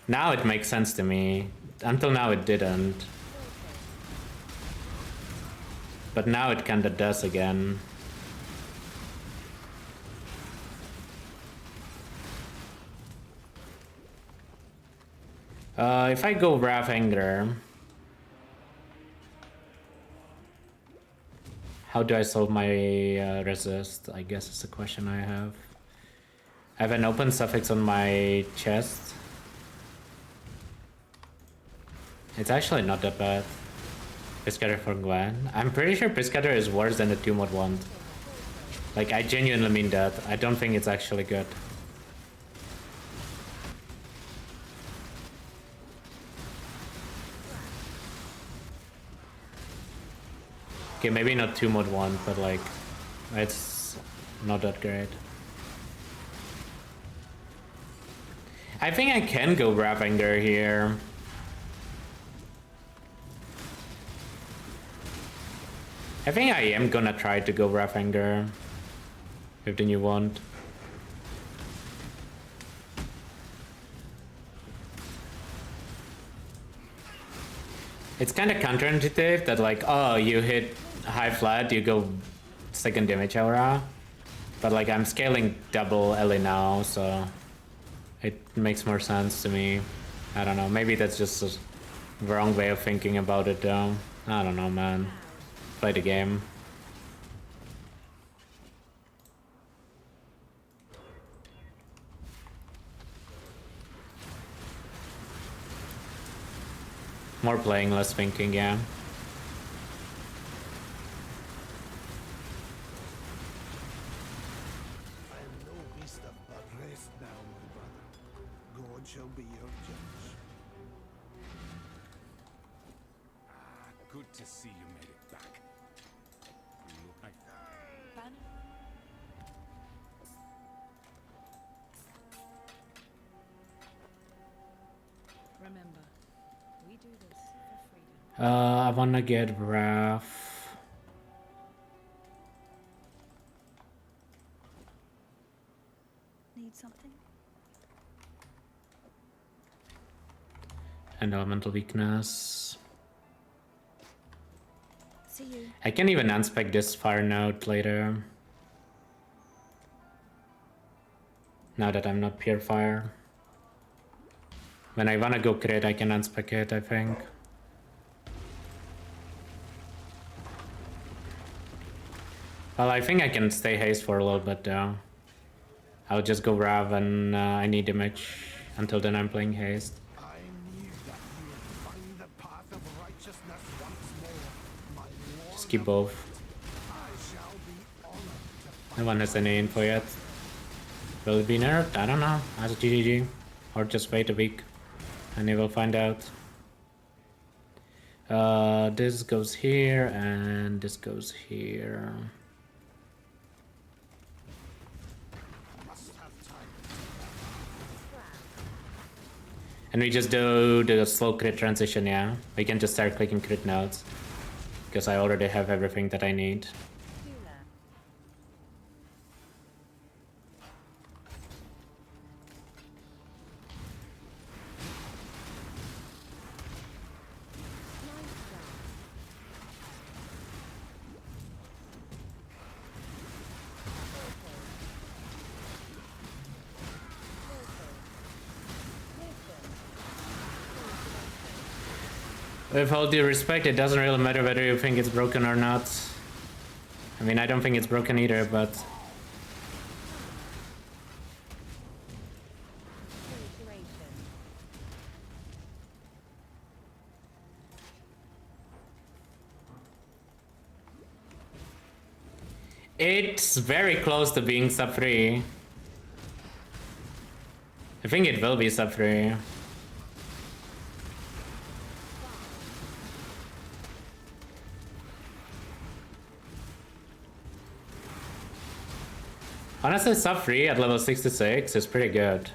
Now it makes sense to me. Until now it didn't. But now it kinda does again. If I go Wrath Anger... How do I solve my resist? I guess it's a question I have. I have an open suffix on my chest. It's actually not that bad. Piscator for Gwen. I'm pretty sure Piscator is worse than the 2-mod wand. Like, I genuinely mean that. I don't think it's actually good. Okay, maybe not 2-mod wand, but like, it's not that great. I think I can go Ravanger here. I think I am gonna try to go Ravanger with the new wand. It's kind of counterintuitive that like, oh, you hit high flat, you go second damage aura. But like I'm scaling double Ellie now, so it makes more sense to me. I don't know, maybe that's just a wrong way of thinking about it though. I don't know, man. Play the game. More playing, less thinking, yeah. I am no beast of but rest now, my brother. God shall be your judge. Ah, good to see you made it back. You look like Banner. Remember, we do this for freedom. I wanna get Wrath. Need something? And Elemental Weakness. See you. I can even unspec this Fire Note later. Now that I'm not Pure Fire. When I wanna go crit, I can unspec it, I think. Well, I think I can stay haste for a little bit though. I'll just go Rav and I need damage. Until then I'm playing haste. I knew that you would find the path of righteousness once more, my lord. Just keep both. I shall be honored to No one has any info yet. Will it be nerfed? I don't know. Ask GGG. Or just wait a week. And you will find out. This goes here and this goes here. And we just do the slow crit transition, yeah? We can just start clicking crit nodes. Because I already have everything that I need. With all due respect, it doesn't really matter whether you think it's broken or not. I mean, I don't think it's broken either, but... It's very close to being sub 3. I think it will be sub 3. Honestly, sub 3 at level 66 is pretty good.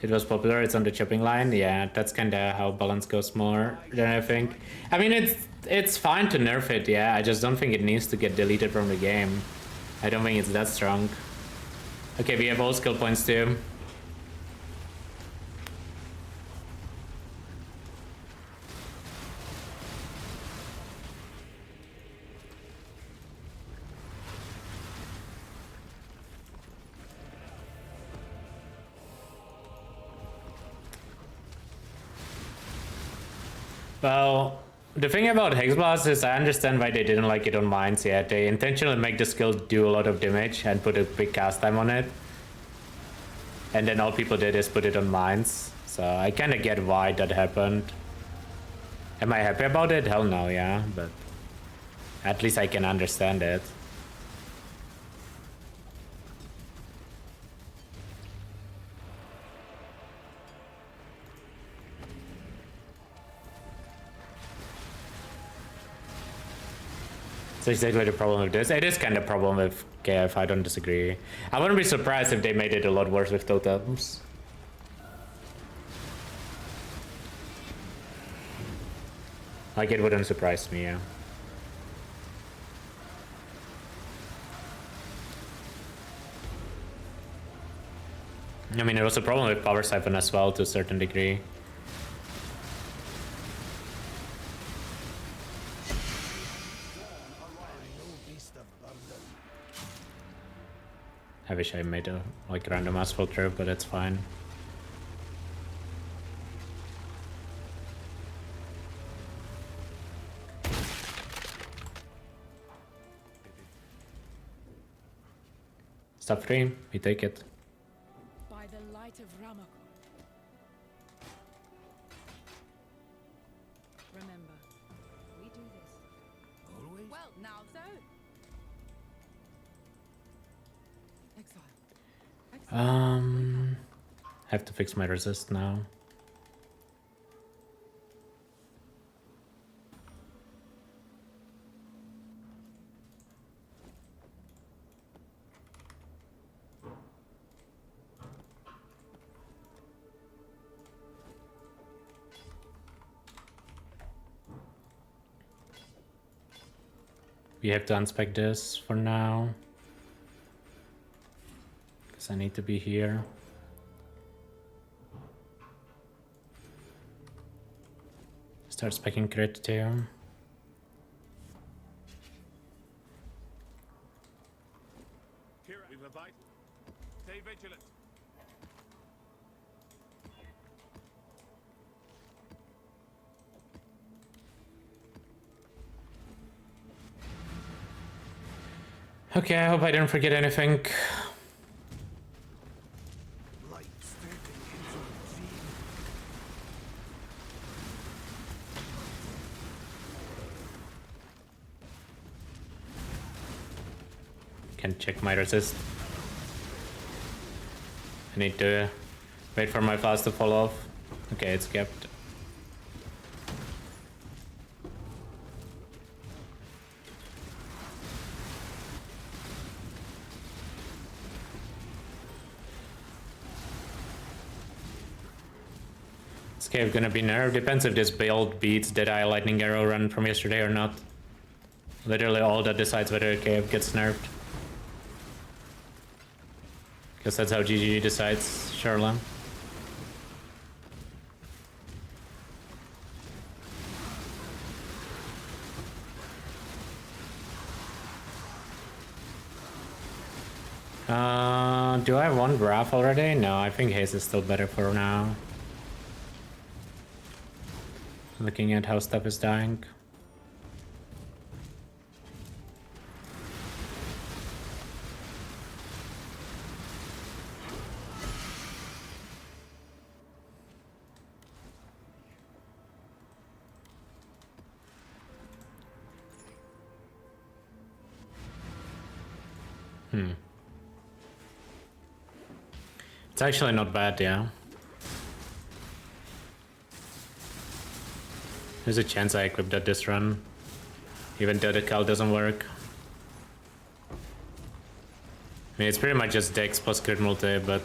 It was popular, it's on the chopping line. Yeah, that's kinda how balance goes more than I think. I mean, it's fine to nerf it, yeah. I just don't think it needs to get deleted from the game. I don't think it's that strong. Okay, we have all skill points too. Well, The thing about Hex Blast is I understand why they didn't like it on mines yet. They intentionally make the skill do a lot of damage and put a big cast time on it. And then all people did is put it on mines. So I kind of get why that happened. Am I happy about it? Hell no, yeah. But at least I can understand it. That's exactly the problem with this. It is kind of a problem with KF, I don't disagree. I wouldn't be surprised if they made it a lot worse with totems. Like, it wouldn't surprise me, yeah. I mean, it was a problem with Power Siphon as well, to a certain degree. I wish I made a like random ass filter, but it's fine. Stop free, we take it. By the light of Ramakon. Remember, we do this. Always? Well, now so. Exile. Have to fix my resist now. We have to unspec this for now. Because I need to be here. Start specking crit too. Kira, we will bite. Stay vigilant. Okay, I hope I didn't forget anything. Light stepping into the field. Can check my resist. I need to wait for my flash to fall off. Okay, it's kept. This cave gonna be nerfed. Depends if this build beats Deadeye Lightning Arrow run from yesterday or not. Literally all that decides whether a cave gets nerfed. Guess that's how GG decides, Charlotte. Do I have one graph already? No, I think haste is still better for now. Looking at how stuff is dying. It's actually not bad, yeah. There's a chance I equipped that this run, even though the cal doesn't work. I mean, it's pretty much just Dex plus crit multi, but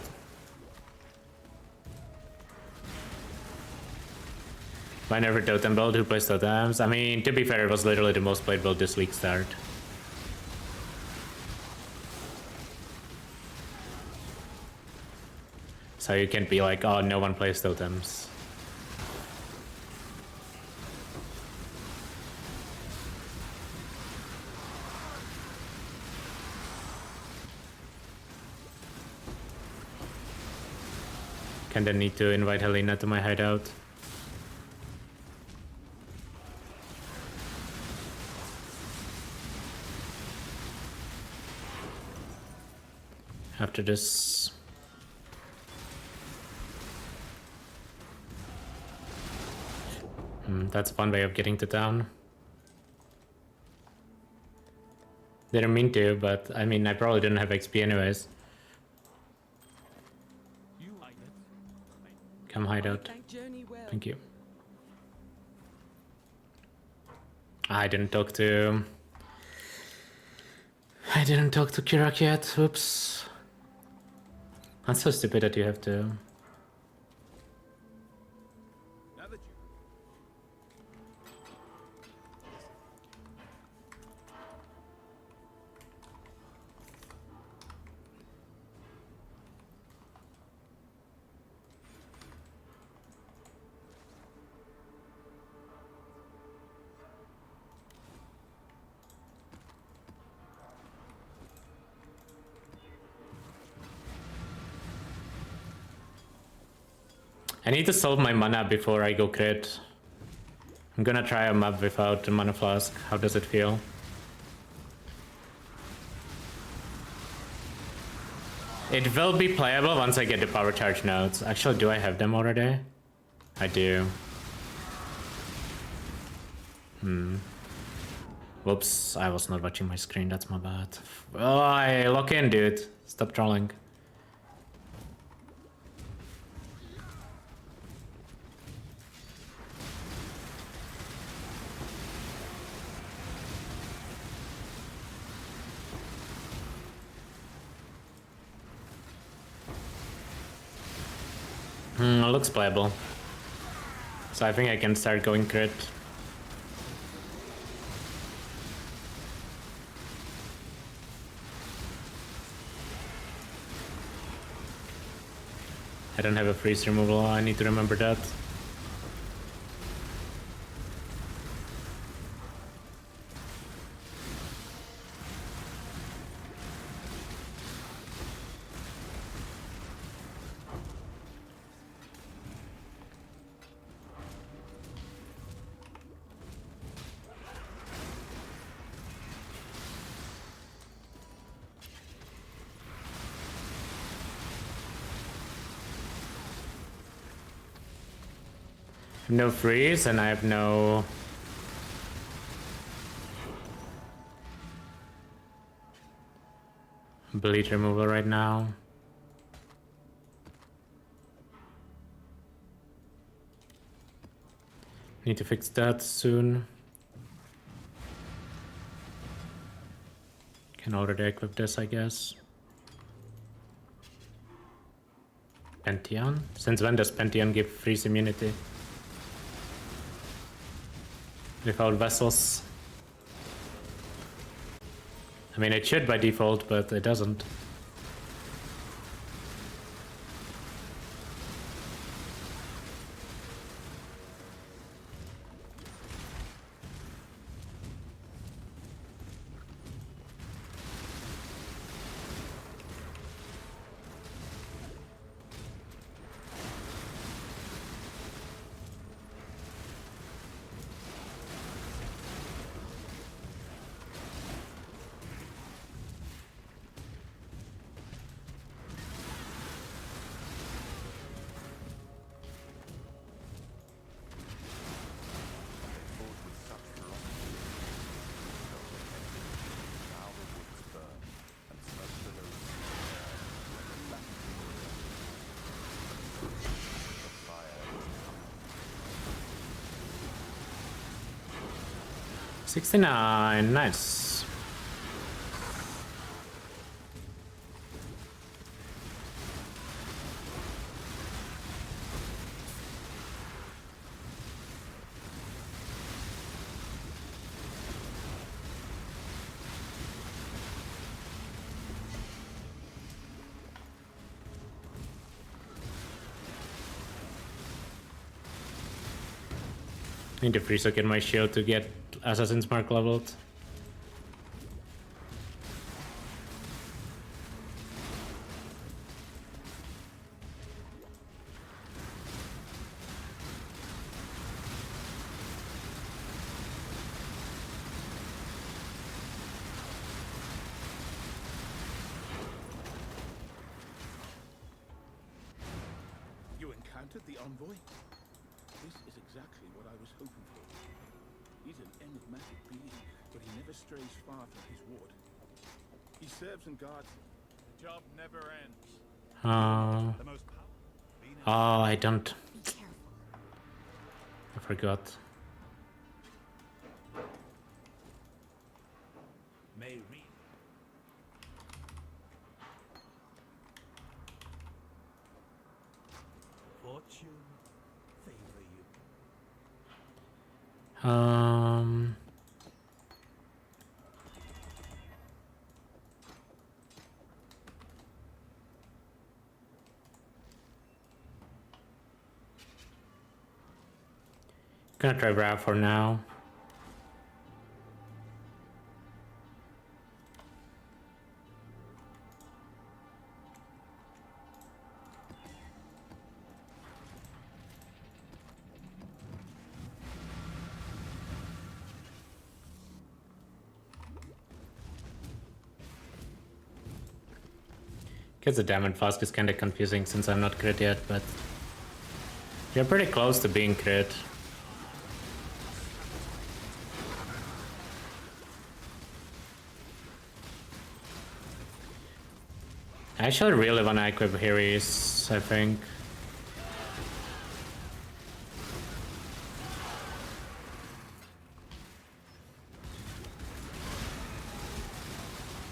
I never totem build. Who plays totems? I mean, to be fair, it was literally the most played build this Leaguestart. So you can't be like, oh, no one plays totems. Kinda need to invite Helena to my hideout. after this. That's one way of getting to town. Didn't mean to, but I mean, I probably didn't have XP anyways. Come hideout. Thank you. I didn't talk to Kirak yet. Oops. That's so stupid that you have to. I need to solve my mana before I go crit. I'm gonna try a map without the mana flask. How does it feel? It will be playable once I get the power charge nodes. Actually, do I have them already? I do. Whoops, I was not watching my screen, that's my bad. Oh, I lock in, dude. Stop trolling. It looks playable. So I think I can start going crit. I don't have a freeze removal, I need to remember that. No freeze, and I have no... bleed removal right now. Need to fix that soon. Can already equip this, I guess. Pantheon? Since when does Pantheon give freeze immunity? Without vessels. I mean, it should by default, but it doesn't. $69, nice. Need to free socket my shield to get Assassin's Mark leveled. spotted the envoy? This is exactly what I was hoping for. He's an enigmatic being, but he never strays far from his ward. He serves and guards. The job never ends. Oh, The most I don't. I forgot. May read. Fortune favor you. Gonna try Rav for now. Guess the Diamond Flask is kinda confusing since I'm not crit yet, but you're pretty close to being crit. I actually really wanna equip Hierophant, I think.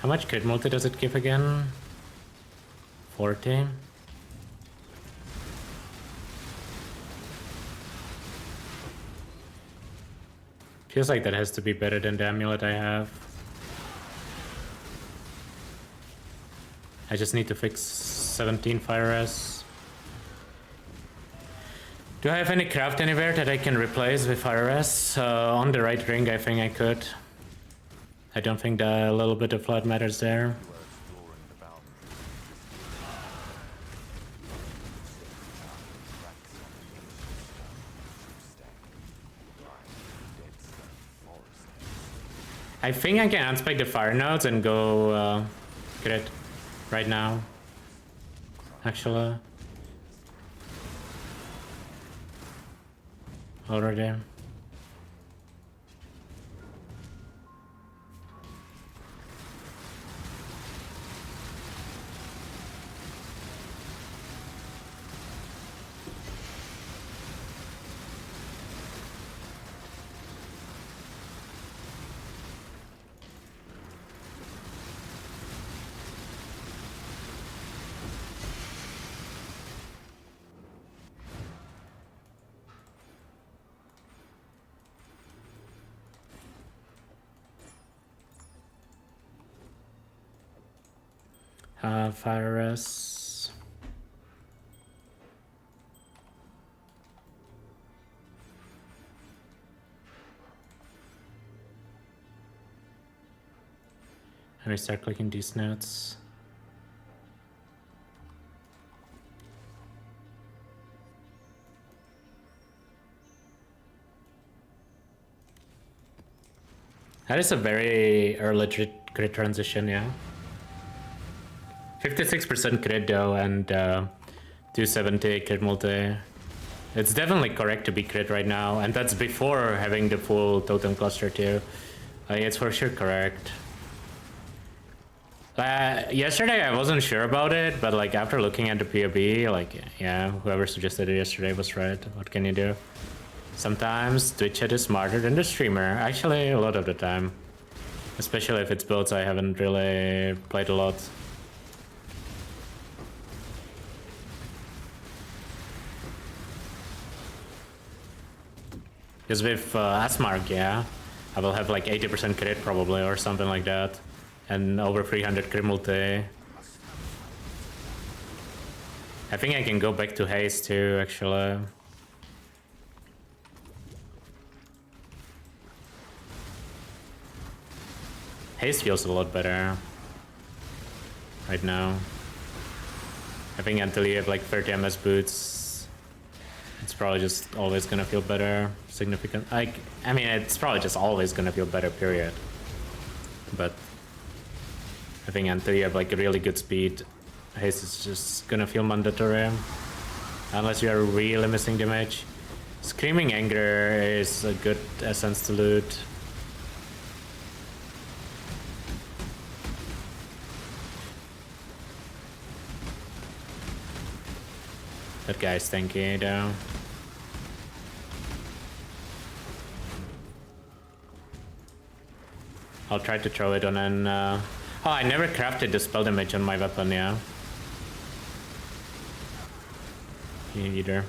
How much crit multi does it give again? 40? Feels like that has to be better than the amulet I have. I just need to fix 17 fire res. Do I have any craft anywhere that I can replace with fire res? On the right ring I think I could. I don't think that a little bit of flood matters there. I think I can unspec the fire nodes and go crit right now. Actually. Already. Fire res. Let me start clicking these notes. That is a very early crit transition, yeah. 56% crit though, and 270 crit multi. It's definitely correct to be crit right now, and that's before having the full totem cluster too. It's for sure correct. Yesterday I wasn't sure about it, but like after looking at the POB, like yeah, whoever suggested it yesterday was right. What can you do? Sometimes Twitch chat is smarter than the streamer. Actually, a lot of the time. Especially if it's builds I haven't really played a lot. Because with Asmark, yeah, I will have like 80% crit probably or something like that. And over 300 crit multi. I think I can go back to haste too, actually. Haste feels a lot better right now. I think until you have like 30 MS boots, it's probably just always gonna feel better. Significant. I mean, it's probably just always gonna feel better, period. But I think until you have like a really good speed, haste is just gonna feel mandatory. Unless you are really missing damage. Screaming Anger is a good essence to loot. That guy's tanky though. I'll try to throw it on an... Oh, I never crafted the spell damage on my weapon, yeah. Me either.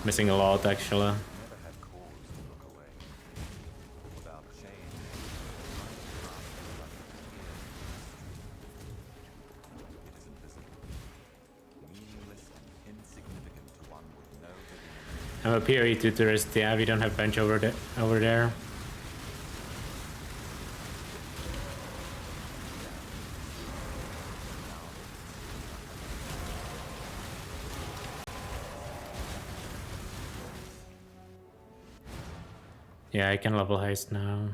Missing a lot, actually. I'm a PoE tutorist, yeah, we don't have bench over there. Yeah, I can level haste now.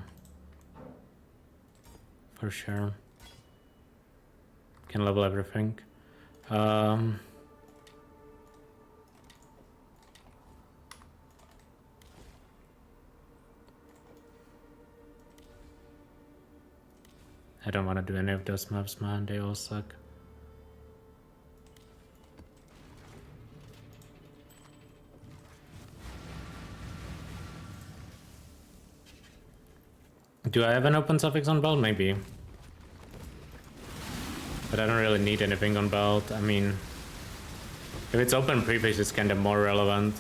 For sure. Can level everything. I don't want to do any of those maps, man. They all suck. Do I have an open suffix on belt? Maybe. But I don't really need anything on belt. I mean, if it's open preface, it's kind of more relevant.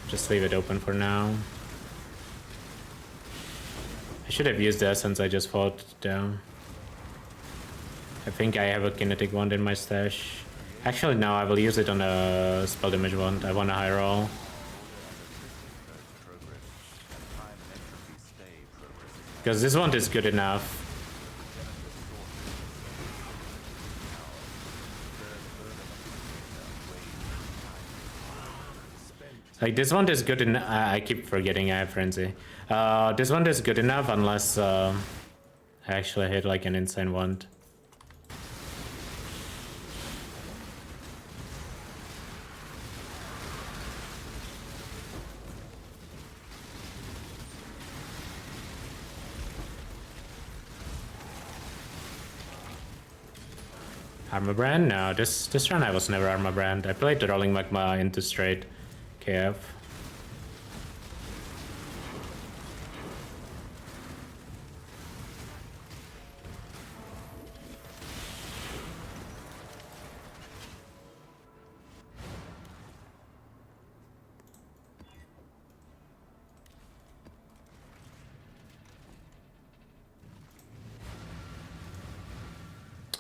Just leave it open for now. I should have used the essence I just fought down. I think I have a kinetic wand in my stash. Actually, no, I will use it on a spell damage wand. I want a high roll. Because this wand is good enough. Like, this one is good enough. I keep forgetting I have frenzy. This one is good enough unless I actually hit like an insane wand. Armor brand? No, this run I was never armor brand. I played the rolling magma into straight KF.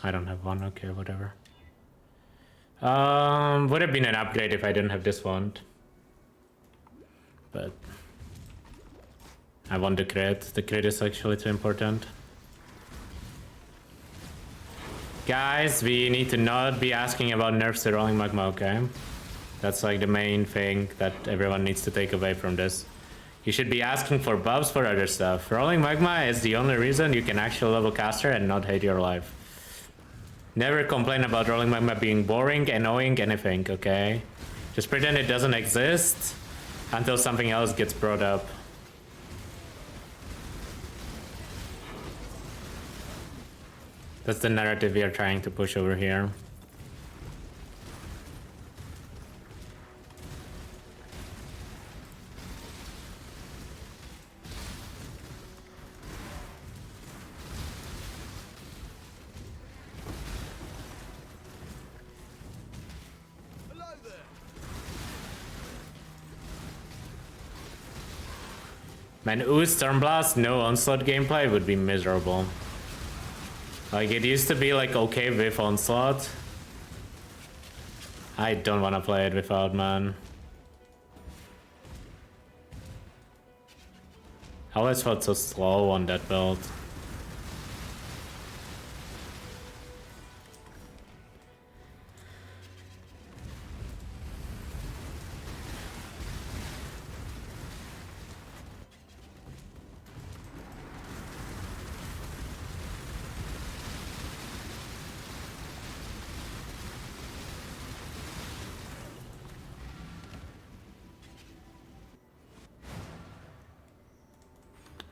I don't have one, okay, whatever. Would have been an upgrade if I didn't have this wand. But I want the crit. The crit is actually too important. Guys, we need to not be asking about nerfs to rolling magma, okay? That's like the main thing that everyone needs to take away from this. You should be asking for buffs for other stuff. Rolling magma is the only reason you can actually level caster and not hate your life. Never complain about rolling magma being boring, annoying, anything, okay? Just pretend it doesn't exist until something else gets brought up. That's the narrative we are trying to push over here. Man, ooh, Stormblast, no onslaught gameplay would be miserable. Like, it used to be like okay with onslaught. I don't want to play it without, man. I always felt so slow on that build.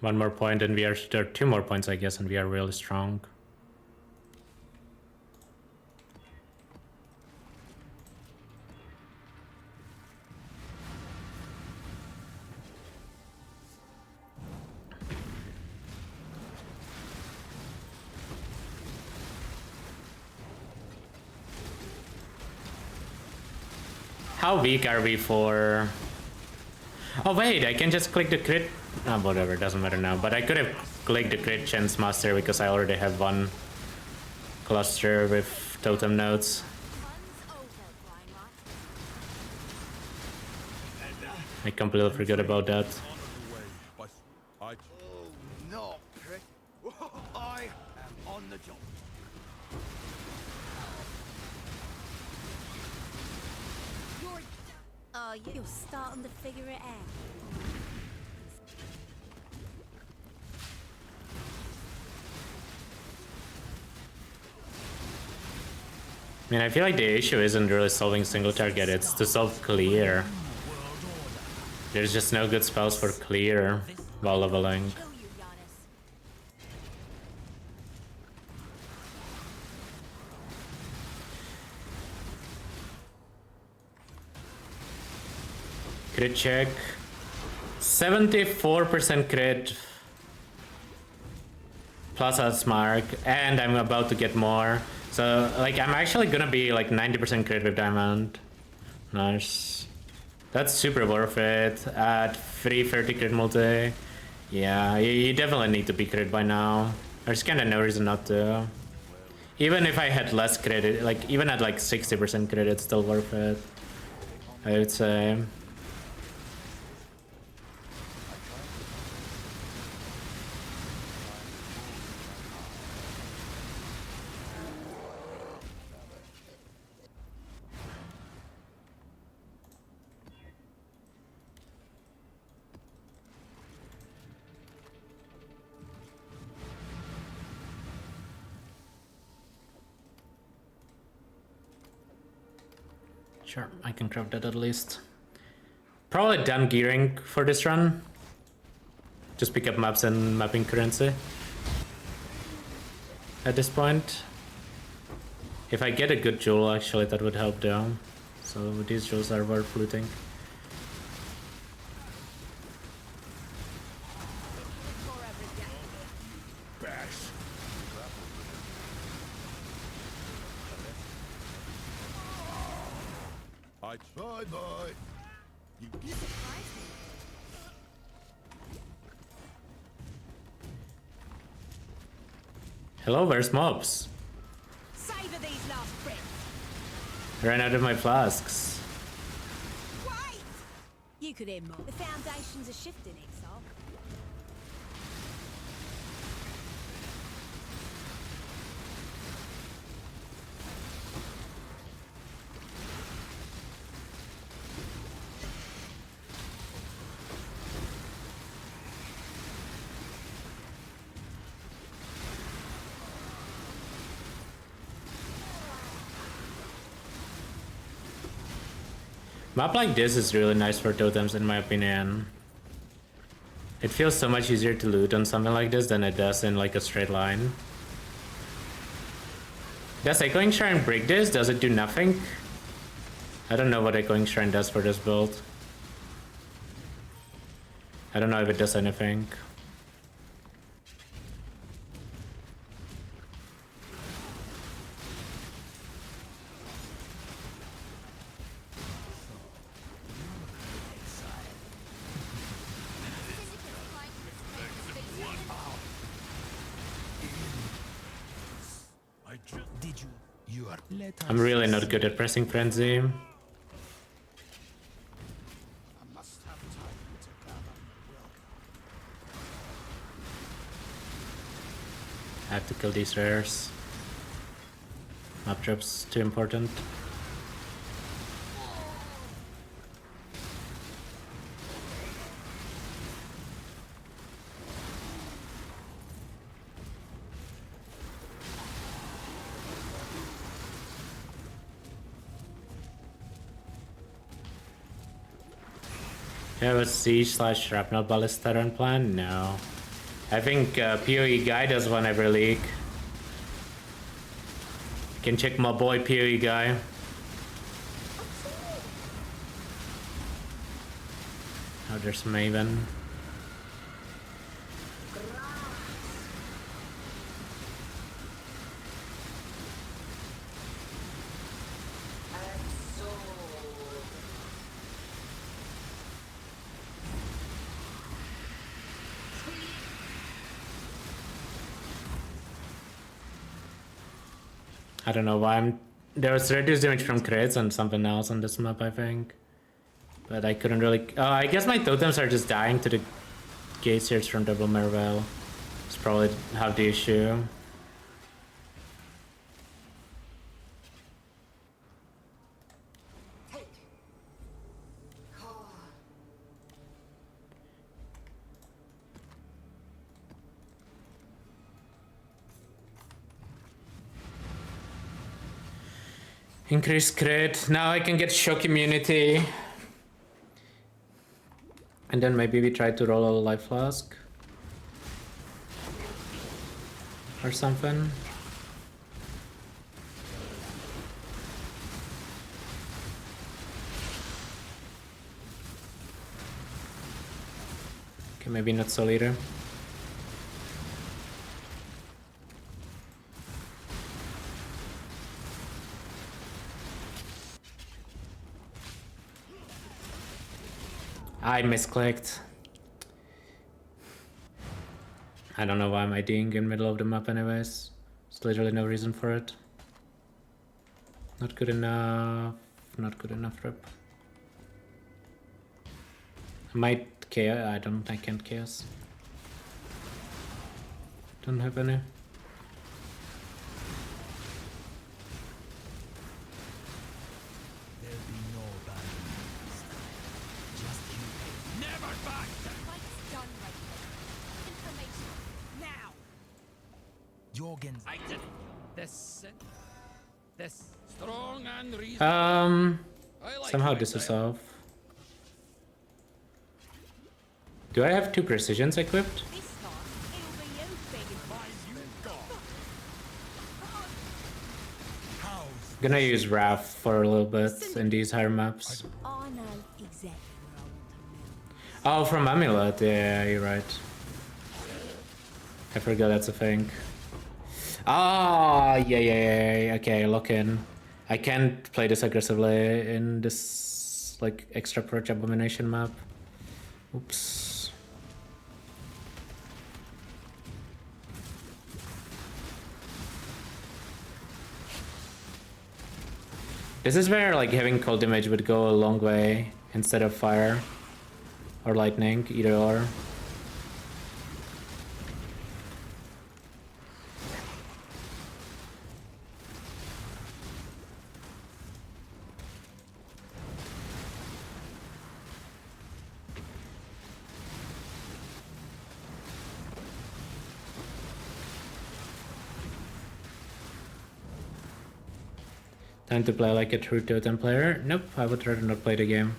One more point and there are 2 more points, I guess, and we are really strong. How weak are we for... Oh wait, I can just click the crit... Oh, whatever, doesn't matter now. But I could have clicked the crit chance master because I already have one cluster with totem nodes. I completely forgot about that. Oh, no, Crit. I am on the job. Oh, you're starting to figure it out. I mean, I feel like the issue isn't really solving single target, it's to solve clear. There's just no good spells for clear while leveling. Crit check. 74% crit. Plus a mark. And I'm about to get more. So, like, I'm actually gonna be like 90% crit with diamond. Nice. That's super worth it. At 330 crit multi. Yeah, you definitely need to be crit by now. There's kinda no reason not to. Even if I had less crit, like, even at like 60% crit, it's still worth it, I would say. Sure, I can craft that at least. Probably done gearing for this run. Just pick up maps and mapping currency. At this point. If I get a good jewel, actually, that would help though. So these jewels are worth looting. Bye bye. You Hello, where's mobs? Savor these last breaths. Ran out of my flasks. Wait! You could hear more. The foundations are shifting, Exile. Map like this is really nice for totems in my opinion. It feels so much easier to loot on something like this than it does in like a straight line. Does Echoing Shrine break this? Does it do nothing? I don't know what Echoing Shrine does for this build. I don't know if it does anything. I'm really not good at pressing frenzy. I must have time to gather will. I have to kill these rares. Map drops too important. You have a siege/shrapnel ballista run plan? No. I think PoE Guy does one every league. You can check my boy PoE Guy. Oh, there's Maven. I don't know why there was reduced damage from crits and something else on this map, I think. But I couldn't really... Oh, I guess my totems are just dying to the geysers from double Merveil. It's probably half the issue. Increase crit. Now I can get shock immunity. And then maybe we try to roll a life flask. Or something. Okay, maybe not Soul Eater. I misclicked. I don't know why I'm IDing in middle of the map anyways. There's literally no reason for it. Not good enough. Not good enough, rip. I might chaos. I can't chaos. Don't have any. Somehow this is off. Do I have 2 precisions equipped? I'm gonna use Wrath for a little bit in these higher maps. Oh, from Amulet, yeah, you're right. I forgot that's a thing. Ah, yeah, okay, lock in. I can't play this aggressively in this, like, extra Purge Abomination map. Oops. This is where, like, having cold damage would go a long way instead of fire or lightning, either or. Time to play like a true totem player? Nope, I would rather not play the game.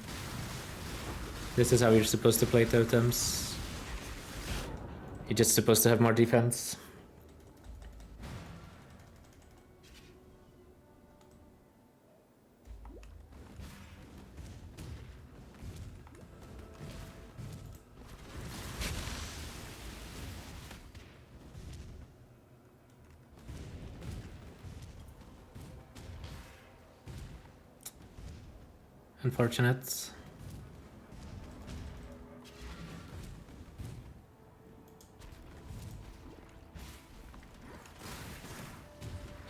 This is how you're supposed to play totems. You're just supposed to have more defense. Unfortunate.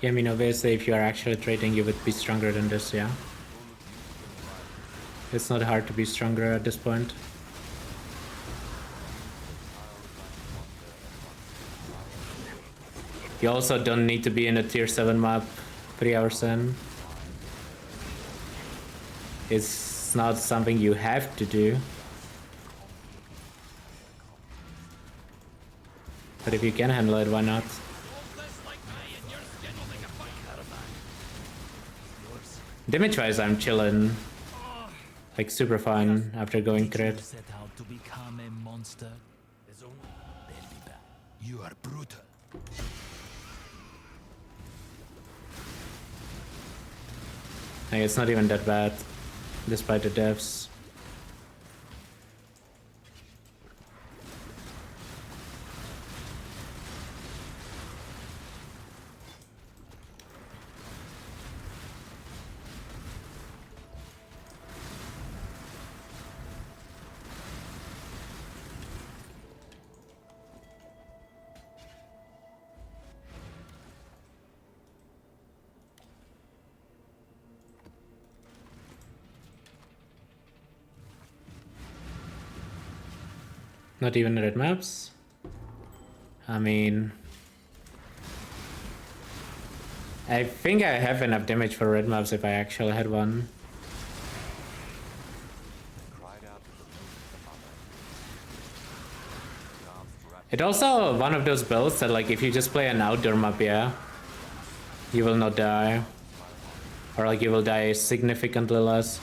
Yeah, I mean, obviously, if you are actually trading, you would be stronger than this, yeah. It's not hard to be stronger at this point. You also don't need to be in a tier 7 map 3 hours in. It's not something you have to do. But if you can handle it, why not? Damage wise, I'm chillin'. Like super fine after going crit. You are brutal. Hey, it's not even that bad, despite the deaths. Not even red maps. I mean, I think I have enough damage for red maps if I actually had one. It's also one of those builds that, like, if you just play an outdoor map, yeah, you will not die. Or, like, you will die significantly less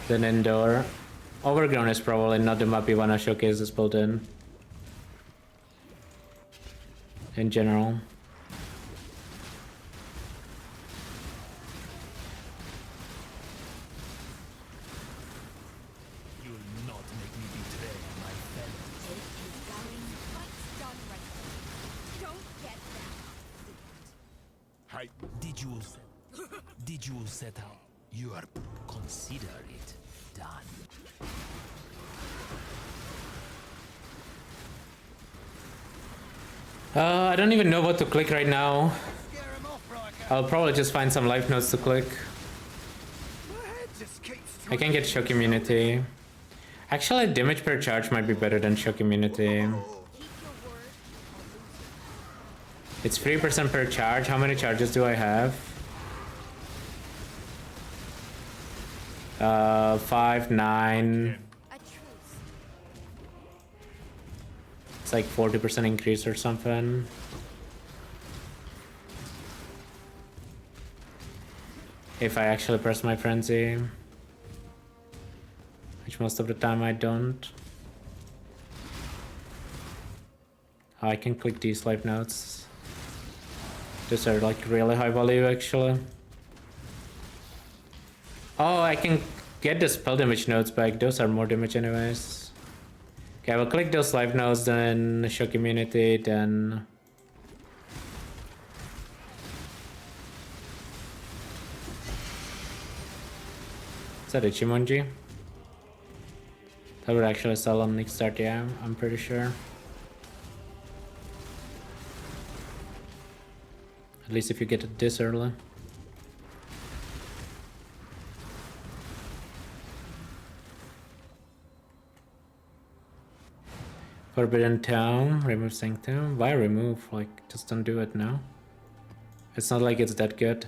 than indoor. Overgrown is probably not the map you wanna showcase this build in general. You will not make me betray my Hey. Did you set out? You are consider it done. I don't even know what to click right now. I'll probably just find some life notes to click. I can get shock immunity. Actually, damage per charge might be better than shock immunity. It's 3% per charge. How many charges do I have? 5, 9. It's like 40% increase or something. If I actually press my frenzy. Which most of the time I don't. I can click these life notes. These are like really high value actually. Oh, I can get the spell damage notes back. Those are more damage anyways. Okay, I will click those life notes, then shock immunity, then... Is that Ichimonji? That would actually sell on Leaguestart, yeah, I'm pretty sure. At least if you get it this early. Forbidden Town, remove Sanctum. Why remove? Like, just don't do it now. It's not like it's that good.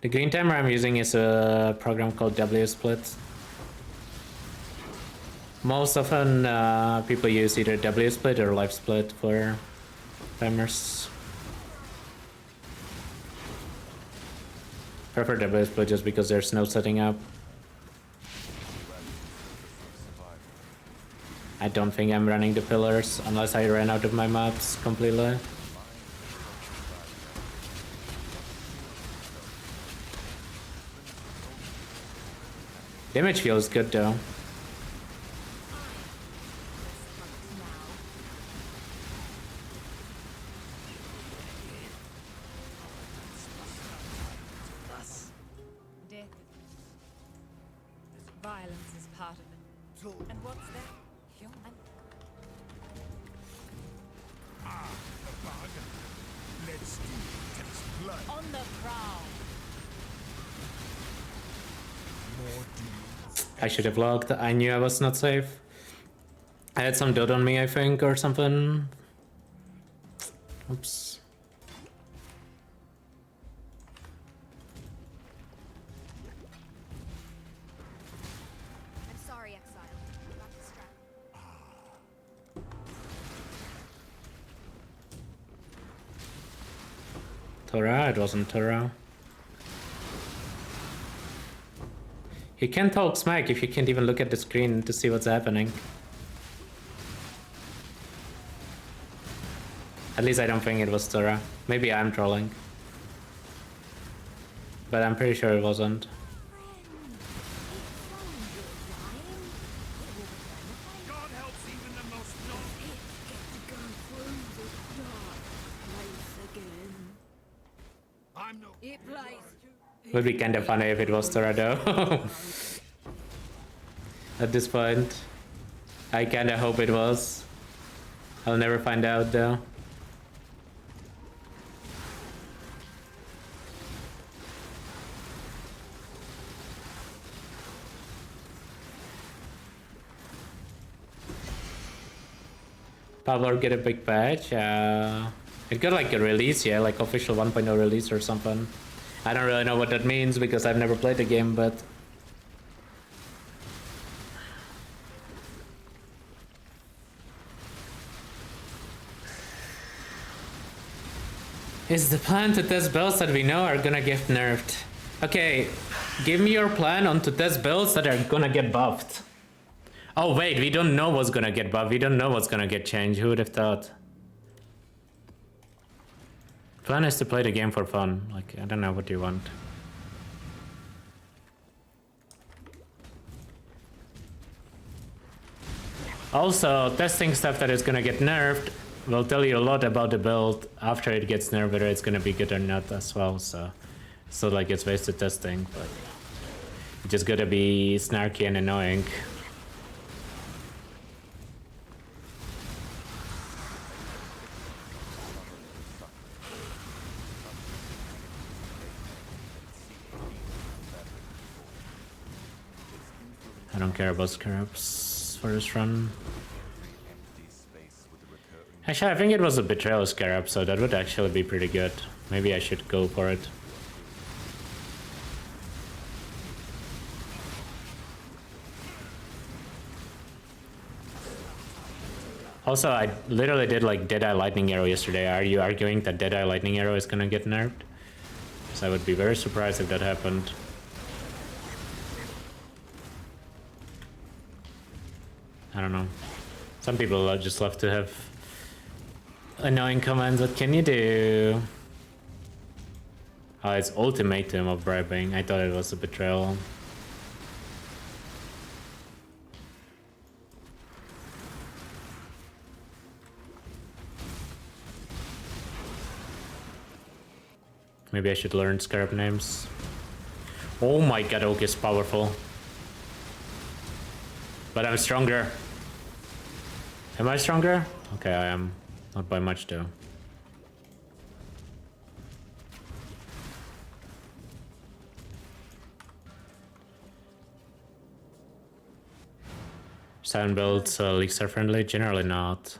The green timer I'm using is a program called WSplit. Most often people use either WSplit or LiveSplit for timers. Prefer WSplit just because there's no setting up. I don't think I'm running the pillars unless I ran out of my maps completely. Damage feels good though. Violence is part of it. And what's that? Human. A bargain. Let's do taste blood. On the prowl. More deals. I should have logged. I knew I was not safe. I had some dot on me, I think, or something. Oops. I'm sorry, Exile. Got distracted. Torah? It wasn't Torah. You can't talk smack if you can't even look at the screen to see what's happening. At least I don't think it was Tora. Maybe I'm trolling. But I'm pretty sure it wasn't. God helps even the most I'm no. Would be kinda funny if it was Tora though. At this point. I kinda hope it was. I'll never find out though. Pablo get a big patch. It got like a release, yeah, like official 1.0 release or something. I don't really know what that means because I've never played the game, but is the plan to test builds that we know are gonna get nerfed? Okay, give me your plan on to test builds that are gonna get buffed. Oh wait, we don't know what's gonna get buffed. We don't know what's gonna get changed. Who would have thought? Plan is to play the game for fun. Like, I don't know what you want. Also, testing stuff that is gonna get nerfed will tell you a lot about the build after it gets nerfed, whether it's gonna be good or not as well. So like it's wasted testing, but you just gotta be snarky and annoying. I don't care about scarabs for this run. Actually, I think it was a betrayal scarab, so that would actually be pretty good. Maybe I should go for it. Also, I literally did like Deadeye Lightning Arrow yesterday. Are you arguing that Deadeye Lightning Arrow is gonna get nerfed? Because I would be very surprised if that happened. I don't know. Some people just love to have annoying comments. What can you do? Oh, it's ultimatum of bribing. I thought it was a betrayal. Maybe I should learn scarab names. Oh my god, Oak is powerful. But I'm stronger. Am I stronger? Okay, I am. Not by much though. Silent builds Leaguestar friendly? Generally not.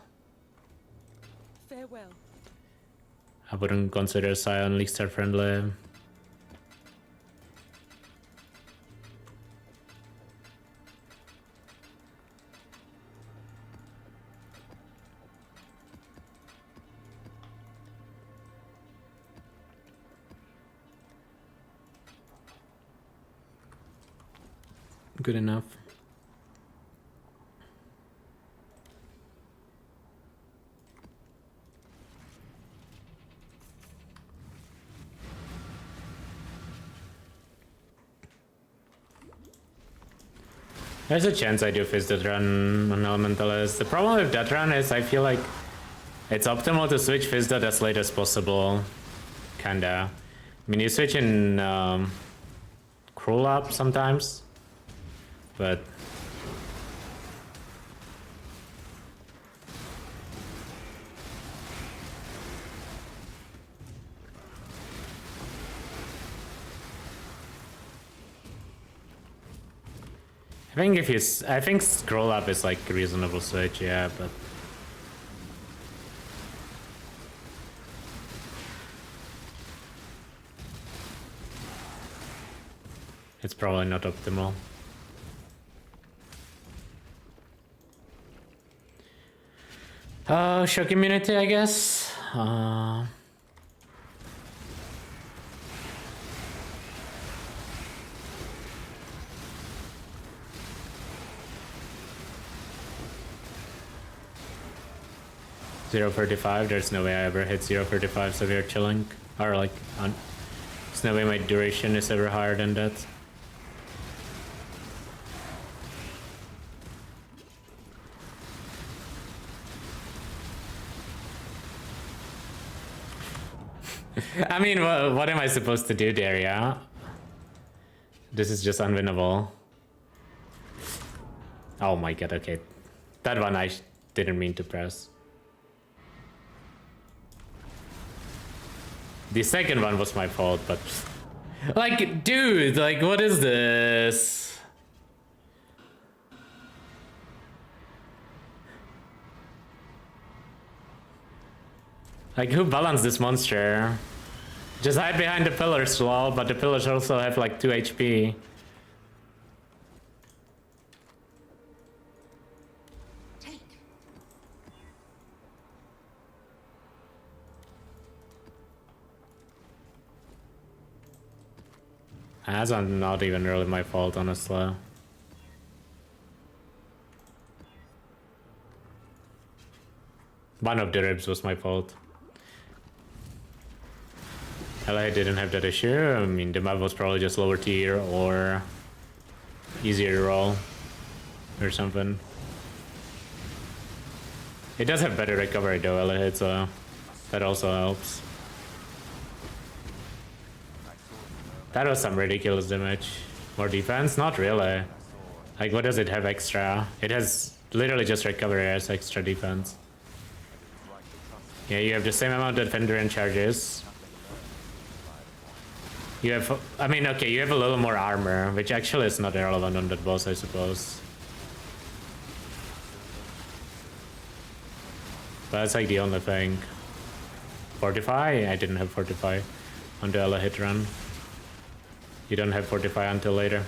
Farewell. I wouldn't consider Sion Leaguestar friendly. Good enough. There's a chance I do fizz that run on Elementalist. The problem with that run is I feel like it's optimal to switch fizz that as late as possible. Kinda. I mean, you switch in cruel up sometimes, but I think scroll up is like a reasonable switch, yeah, but it's probably not optimal. Show community, I guess. 0.35. There's no way I ever hit 0.35 severe chilling. Or like, there's no way my duration is ever higher than that. I mean, what am I supposed to do there, yeah? This is just unwinnable. Oh my god, okay. That one I didn't mean to press. The second one was my fault, but... Like, dude, like, what is this? Like, who balanced this monster? Just hide behind the pillars, lol, but the pillars also have like 2 HP. That's not even really my fault, honestly. One of the ribs was my fault. I didn't have that issue. I mean, the map was probably just lower tier or easier to roll or something. It does have better recovery though, Elahid, so that also helps. That was some ridiculous damage. More defense? Not really. Like, what does it have extra? It has literally just recovery as extra defense. Yeah, you have the same amount of defender and charges. You have, I mean, okay, you have a little more armor, which actually is not irrelevant on that boss, I suppose. But that's like the only thing. Fortify? I didn't have Fortify on the Elahid run. You don't have Fortify until later.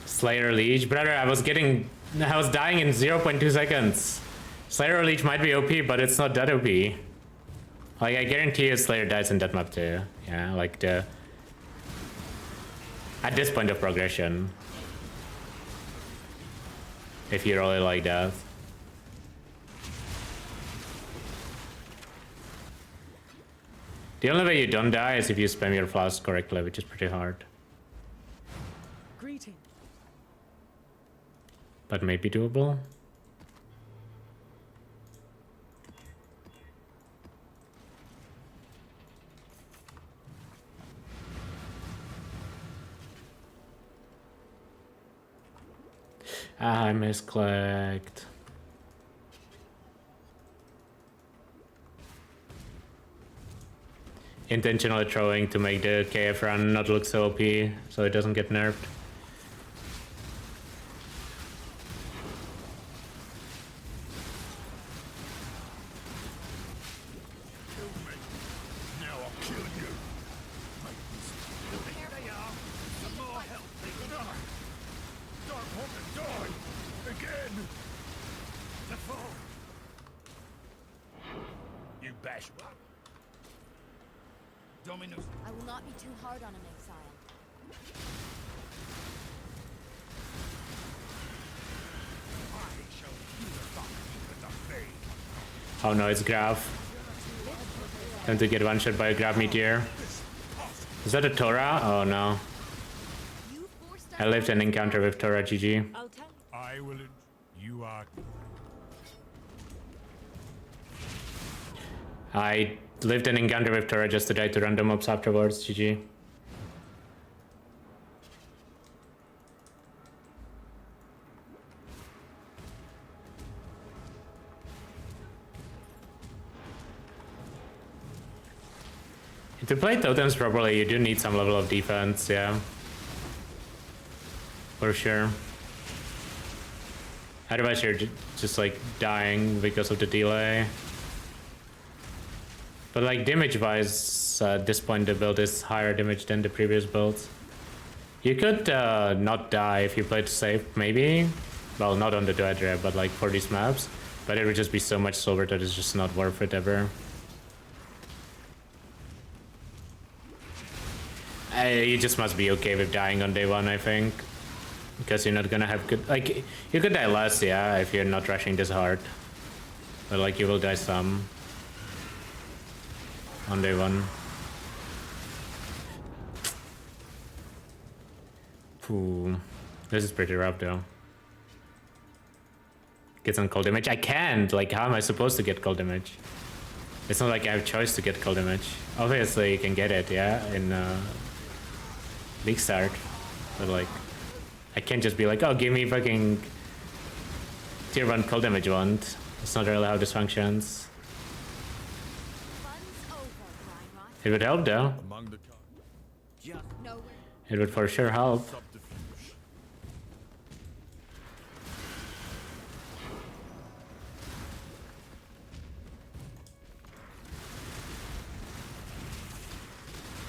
Slayer Leech, brother, I was dying in 0.2 seconds. Slayer Leech might be OP, but it's not that OP. Like, I guarantee you Slayer dies in that map too. Yeah, like at this point of progression. If you really like that. The only way you don't die is if you spam your flask correctly, which is pretty hard. Greeting. But maybe doable. I misclicked. Intentionally throwing to make the KF run not look so OP, so it doesn't get nerfed. I will not be too hard on him, exile. Oh no, it's Graf. Time to get one shot by a Graf Meteor. Is that a Tora? Oh no. I lived an encounter with Tora, GG. I will. You are. I lived an encounter with Tora just to die to random mobs afterwards, GG. To play totems properly, you do need some level of defense, yeah. For sure. Otherwise you're just like dying because of the delay. But like damage wise, at this point the build is higher damage than the previous builds. You could not die if you played safe, maybe. Well, not on the Dredre, but like for these maps. But it would just be so much slower that it's just not worth it ever. You just must be okay with dying on day one, I think. Because you're not gonna have good... Like, you could die less, yeah, if you're not rushing this hard. But like, you will die some. On day one. Ooh, this is pretty rough though. Get some cold damage. I can't. Like, how am I supposed to get cold damage? It's not like I have choice to get cold damage. Obviously, you can get it, yeah, in Leaguestart, but like, I can't just be like, oh, give me fucking tier 1 cold damage wand. That's not really how this functions. It would help though. It would for sure help.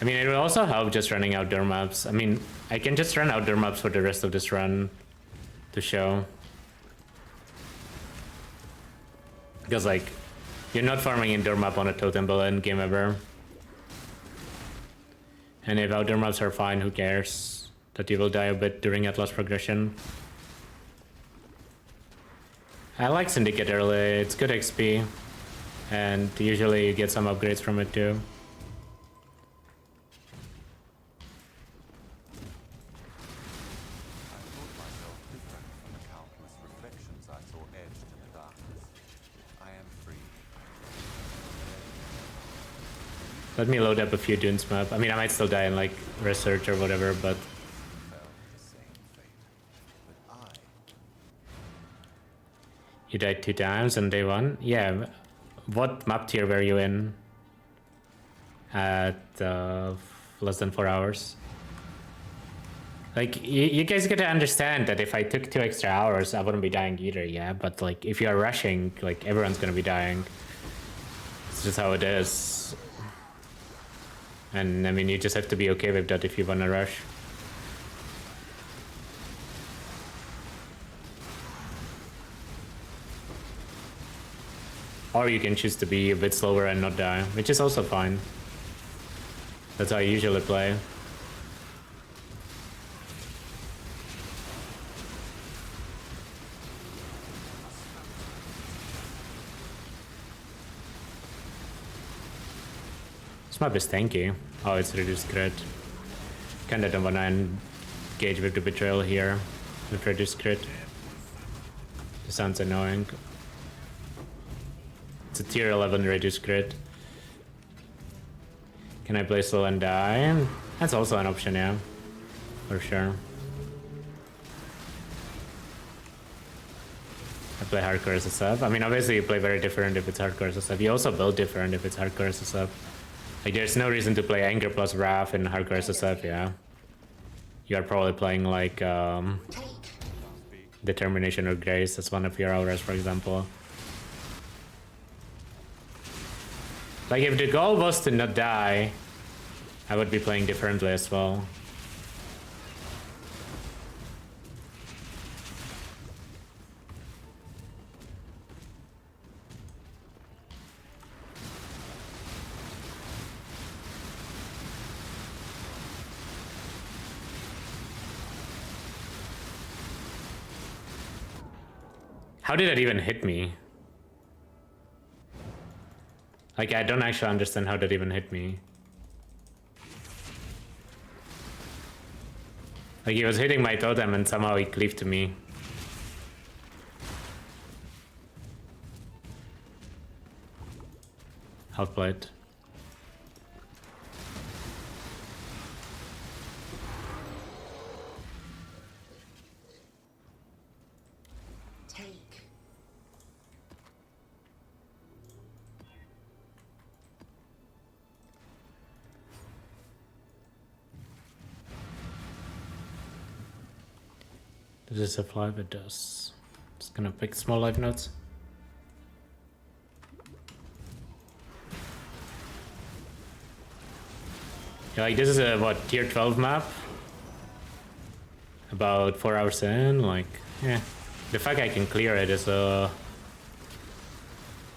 I mean, it would also help just running outdoor maps. I mean, I can just run outdoor maps for the rest of this run to show. Because like, you're not farming indoor map on a totem bull in game ever. And if outdoor maps are fine, who cares that you will die a bit during Atlas progression. I like Syndicate early, it's good XP. And usually you get some upgrades from it too. Let me load up a few dunes map. I mean, I might still die in like research or whatever, but... You died 2 times on day 1? Yeah. What map tier were you in? At less than 4 hours? Like, you guys gotta understand that if I took 2 extra hours, I wouldn't be dying either, yeah? But like, if you are rushing, like, everyone's gonna be dying. It's just how it is. And I mean, you just have to be okay with that if you wanna rush. Or you can choose to be a bit slower and not die, which is also fine. That's how I usually play. This map is tanky. Oh, it's reduced crit. Kinda don't wanna engage with the betrayal here with reduced crit. This sounds annoying. It's a tier 11 reduced crit. Can I play slow and die? That's also an option, yeah. For sure. I play hardcore as a sub. I mean, obviously you play very different if it's hardcore as a sub. You also build different if it's hardcore as a sub. Like, there's no reason to play Anger plus Wrath in hardcore as a sub, yeah. You are probably playing like Determination or Grace as one of your auras, for example. Like, if the goal was to not die, I would be playing differently as well. How did that even hit me? Like, I don't actually understand how that even hit me. Like, he was hitting my totem and somehow he cleaved to me. Outplayed. Does this apply? It does. Just gonna pick small life nodes. Yeah, like this is a what, tier 12 map? About 4 hours in, like, yeah. The fact I can clear it is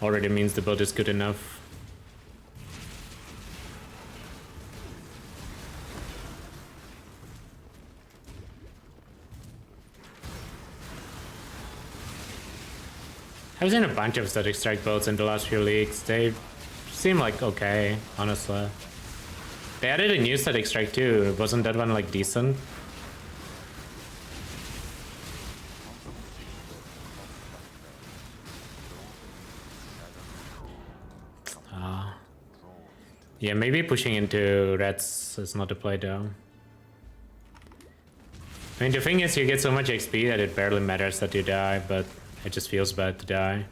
already means the build is good enough. I've seen a bunch of static strike builds in the last few leagues. They seem like okay, honestly. They added a new static strike too. Wasn't that one like decent? Yeah, maybe pushing into reds is not a play though. I mean, the thing is, you get so much XP that it barely matters that you die, but it just feels bad to die.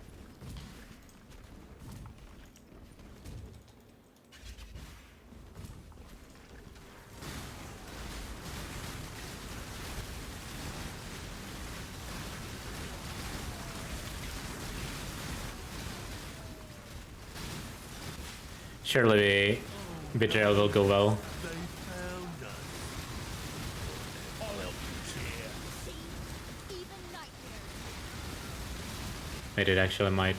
Surely betrayal will go well. It actually might.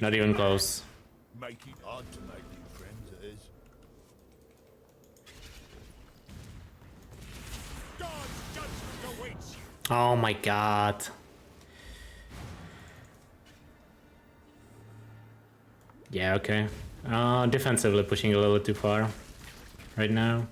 Not even close. Make it hard to make new friends, it is. God's judgment awaits you. Oh my god. Yeah, okay. Defensively pushing a little too far right now.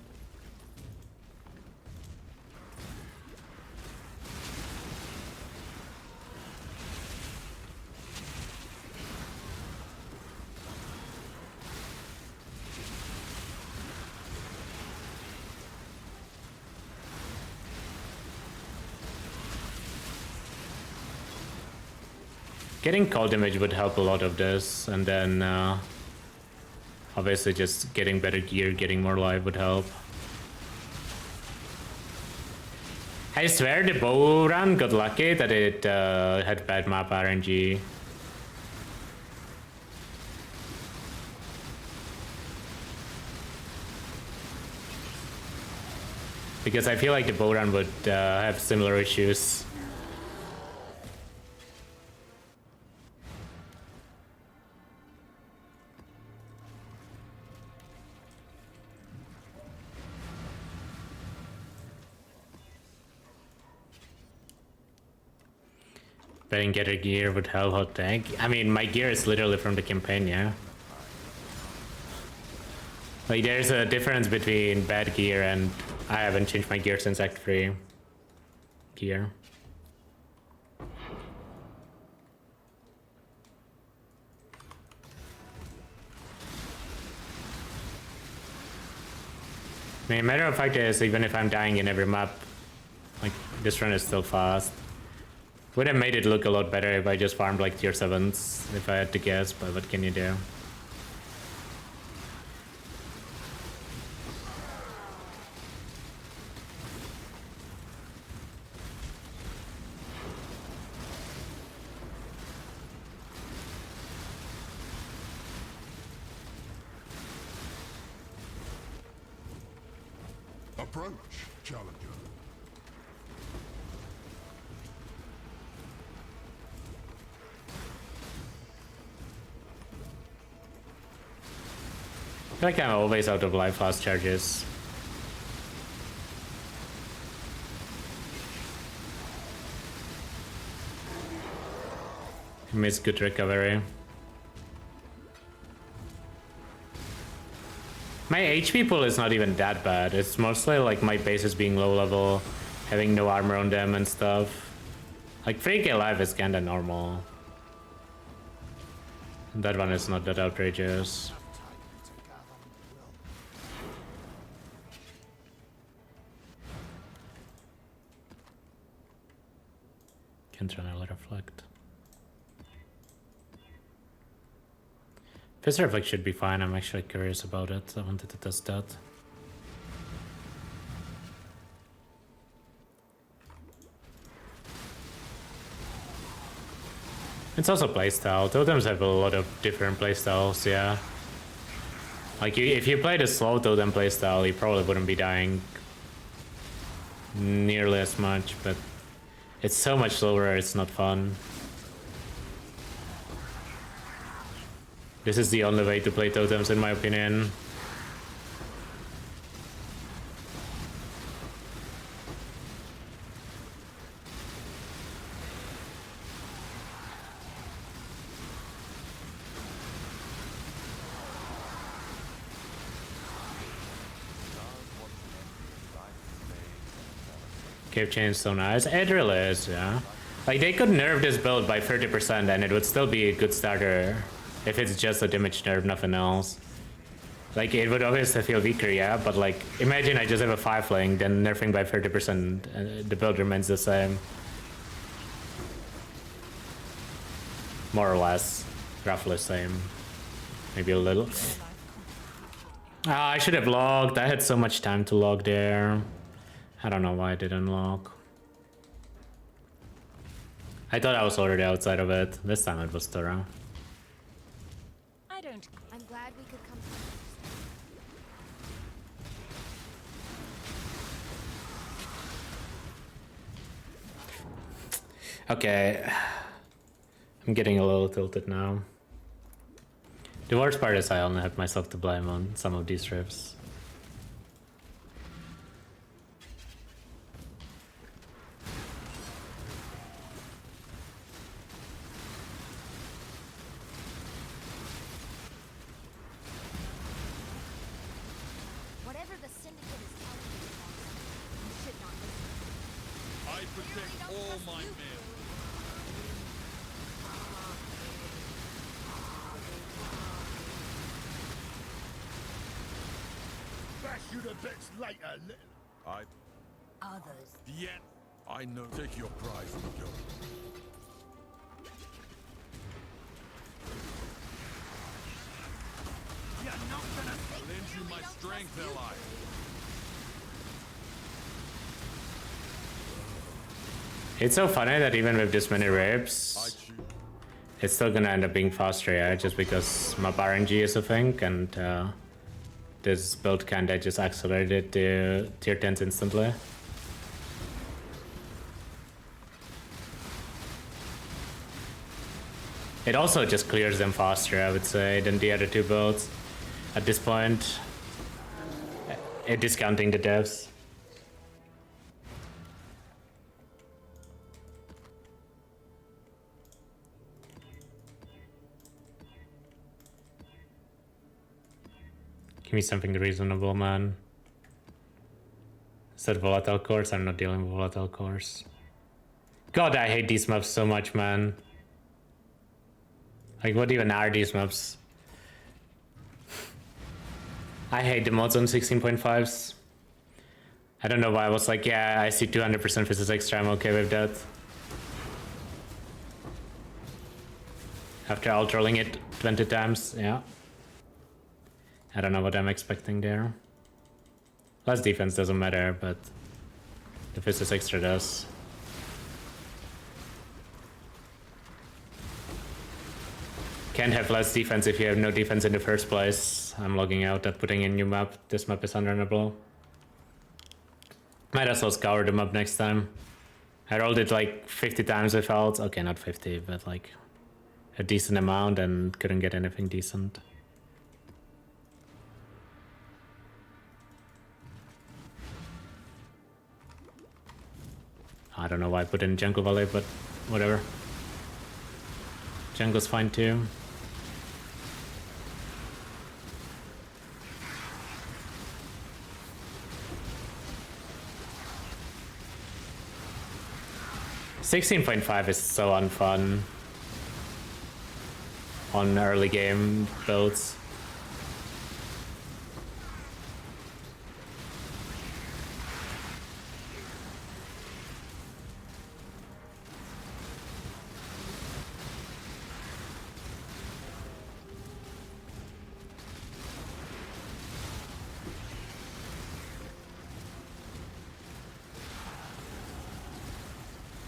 Getting cold damage would help a lot of this, and then obviously just getting better gear, getting more life would help. I swear the bow run got lucky that it had bad map RNG. Because I feel like the bow run would have similar issues. Betting getter gear would help hot tank. I mean, my gear is literally from the campaign, yeah. Like, there's a difference between bad gear and I haven't changed my gear since Act 3 gear. I mean, matter of fact is, even if I'm dying in every map, like, this run is still fast. Would have made it look a lot better if I just farmed like tier 7s, if I had to guess, but what can you do? Approach, challenger. I feel like I'm always out of life fast charges. I miss good recovery. My HP pool is not even that bad. It's mostly like my bases being low level, having no armor on them and stuff. Like 3k life is kinda normal. That one is not that outrageous. Can't run a lot of reflect. Fizz reflect should be fine. I'm actually curious about it. I wanted to test that. It's also playstyle. Totems have a lot of different playstyles, yeah. Like, if you played a slow totem playstyle, you probably wouldn't be dying nearly as much, but it's so much slower, it's not fun. This is the only way to play totems, in my opinion. Cave chain's so nice. It really is, yeah. Like, they could nerf this build by 30% and it would still be a good starter if it's just a damage nerf, nothing else. Like, it would obviously feel weaker, yeah, but like, imagine I just have a 5-link, then nerfing by 30%, the build remains the same. More or less. Roughly the same. Maybe a little. Ah, I should have logged. I had so much time to log there. I don't know why I didn't log. I thought I was already outside of it. This time it was thorough. I don't. I'm glad we could come to Okay. I'm getting a little tilted now. The worst part is I only have myself to blame on some of these riffs. Others. Yeah, I know. Take your prize and go. You're not gonna Lend you my strength, ally. It's so funny that even with this many rips, it's still gonna end up being faster, yeah, just because map RNG is a thing, and this build kinda just accelerated the tier 10s instantly. It also just clears them faster, I would say, than the other two builds at this point. Discounting the devs. Give me something reasonable, man. Is that volatile cores? I'm not dealing with volatile cores. God, I hate these maps so much, man. Like, what even are these maps? I hate the mods on 16.5s. I don't know why I was like, yeah, I see 200% physics extra, I'm okay with that. After alt-rolling it 20 times, yeah. I don't know what I'm expecting there. Less defense doesn't matter, but the physics extra does. Can't have less defense if you have no defense in the first place. I'm logging out and putting in new map. This map is unrunnable. Might as well scour the map next time. I rolled it like 50 times I felt. Okay, not 50, but like a decent amount and couldn't get anything decent. I don't know why I put in Jungle Valley, but whatever. Jungle's fine too. $16.5 is so unfun on early game builds.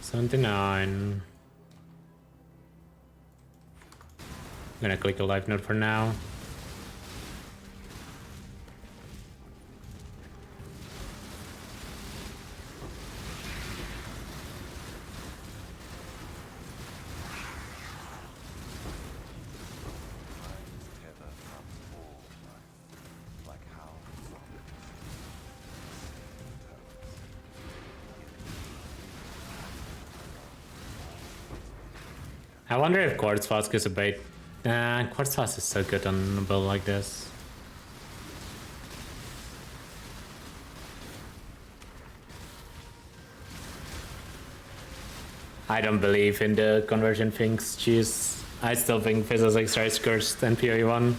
$79. gonna click a life node for now. I wonder if Quartz Flask is a bait. Quartz Flask is so good on a build like this. I don't believe in the conversion things, jeez. I still think Fizz 6 is cursed and PoE 1.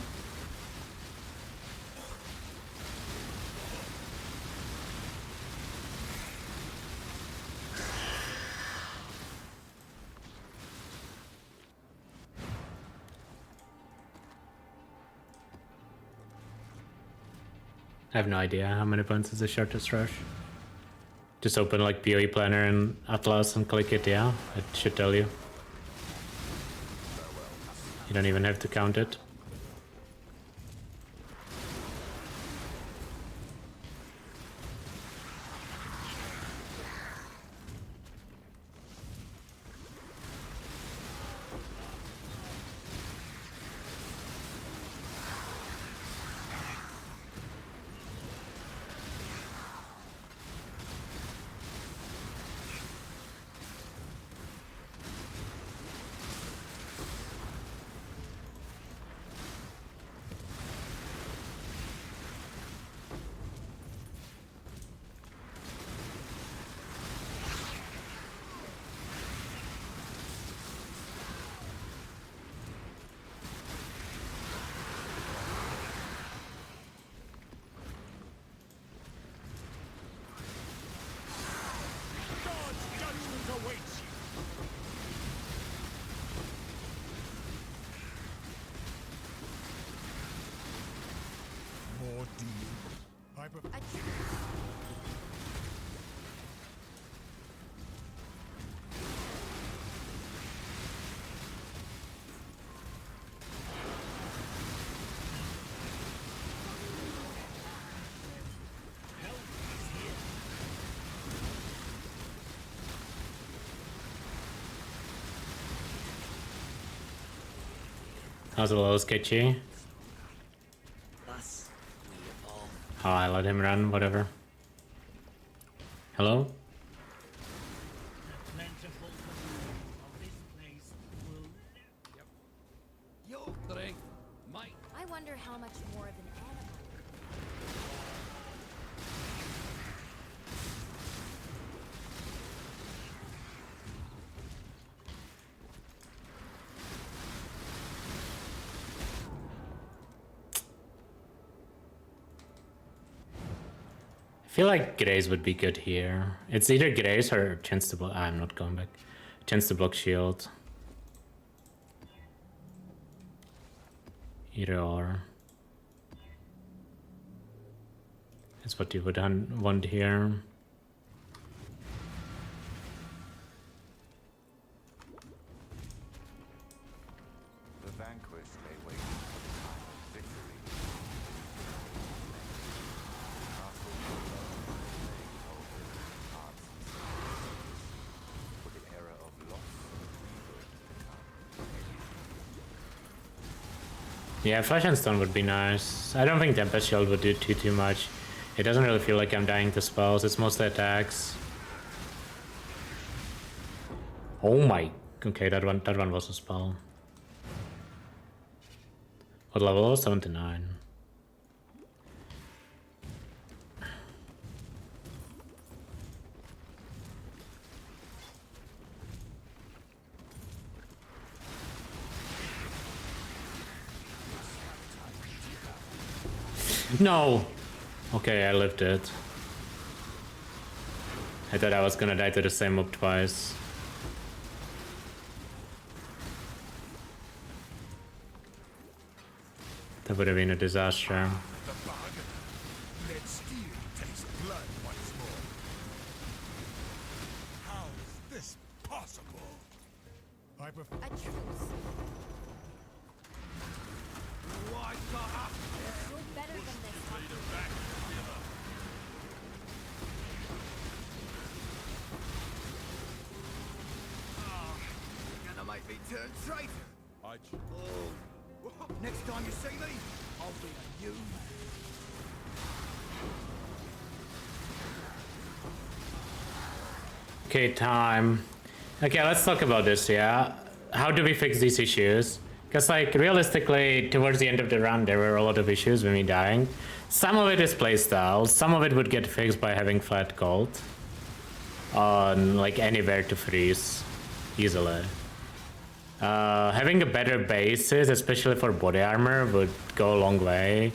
I have no idea how many points is the shortest rush. Just open like PoE Planner and Atlas and click it, yeah? It should tell you. You don't even have to count it. That was a little sketchy. Oh, I let him run, whatever. Hello? I wonder how much more of an animal. I feel like Graze would be good here. It's either Graze or chance to block. I'm not going back. Chance to block shield. Either or. That's what you would want here. The vanquished lay waiting for the time of victory. Castle hearts and souls, for the era of loss and Yeah, Flash and Stone would be nice. I don't think Tempest Shield would do too much. It doesn't really feel like I'm dying to spells, it's mostly attacks. Oh my... Okay, that one was a spell. What level? 79. No! Okay, I lived it. I thought I was gonna die to the same mob twice. That would have been a disaster. Let steel taste blood once more. How is this possible? A truce. better than this. Gonna make me turn traitor. Next time you see me, I'll be a new man. Okay, time. Okay, let's talk about this, yeah? How do we fix these issues? Because, like, realistically, towards the end of the run, there were a lot of issues with me dying. Some of it is playstyle, some of it would get fixed by having flat gold on, like, anywhere to freeze easily. Having a better basis, especially for body armor, would go a long way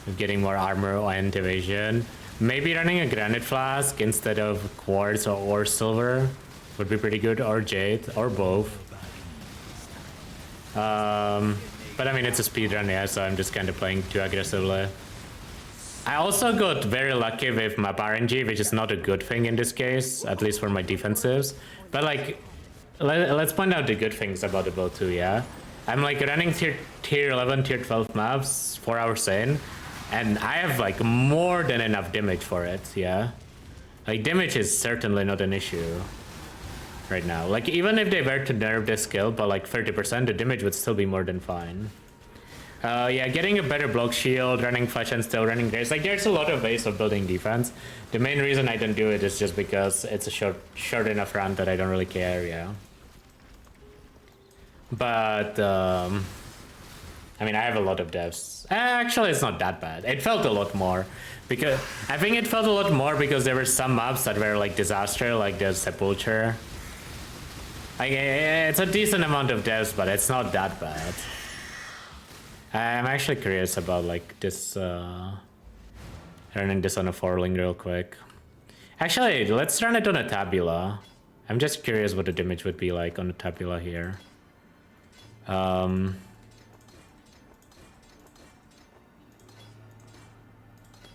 with getting more armor and evasion. Maybe running a granite flask instead of quartz or silver would be pretty good, or jade, or both. But I mean, it's a speedrun, yeah, so I'm just kind of playing too aggressively. I also got very lucky with map RNG, which is not a good thing in this case, at least for my defensives. But like, let's point out the good things about the build too, yeah? I'm like running tier 11, tier 12 maps 4 hours in, and I have like more than enough damage for it, yeah? Like, damage is certainly not an issue right now. Like, even if they were to nerf the skill by like 30%, the damage would still be more than fine. Yeah, getting a better block shield, running flash and still running grace. Like, there's a lot of ways of building defense. The main reason I don't do it is just because it's a short enough run that I don't really care, yeah. But, I mean, I have a lot of devs. Actually, it's not that bad. It felt a lot more. Because, I think it felt a lot more because there were some maps that were like disaster, like the Sepulture. Like, it's a decent amount of devs, but it's not that bad. I'm actually curious about like this, running this on a Forling real quick. Actually, let's run it on a Tabula. I'm just curious what the damage would be like on a Tabula here.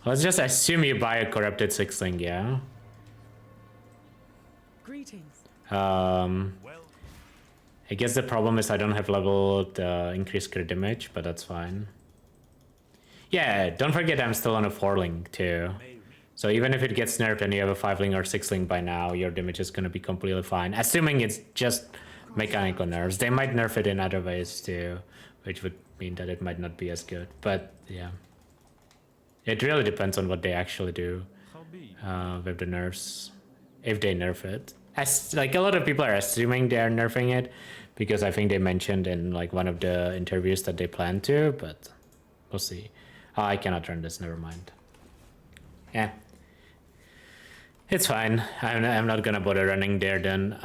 Let's just assume you buy a corrupted sixling, yeah? Greetings. I guess the problem is I don't have leveled increased crit damage, but that's fine. Yeah, don't forget I'm still on a 4-ling too. So even if it gets nerfed and you have a 5-ling or 6-ling by now, your damage is gonna be completely fine. Assuming it's just mechanical nerfs. They might nerf it in other ways too, which would mean that it might not be as good. But yeah. It really depends on what they actually do with the nerfs, if they nerf it. As like a lot of people are assuming they are nerfing it, because I think they mentioned in like one of the interviews that they plan to, but we'll see. Oh, I cannot run this, never mind. Yeah. It's fine. I'm not gonna bother running there then.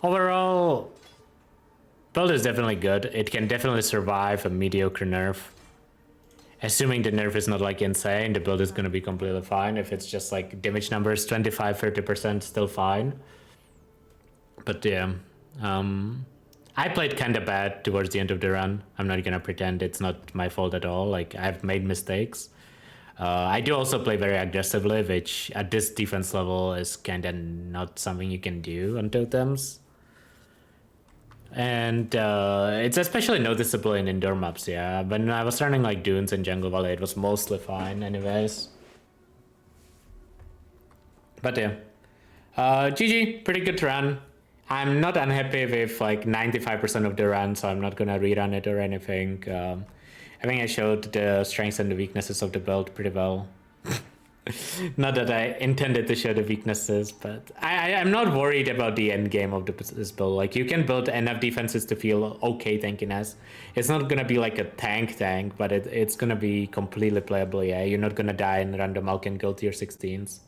Overall, build is definitely good. It can definitely survive a mediocre nerf. Assuming the nerf is not like insane, the build is going to be completely fine. If it's just like damage numbers 25-30%, still fine. But yeah, I played kind of bad towards the end of the run. I'm not going to pretend it's not my fault at all. Like, I've made mistakes. I do also play very aggressively, which at this defense level is kind of not something you can do on totems. And it's especially noticeable in indoor maps, yeah. When I was running like dunes in Jungle Valley, it was mostly fine anyways. But yeah. GG, pretty good run. I'm not unhappy with like 95% of the run, so I'm not gonna rerun it or anything. I think I showed the strengths and the weaknesses of the build pretty well. Not that I intended to show the weaknesses, but I'm not worried about the end game of this build. Like, you can build enough defenses to feel okay tankiness. It's not gonna be like a tank, but it's gonna be completely playable, yeah. You're not gonna die in random Alken Guild tier 16s.